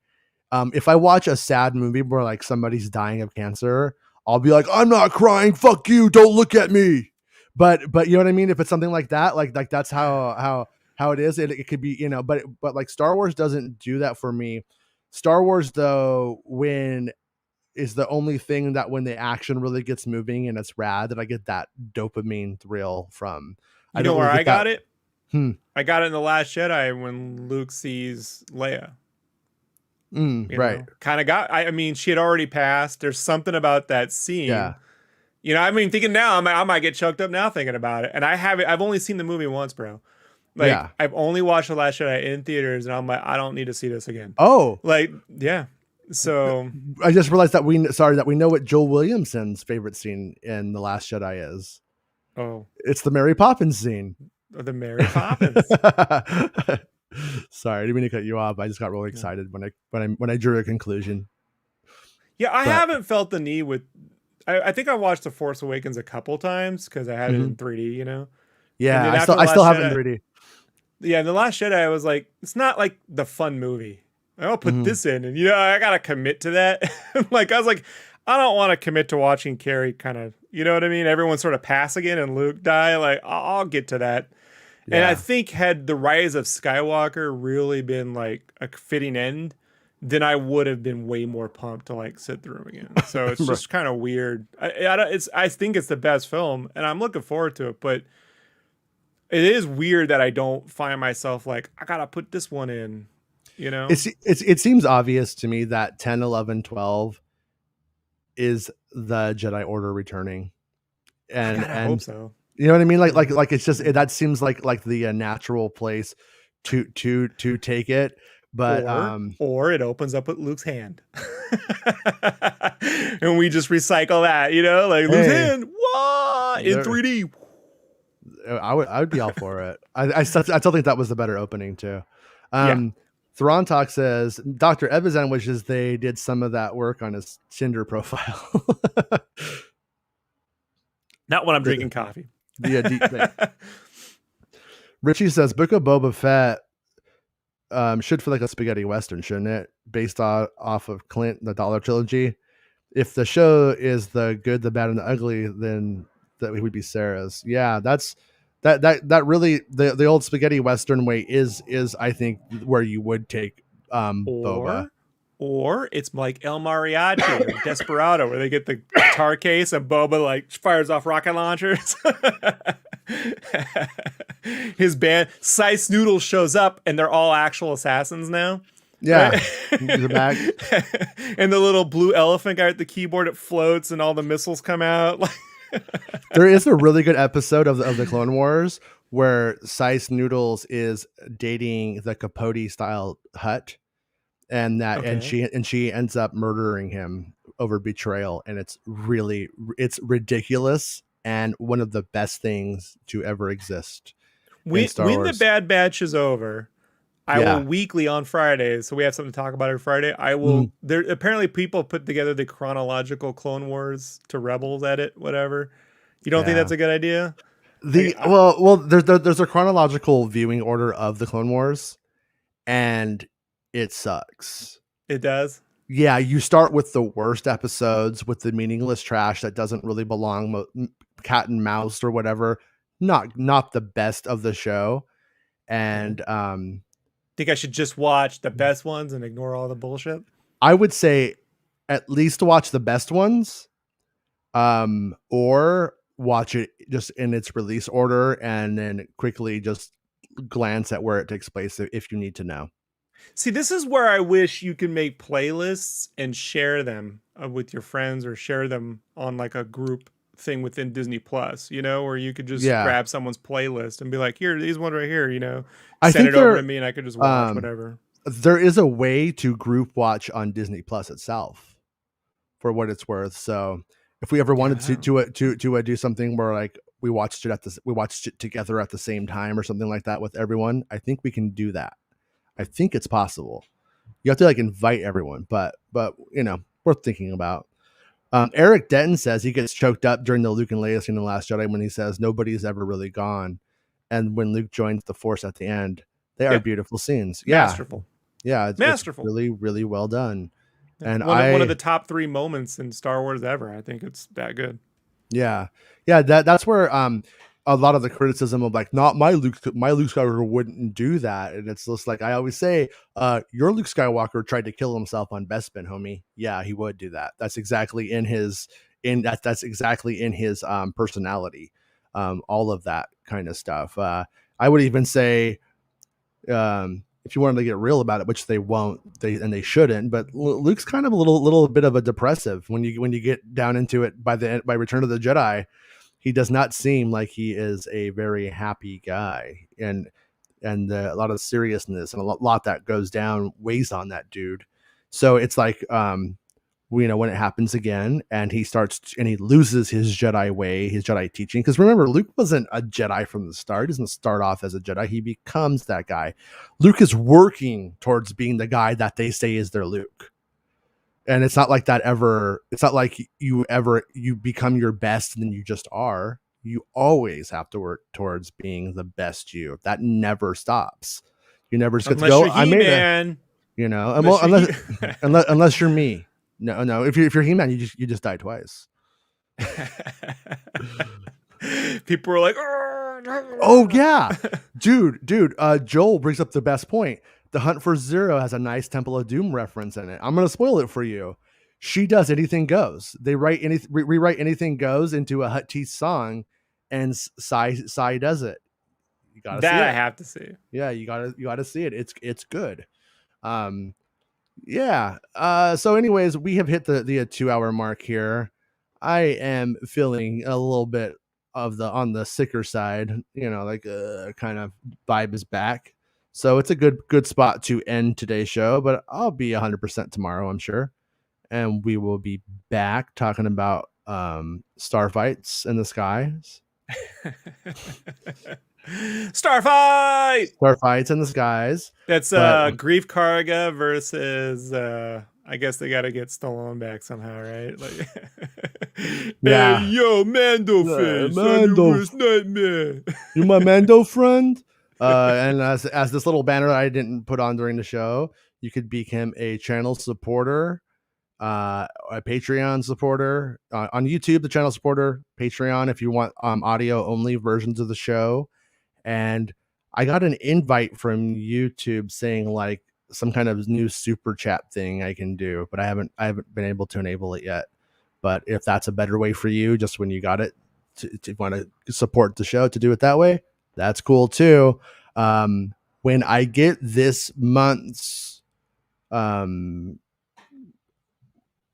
If I watch a sad movie where like somebody's dying of cancer, I'll be like, I'm not crying, fuck you, don't look at me. But you know what I mean? If it's something like that, like that's how it is. It could be, you know, but like Star Wars doesn't do that for me. Star Wars though, when is the only thing that when the action really gets moving and it's rad, that I get that dopamine thrill from. You know where I got it? I got it in The Last Jedi when Luke sees Leia. Right. Kind of I mean, she had already passed. There's something about that scene. Yeah. You know, I mean, thinking now, I might get choked up now thinking about it. And I've only seen the movie once, bro. Like, yeah. I've only watched The Last Jedi in theaters, and I'm like, I don't need to see this again. Oh. Like, yeah. So I just realized that we know what Joel Williamson's favorite scene in The Last Jedi is. Oh. It's the Mary Poppins scene. The Mary Poppins. Sorry, I didn't mean to cut you off. I just got really excited when I drew a conclusion. Yeah, I haven't felt the need with. I think I watched The Force Awakens a couple times because I had it in 3D. You know. Yeah, I still have it in 3D. Yeah, in The Last Jedi, I was like, it's not like the fun movie. I'll put this in, and I gotta commit to that. Like I was like, I don't want to commit to watching Carrie kind of, you know what I mean? Everyone sort of pass again and Luke die. Like I'll get to that. Yeah. And I think had the Rise of Skywalker really been like a fitting end, then I would have been way more pumped to like sit through them again. So it's just kind of weird. I think it's the best film, and I'm looking forward to it. But it is weird that I don't find myself like I gotta put this one in. You know, it seems obvious to me that 10, 11, 12 is the Jedi Order returning, and I hope so. You know what I mean? Like it's just that seems like the natural place to take it. But or it opens up with Luke's hand, and we just recycle that. You know, like Luke's hand, what in 3D. I would be all for it. I still think that was the better opening too. Thrawn Talk says Dr. Evazan wishes they did some of that work on his Tinder profile. Not when I'm drinking coffee. Yeah, deep thing. Richie says Book of Boba Fett should feel like a spaghetti western, shouldn't it? Based off of Clint, the Dollar Trilogy. If the show is the good, the bad, and the ugly, then that would be Sarah's. Yeah, that's that really the old spaghetti western way is I think where you would take Boba. Or it's like El Mariachi or Desperado, where they get the guitar case and Boba like fires off rocket launchers. His band, Sice Noodles, shows up and they're all actual assassins now. Yeah, right? And the little blue elephant guy at the keyboard, it floats and all the missiles come out. There is a really good episode of the Clone Wars where Sice Noodles is dating the Capote style Hut. And she ends up murdering him over betrayal, and it's ridiculous and one of the best things to ever exist. When the Bad Batch is over, I will weekly on Fridays, so we have something to talk about every Friday. I will. There apparently people put together the chronological Clone Wars to Rebels edit, whatever. You don't think that's a good idea? There's a chronological viewing order of the Clone Wars, and it sucks. It does. Yeah, you start with the worst episodes with the meaningless trash that doesn't really belong, cat and mouse or whatever. Not the best of the show, and think I should just watch the best ones and ignore all the bullshit? I would say at least watch the best ones, or watch it just in its release order and then quickly just glance at where it takes place if you need to know. See, this is where I wish you can make playlists and share them with your friends, or share them on like a group thing within Disney Plus, you know, where you could just grab someone's playlist and be like, here, these ones right here, you know, send it over to me and I could just watch whatever. There is a way to group watch on Disney Plus itself, for what it's worth. So if we ever wanted to do something where like we watched it together at the same time or something like that with everyone, I think we can do that. I think it's possible. You have to like invite everyone, but you know, worth thinking about. Eric Denton says he gets choked up during the Luke and Leia scene in The Last Jedi when he says nobody's ever really gone, and when Luke joins the Force at the end. They are beautiful scenes. Masterful. Yeah, it's really, really well done. And one of the top 3 moments in Star Wars ever. I think it's that good. Yeah. That's where a lot of the criticism of like, not my Luke Skywalker wouldn't do that, and it's just like I always say, your Luke Skywalker tried to kill himself on Bespin, homie. Yeah, he would do that. That's exactly in his personality. All of that kind of stuff. I would even say, if you wanted to get real about it, which they won't, they shouldn't, but Luke's kind of a little bit of a depressive when you get down into it. By Return of the Jedi, he does not seem like he is a very happy guy, and a lot of seriousness and a lot that goes down weighs on that dude. So it's like, when it happens again and he loses his Jedi way, his Jedi teaching. Because remember, Luke wasn't a Jedi from the start. He doesn't start off as a Jedi. He becomes that guy. Luke is working towards being the guy that they say is their Luke. And it's not like that ever. It's not like you become your best and then you just are. You always have to work towards being the best you. That never stops. You never just get to go, I made it. You know, unless you're me. No. If you're He-Man, you just die twice. People were like, "Oh yeah, dude." Joel brings up the best point. The Hunt for Zero has a nice Temple of Doom reference in it. I'm gonna spoil it for you. She does Anything Goes. They rewrite Anything Goes into a Hut Teeth song, and Sai does it. You gotta see it. I have to see. Yeah, you gotta see it. It's good. Yeah. So anyways, we have hit the 2-hour mark here. I am feeling a little bit on the sicker side, you know, like kind of vibe is back. So it's a good spot to end today's show, but I'll be 100% tomorrow, I'm sure. And we will be back talking about starfights in the skies. Starfights in the skies. That's Grief Karga versus I guess they gotta get Stallone back somehow, right? Like, yeah. Hey, yo, Mando face, Mando worst nightmare. You my Mando friend? And as this little banner that I didn't put on during the show, you could become a channel supporter, a Patreon supporter, on YouTube, the channel supporter, Patreon if you want audio only versions of the show. And I got an invite from YouTube saying like some kind of new super chat thing I can do, but I haven't been able to enable it yet. But if that's a better way for you, just when you got it to want to support the show, to do it that way, that's cool too. When I get this month's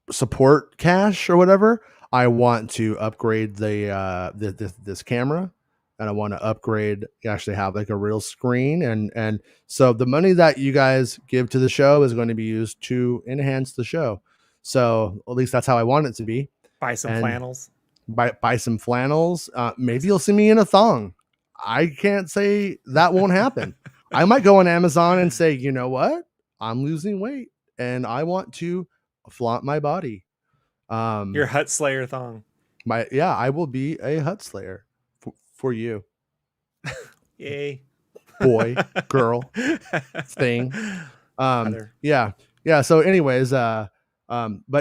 support cash or whatever, I want to upgrade this camera. And I want to upgrade, actually have like a real screen. And so the money that you guys give to the show is going to be used to enhance the show. So at least that's how I want it to be. Buy some flannels. Buy some flannels. Maybe you'll see me in a thong. I can't say that won't happen. I might go on Amazon and say, you know what? I'm losing weight and I want to flaunt my body. Your Hut Slayer thong. I will be a Hut Slayer for you. Yay. Boy, girl, thing. Yeah. So anyways, but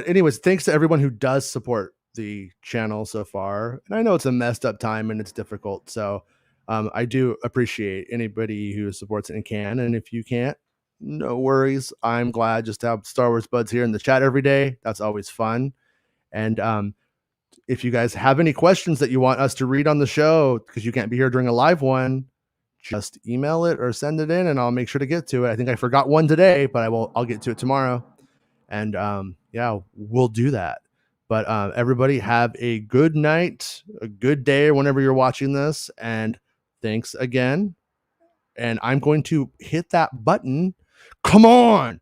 anyways, thanks to everyone who does support the channel so far. And I know it's a messed up time and it's difficult. So I do appreciate anybody who supports it and can. And if you can't, no worries. I'm glad just to have Star Wars buds here in the chat every day. That's always fun. And if you guys have any questions that you want us to read on the show, because you can't be here during a live one, just email it or send it in and I'll make sure to get to it. I think I forgot one today, but I'll get to it tomorrow. And yeah, we'll do that. But everybody have a good night, a good day, or whenever you're watching this. And thanks again. And I'm going to hit that button. Come on,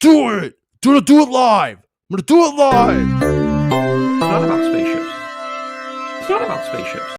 do it. Do it live. I'm going to do it live. It's not about spaceships. It's not about spaceships.